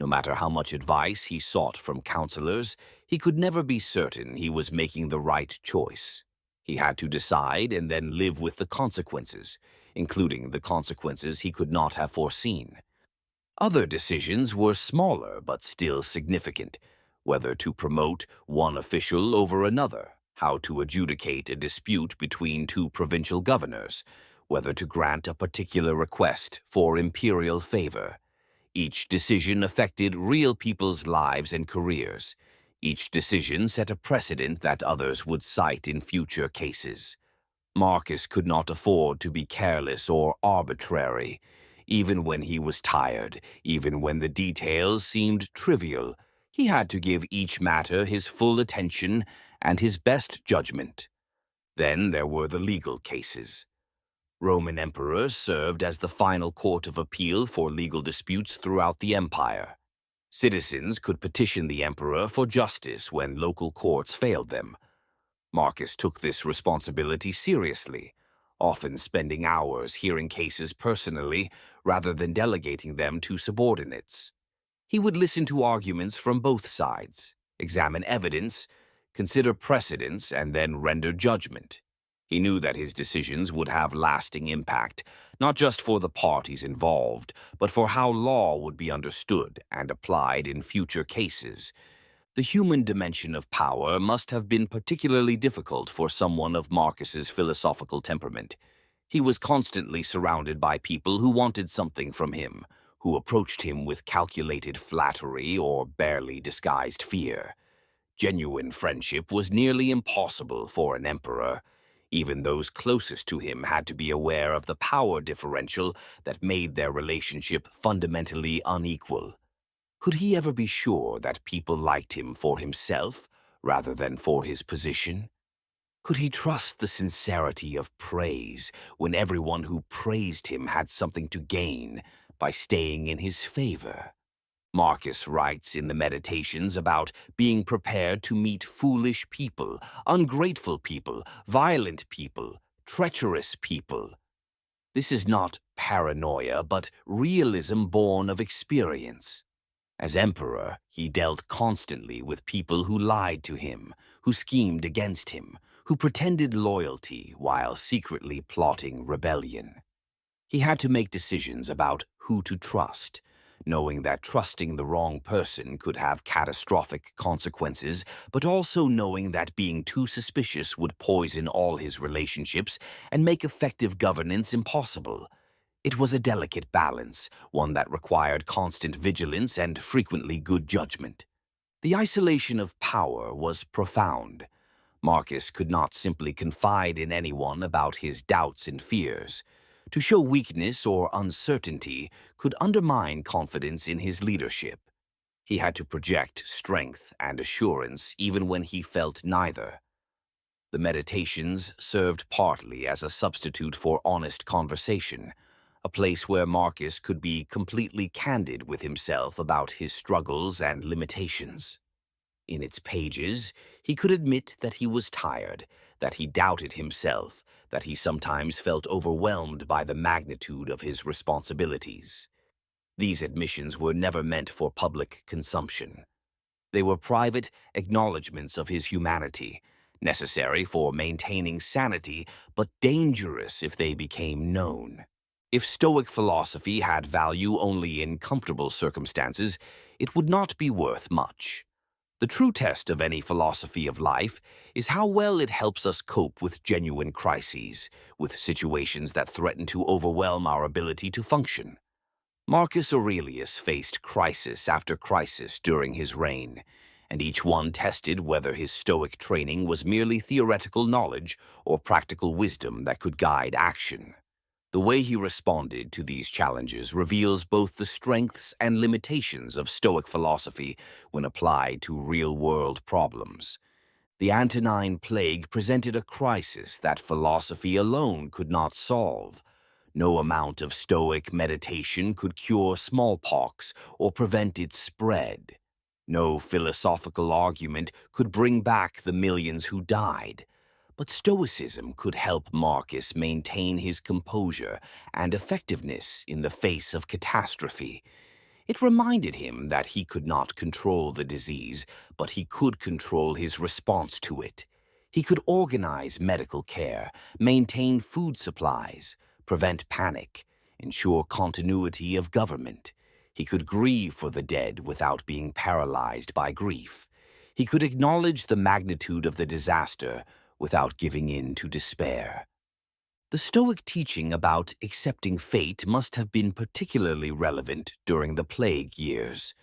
no matter how much advice he sought from counselors, he could never be certain he was making the right choice. He had to decide and then live with the consequences, including the consequences he could not have foreseen. Other decisions were smaller but still significant: whether to promote one official over another, how to adjudicate a dispute between two provincial governors, whether to grant a particular request for imperial favor. Each decision affected real people's lives and careers. Each decision set a precedent that others would cite in future cases. Marcus could not afford to be careless or arbitrary. Even when he was tired, even when the details seemed trivial, he had to give each matter his full attention and his best judgment. Then there were the legal cases. Roman emperors served as the final court of appeal for legal disputes throughout the empire. Citizens could petition the emperor for justice when local courts failed them. Marcus took this responsibility seriously, often spending hours hearing cases personally rather than delegating them to subordinates. He would listen to arguments from both sides, examine evidence, consider precedents, and then render judgment. He knew that his decisions would have lasting impact, not just for the parties involved, but for how law would be understood and applied in future cases. The human dimension of power must have been particularly difficult for someone of Marcus's philosophical temperament. He was constantly surrounded by people who wanted something from him, who approached him with calculated flattery or barely disguised fear. Genuine friendship was nearly impossible for an emperor. Even those closest to him had to be aware of the power differential that made their relationship fundamentally unequal. Could he ever be sure that people liked him for himself rather than for his position? Could he trust the sincerity of praise when everyone who praised him had something to gain by staying in his favor? Marcus writes in the Meditations about being prepared to meet foolish people, ungrateful people, violent people, treacherous people. This is not paranoia, but realism born of experience. As emperor, he dealt constantly with people who lied to him, who schemed against him, who pretended loyalty while secretly plotting rebellion. He had to make decisions about who to trust, knowing that trusting the wrong person could have catastrophic consequences, but also knowing that being too suspicious would poison all his relationships and make effective governance impossible. It was a delicate balance, one that required constant vigilance and frequently good judgment. The isolation of power was profound. Marcus could not simply confide in anyone about his doubts and fears. To show weakness or uncertainty could undermine confidence in his leadership. He had to project strength and assurance even when he felt neither. The Meditations served partly as a substitute for honest conversation, a place where Marcus could be completely candid with himself about his struggles and limitations. In its pages, he could admit that he was tired, that he doubted himself, that he sometimes felt overwhelmed by the magnitude of his responsibilities. These admissions were never meant for public consumption. They were private acknowledgments of his humanity, necessary for maintaining sanity, but dangerous if they became known. If Stoic philosophy had value only in comfortable circumstances, it would not be worth much. The true test of any philosophy of life is how well it helps us cope with genuine crises, with situations that threaten to overwhelm our ability to function. Marcus Aurelius faced crisis after crisis during his reign, and each one tested whether his Stoic training was merely theoretical knowledge or practical wisdom that could guide action. The way he responded to these challenges reveals both the strengths and limitations of Stoic philosophy when applied to real-world problems. The Antonine Plague presented a crisis that philosophy alone could not solve. No amount of Stoic meditation could cure smallpox or prevent its spread. No philosophical argument could bring back the millions who died. But Stoicism could help Marcus maintain his composure and effectiveness in the face of catastrophe. It reminded him that he could not control the disease, but he could control his response to it. He could organize medical care, maintain food supplies, prevent panic, ensure continuity of government. He could grieve for the dead without being paralyzed by grief. He could acknowledge the magnitude of the disaster without giving in to despair. The Stoic teaching about accepting fate must have been particularly relevant during the plague years.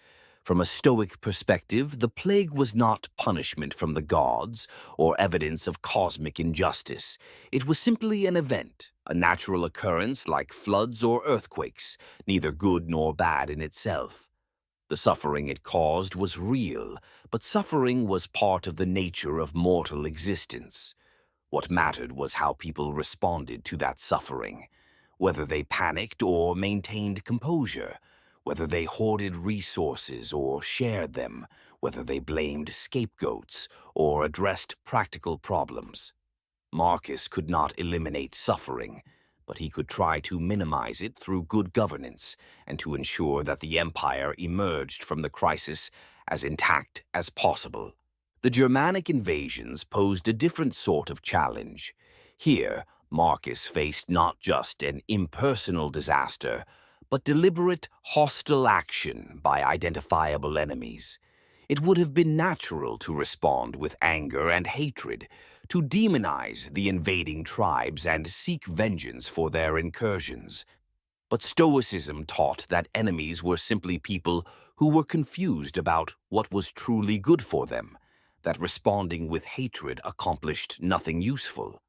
From a Stoic perspective, the plague was not punishment from the gods or evidence of cosmic injustice. It was simply an event, a natural occurrence like floods or earthquakes, neither good nor bad in itself. The suffering it caused was real, but suffering was part of the nature of mortal existence. What mattered was how people responded to that suffering, whether they panicked or maintained composure, whether they hoarded resources or shared them, whether they blamed scapegoats or addressed practical problems. Marcus could not eliminate suffering, but he could try to minimize it through good governance and to ensure that the empire emerged from the crisis as intact as possible. The Germanic invasions posed a different sort of challenge. Here, Marcus faced not just an impersonal disaster, but deliberate, hostile action by identifiable enemies. It would have been natural to respond with anger and hatred, to demonize the invading tribes and seek vengeance for their incursions. But Stoicism taught that enemies were simply people who were confused about what was truly good for them, that responding with hatred accomplished nothing useful.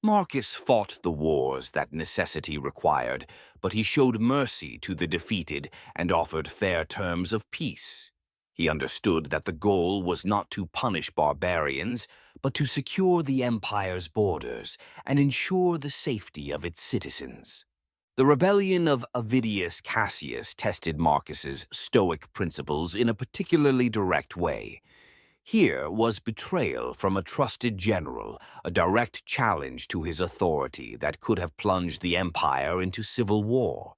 Marcus fought the wars that necessity required, but he showed mercy to the defeated and offered fair terms of peace. He understood that the goal was not to punish barbarians, but to secure the empire's borders and ensure the safety of its citizens. The rebellion of Avidius Cassius tested Marcus's Stoic principles in a particularly direct way. Here was betrayal from a trusted general, a direct challenge to his authority that could have plunged the empire into civil war.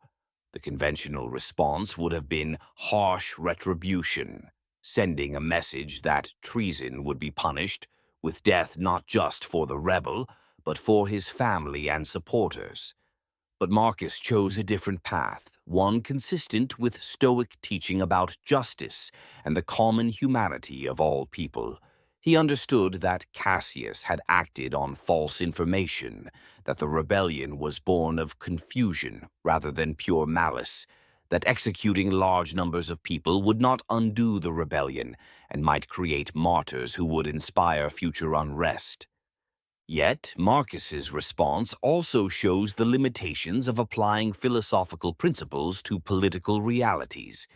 The conventional response would have been harsh retribution, sending a message that treason would be punished, with death not just for the rebel, but for his family and supporters. But Marcus chose a different path, one consistent with Stoic teaching about justice and the common humanity of all people. He understood that Cassius had acted on false information, that the rebellion was born of confusion rather than pure malice, that executing large numbers of people would not undo the rebellion and might create martyrs who would inspire future unrest. Yet, Marcus's response also shows the limitations of applying philosophical principles to political realities.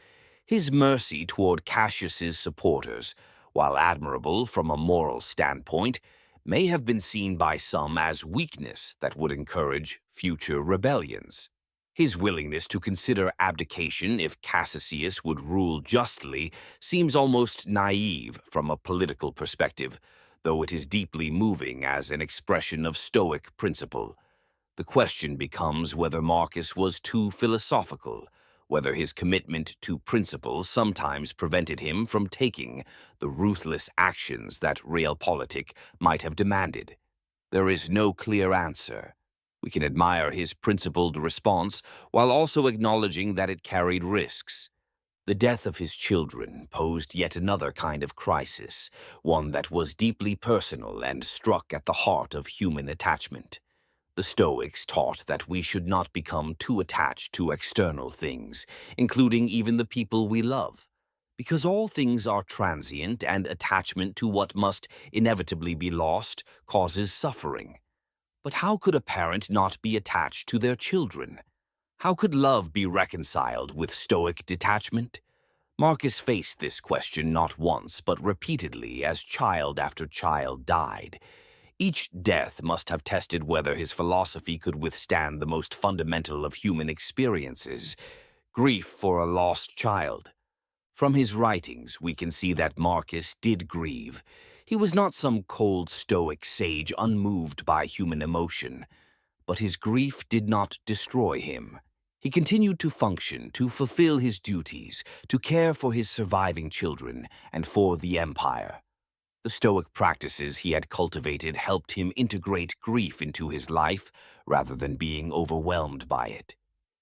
His mercy toward Cassius's supporters, while admirable from a moral standpoint, may have been seen by some as weakness that would encourage future rebellions. His willingness to consider abdication if Cassius would rule justly seems almost naive from a political perspective, though it is deeply moving as an expression of Stoic principle. The question becomes whether Marcus was too philosophical, whether his commitment to principle sometimes prevented him from taking the ruthless actions that realpolitik might have demanded. There is no clear answer. We can admire his principled response while also acknowledging that it carried risks. The death of his children posed yet another kind of crisis, one that was deeply personal and struck at the heart of human attachment. The Stoics taught that we should not become too attached to external things, including even the people we love, because all things are transient and attachment to what must inevitably be lost causes suffering. But how could a parent not be attached to their children? How could love be reconciled with Stoic detachment? Marcus faced this question not once but repeatedly as child after child died. Each death must have tested whether his philosophy could withstand the most fundamental of human experiences, grief for a lost child. From his writings, we can see that Marcus did grieve. He was not some cold Stoic sage unmoved by human emotion, but his grief did not destroy him. He continued to function, to fulfill his duties, to care for his surviving children and for the empire. The Stoic practices he had cultivated helped him integrate grief into his life rather than being overwhelmed by it.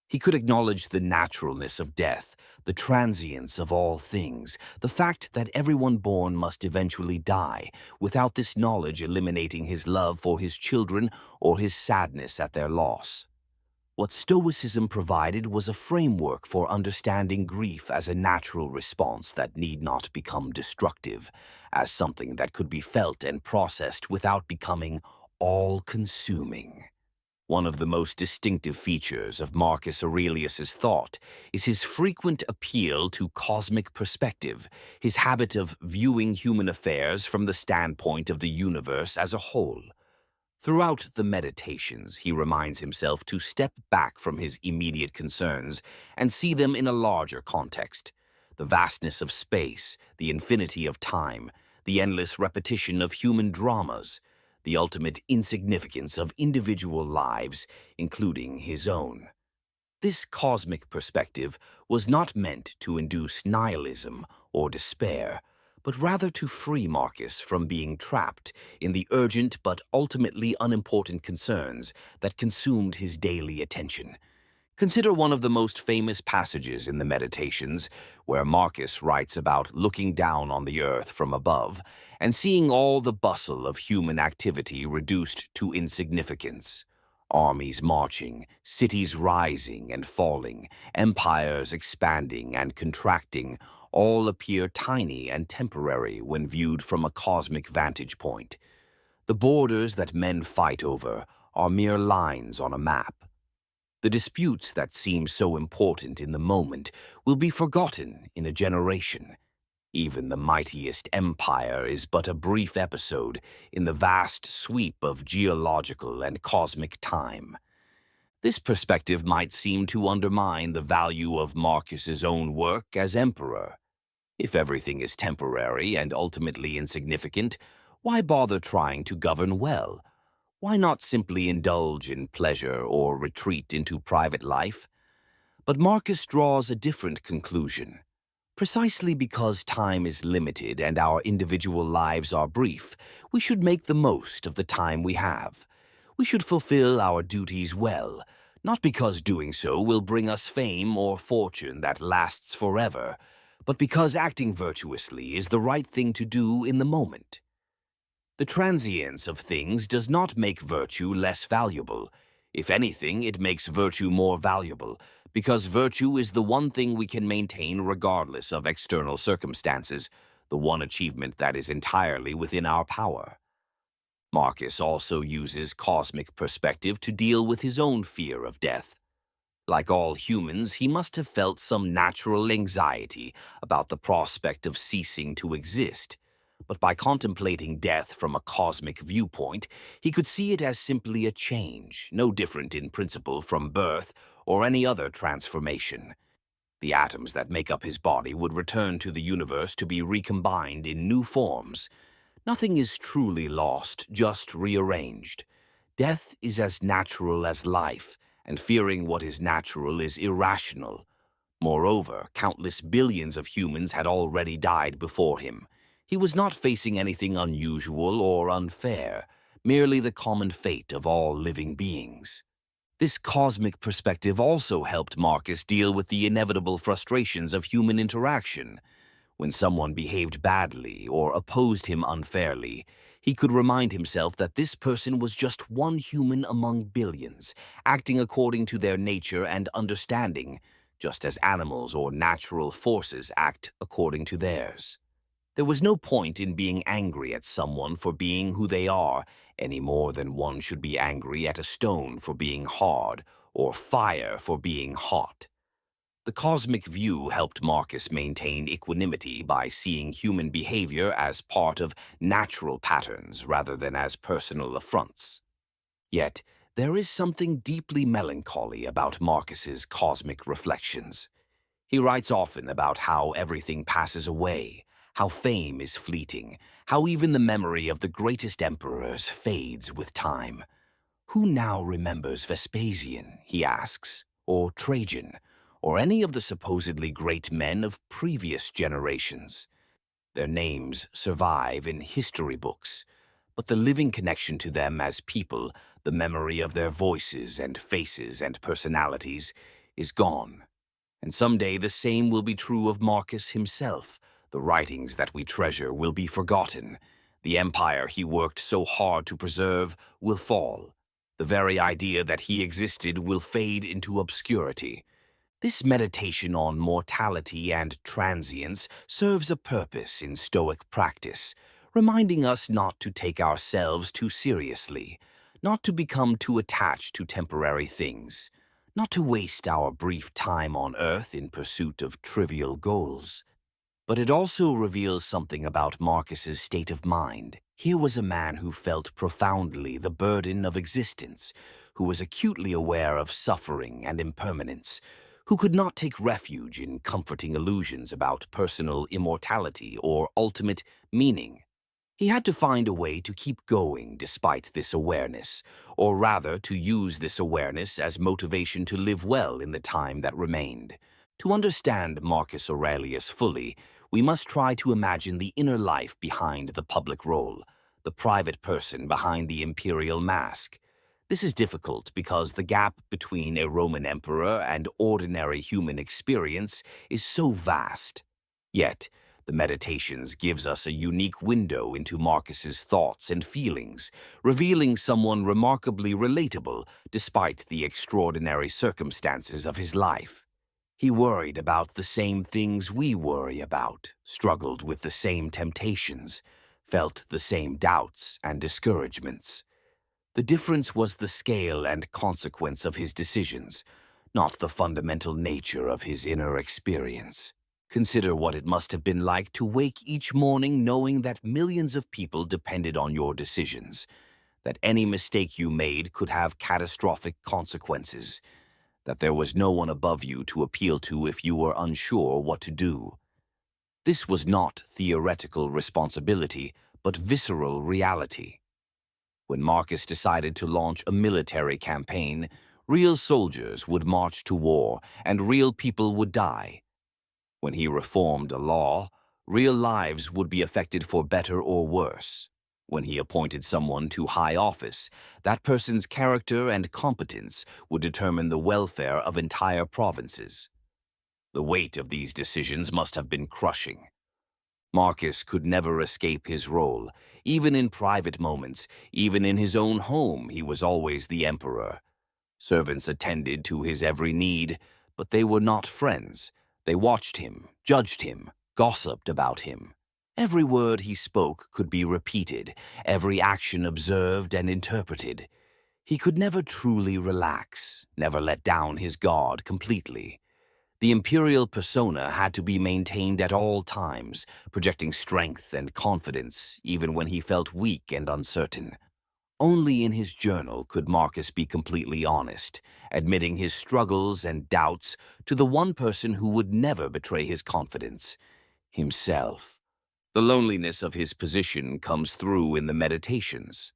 He could acknowledge the naturalness of death, the transience of all things, the fact that everyone born must eventually die, without this knowledge eliminating his love for his children or his sadness at their loss. What Stoicism provided was a framework for understanding grief as a natural response that need not become destructive, as something that could be felt and processed without becoming all-consuming. One of the most distinctive features of Marcus Aurelius's thought is his frequent appeal to cosmic perspective, his habit of viewing human affairs from the standpoint of the universe as a whole. Throughout the meditations, he reminds himself to step back from his immediate concerns and see them in a larger context. The vastness of space, the infinity of time, the endless repetition of human dramas, the ultimate insignificance of individual lives, including his own. This cosmic perspective was not meant to induce nihilism or despair, but rather to free Marcus from being trapped in the urgent but ultimately unimportant concerns that consumed his daily attention. Consider one of the most famous passages in the Meditations, where Marcus writes about looking down on the earth from above and seeing all the bustle of human activity reduced to insignificance. Armies marching, cities rising and falling, empires expanding and contracting, all appear tiny and temporary when viewed from a cosmic vantage point. The borders that men fight over are mere lines on a map. The disputes that seem so important in the moment will be forgotten in a generation. Even the mightiest empire is but a brief episode in the vast sweep of geological and cosmic time. This perspective might seem to undermine the value of Marcus's own work as emperor. If everything is temporary and ultimately insignificant, why bother trying to govern well? Why not simply indulge in pleasure or retreat into private life? But Marcus draws a different conclusion. Precisely because time is limited and our individual lives are brief, we should make the most of the time we have. We should fulfill our duties well, not because doing so will bring us fame or fortune that lasts forever, but because acting virtuously is the right thing to do in the moment. The transience of things does not make virtue less valuable. If anything, it makes virtue more valuable, because virtue is the one thing we can maintain regardless of external circumstances, the one achievement that is entirely within our power. Marcus also uses cosmic perspective to deal with his own fear of death. Like all humans, he must have felt some natural anxiety about the prospect of ceasing to exist. But by contemplating death from a cosmic viewpoint, he could see it as simply a change, no different in principle from birth or any other transformation. The atoms that make up his body would return to the universe to be recombined in new forms. Nothing is truly lost, just rearranged. Death is as natural as life, and fearing what is natural is irrational. Moreover, countless billions of humans had already died before him. He was not facing anything unusual or unfair, merely the common fate of all living beings. This cosmic perspective also helped Marcus deal with the inevitable frustrations of human interaction. When someone behaved badly or opposed him unfairly, he could remind himself that this person was just one human among billions, acting according to their nature and understanding, just as animals or natural forces act according to theirs. There was no point in being angry at someone for being who they are, any more than one should be angry at a stone for being hard or fire for being hot. The cosmic view helped Marcus maintain equanimity by seeing human behavior as part of natural patterns rather than as personal affronts. Yet, there is something deeply melancholy about Marcus's cosmic reflections. He writes often about how everything passes away, how fame is fleeting, how even the memory of the greatest emperors fades with time. Who now remembers Vespasian, he asks, or Trajan, or any of the supposedly great men of previous generations? Their names survive in history books, but the living connection to them as people, the memory of their voices and faces and personalities, is gone. And someday the same will be true of Marcus himself. The writings that we treasure will be forgotten. The empire he worked so hard to preserve will fall. The very idea that he existed will fade into obscurity. This meditation on mortality and transience serves a purpose in Stoic practice, reminding us not to take ourselves too seriously, not to become too attached to temporary things, not to waste our brief time on earth in pursuit of trivial goals. But it also reveals something about Marcus's state of mind. Here was a man who felt profoundly the burden of existence, who was acutely aware of suffering and impermanence, who could not take refuge in comforting illusions about personal immortality or ultimate meaning. He had to find a way to keep going despite this awareness, or rather to use this awareness as motivation to live well in the time that remained. To understand Marcus Aurelius fully, we must try to imagine the inner life behind the public role, the private person behind the imperial mask. This is difficult because the gap between a Roman emperor and ordinary human experience is so vast. Yet, the Meditations gives us a unique window into Marcus's thoughts and feelings, revealing someone remarkably relatable despite the extraordinary circumstances of his life. He worried about the same things we worry about, struggled with the same temptations, felt the same doubts and discouragements. The difference was the scale and consequence of his decisions, not the fundamental nature of his inner experience. Consider what it must have been like to wake each morning knowing that millions of people depended on your decisions, that any mistake you made could have catastrophic consequences, that there was no one above you to appeal to if you were unsure what to do. This was not theoretical responsibility, but visceral reality. When Marcus decided to launch a military campaign, real soldiers would march to war and real people would die. When he reformed a law, real lives would be affected for better or worse. When he appointed someone to high office, that person's character and competence would determine the welfare of entire provinces. The weight of these decisions must have been crushing. Marcus could never escape his role. Even in private moments, even in his own home, he was always the emperor. Servants attended to his every need, but they were not friends. They watched him, judged him, gossiped about him. Every word he spoke could be repeated, every action observed and interpreted. He could never truly relax, never let down his guard completely. The imperial persona had to be maintained at all times, projecting strength and confidence even when he felt weak and uncertain. Only in his journal could Marcus be completely honest, admitting his struggles and doubts to the one person who would never betray his confidence, himself. The loneliness of his position comes through in the Meditations.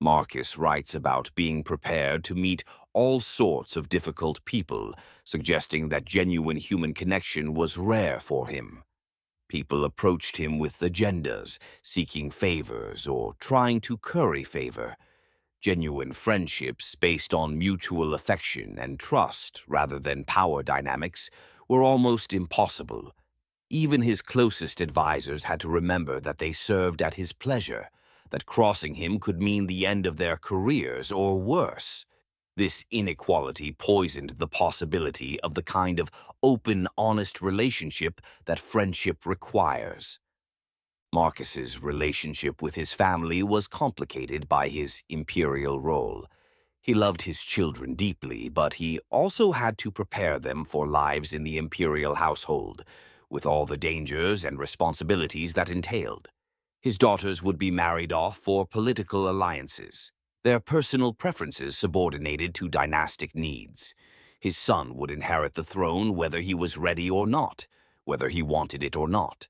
Marcus writes about being prepared to meet all sorts of difficult people, suggesting that genuine human connection was rare for him. People approached him with agendas, seeking favors or trying to curry favor. Genuine friendships based on mutual affection and trust rather than power dynamics were almost impossible. Even his closest advisors had to remember that they served at his pleasure, that crossing him could mean the end of their careers or worse. This inequality poisoned the possibility of the kind of open, honest relationship that friendship requires. Marcus's relationship with his family was complicated by his imperial role. He loved his children deeply, but he also had to prepare them for lives in the imperial household, with all the dangers and responsibilities that entailed. His daughters would be married off for political alliances, their personal preferences subordinated to dynastic needs. His son would inherit the throne whether he was ready or not, whether he wanted it or not.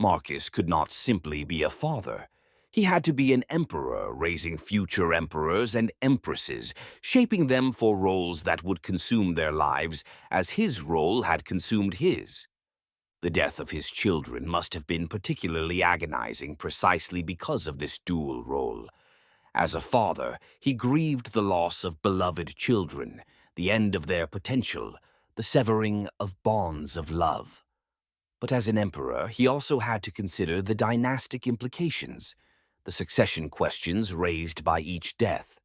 Marcus could not simply be a father. He had to be an emperor, raising future emperors and empresses, shaping them for roles that would consume their lives as his role had consumed his. The death of his children must have been particularly agonizing precisely because of this dual role. As a father, he grieved the loss of beloved children, the end of their potential, the severing of bonds of love. But as an emperor, he also had to consider the dynastic implications, the succession questions raised by each death.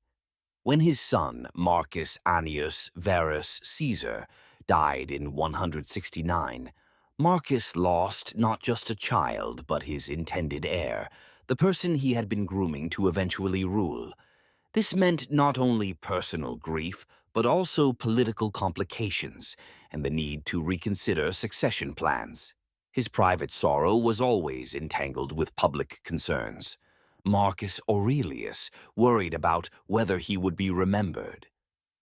When his son, Marcus Annius Verus Caesar, died in 169, Marcus lost not just a child, but his intended heir, the person he had been grooming to eventually rule. This meant not only personal grief, but also political complications and the need to reconsider succession plans. His private sorrow was always entangled with public concerns. Marcus Aurelius worried about whether he would be remembered.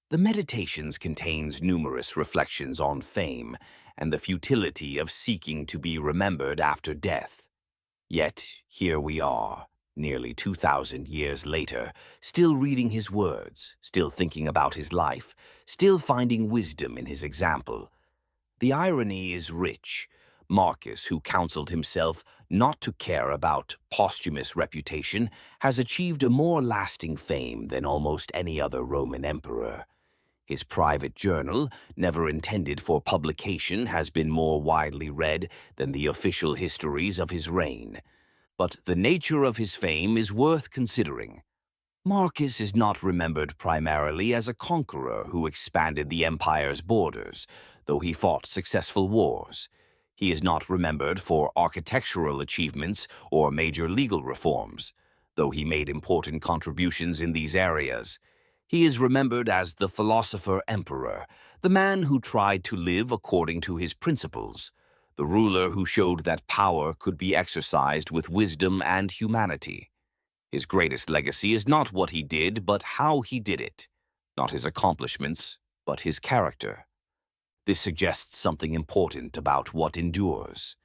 The Meditations contains numerous reflections on fame and the futility of seeking to be remembered after death. Yet here we are, nearly 2,000 years later, still reading his words, still thinking about his life, still finding wisdom in his example. The irony is rich. Marcus, who counseled himself not to care about posthumous reputation, has achieved a more lasting fame than almost any other Roman emperor. His private journal, never intended for publication, has been more widely read than the official histories of his reign. But the nature of his fame is worth considering. Marcus is not remembered primarily as a conqueror who expanded the empire's borders, though he fought successful wars. He is not remembered for architectural achievements or major legal reforms, though he made important contributions in these areas. He is remembered as the Philosopher Emperor, the man who tried to live according to his principles, the ruler who showed that power could be exercised with wisdom and humanity. His greatest legacy is not what he did, but how he did it. Not his accomplishments, but his character. This suggests something important about what endures.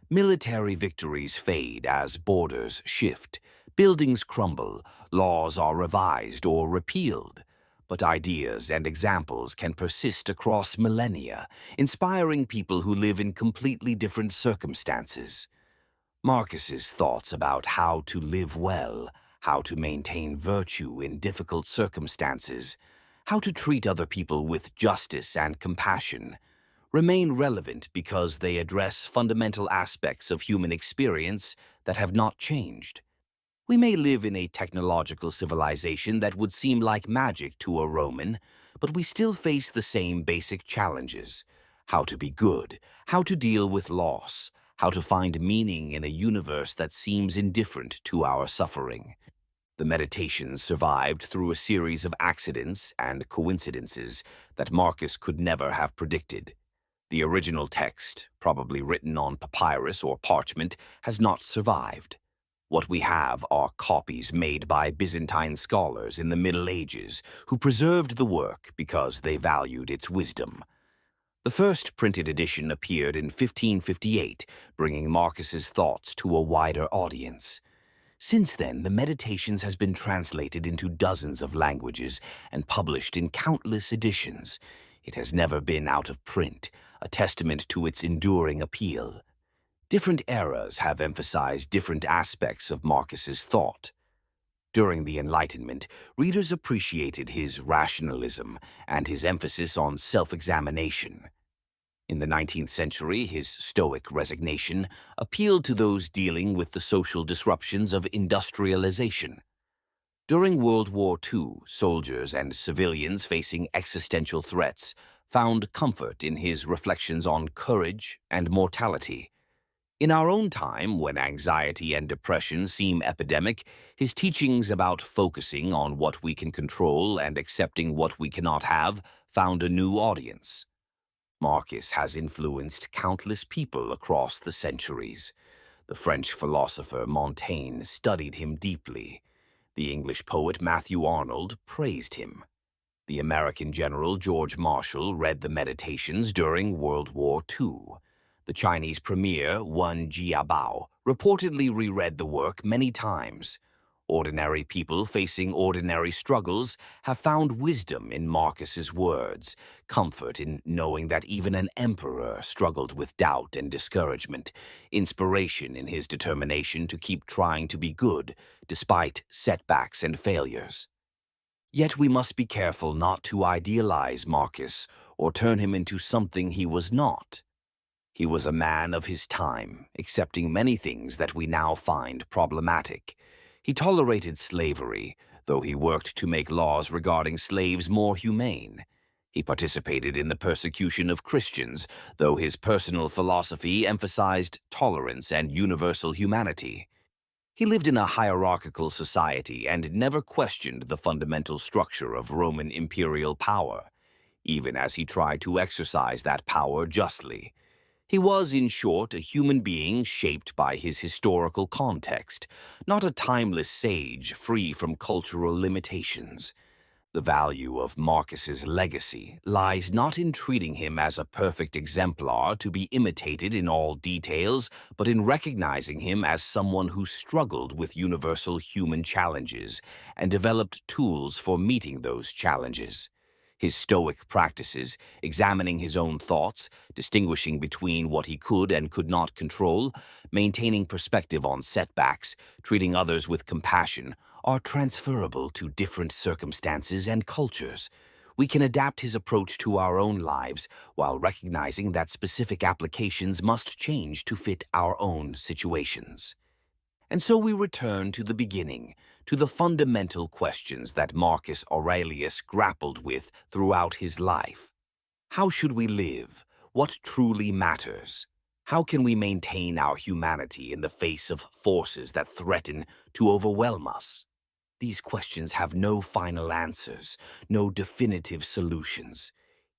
Military victories fade as borders shift, buildings crumble, laws are revised or repealed. But ideas and examples can persist across millennia, inspiring people who live in completely different circumstances. Marcus's thoughts about how to live well, how to maintain virtue in difficult circumstances, how to treat other people with justice and compassion, remain relevant because they address fundamental aspects of human experience that have not changed. We may live in a technological civilization that would seem like magic to a Roman, but we still face the same basic challenges: how to be good, how to deal with loss, how to find meaning in a universe that seems indifferent to our suffering. The Meditations survived through a series of accidents and coincidences that Marcus could never have predicted. The original text, probably written on papyrus or parchment, has not survived. What we have are copies made by Byzantine scholars in the Middle Ages who preserved the work because they valued its wisdom. The first printed edition appeared in 1558, bringing Marcus's thoughts to a wider audience. Since then, the Meditations has been translated into dozens of languages and published in countless editions. It has never been out of print, a testament to its enduring appeal. Different eras have emphasized different aspects of Marcus's thought. During the Enlightenment, readers appreciated his rationalism and his emphasis on self-examination. In the 19th century, his Stoic resignation appealed to those dealing with the social disruptions of industrialization. During World War II, soldiers and civilians facing existential threats found comfort in his reflections on courage and mortality. In our own time, when anxiety and depression seem epidemic, his teachings about focusing on what we can control and accepting what we cannot have found a new audience. Marcus has influenced countless people across the centuries. The French philosopher Montaigne studied him deeply. The English poet Matthew Arnold praised him. The American general George Marshall read the Meditations during World War II. The Chinese premier Wen Jiabao reportedly reread the work many times. Ordinary people facing ordinary struggles have found wisdom in Marcus's words, comfort in knowing that even an emperor struggled with doubt and discouragement, inspiration in his determination to keep trying to be good despite setbacks and failures. Yet we must be careful not to idealize Marcus or turn him into something he was not. He was a man of his time, accepting many things that we now find problematic. He tolerated slavery, though he worked to make laws regarding slaves more humane. He participated in the persecution of Christians, though his personal philosophy emphasized tolerance and universal humanity. He lived in a hierarchical society and never questioned the fundamental structure of Roman imperial power, even as he tried to exercise that power justly. He was, in short, a human being shaped by his historical context, not a timeless sage free from cultural limitations. The value of Marcus's legacy lies not in treating him as a perfect exemplar to be imitated in all details, but in recognizing him as someone who struggled with universal human challenges and developed tools for meeting those challenges. His Stoic practices, examining his own thoughts, distinguishing between what he could and could not control, maintaining perspective on setbacks, treating others with compassion, are transferable to different circumstances and cultures. We can adapt his approach to our own lives while recognizing that specific applications must change to fit our own situations. And so we return to the beginning, to the fundamental questions that Marcus Aurelius grappled with throughout his life. How should we live? What truly matters? How can we maintain our humanity in the face of forces that threaten to overwhelm us? These questions have no final answers, no definitive solutions.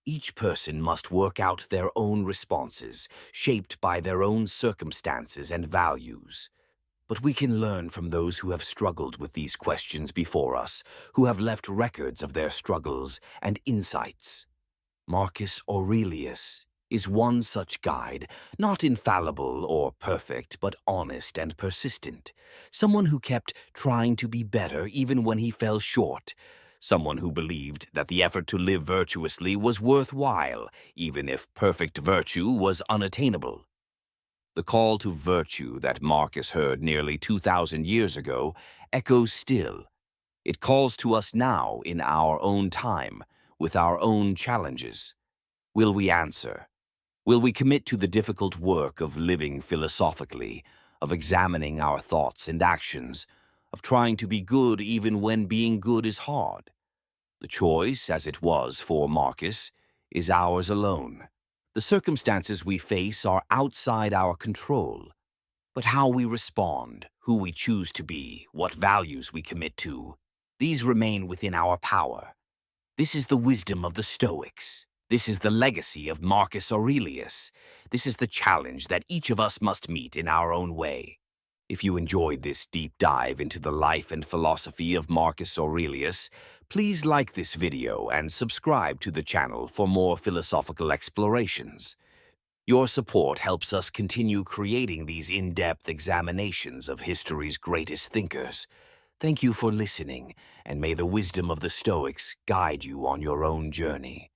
Each person must work out their own responses, shaped by their own circumstances and values. But we can learn from those who have struggled with these questions before us, who have left records of their struggles and insights. Marcus Aurelius is one such guide, not infallible or perfect, but honest and persistent. Someone who kept trying to be better even when he fell short. Someone who believed that the effort to live virtuously was worthwhile, even if perfect virtue was unattainable. The call to virtue that Marcus heard nearly 2,000 years ago echoes still. It calls to us now in our own time, with our own challenges. Will we answer? Will we commit to the difficult work of living philosophically, of examining our thoughts and actions, of trying to be good even when being good is hard? The choice, as it was for Marcus, is ours alone. The circumstances we face are outside our control, but how we respond, who we choose to be, what values we commit to, these remain within our power. This is the wisdom of the Stoics. This is the legacy of Marcus Aurelius. This is the challenge that each of us must meet in our own way. If you enjoyed this deep dive into the life and philosophy of Marcus Aurelius, please like this video and subscribe to the channel for more philosophical explorations. Your support helps us continue creating these in-depth examinations of history's greatest thinkers. Thank you for listening, and may the wisdom of the Stoics guide you on your own journey.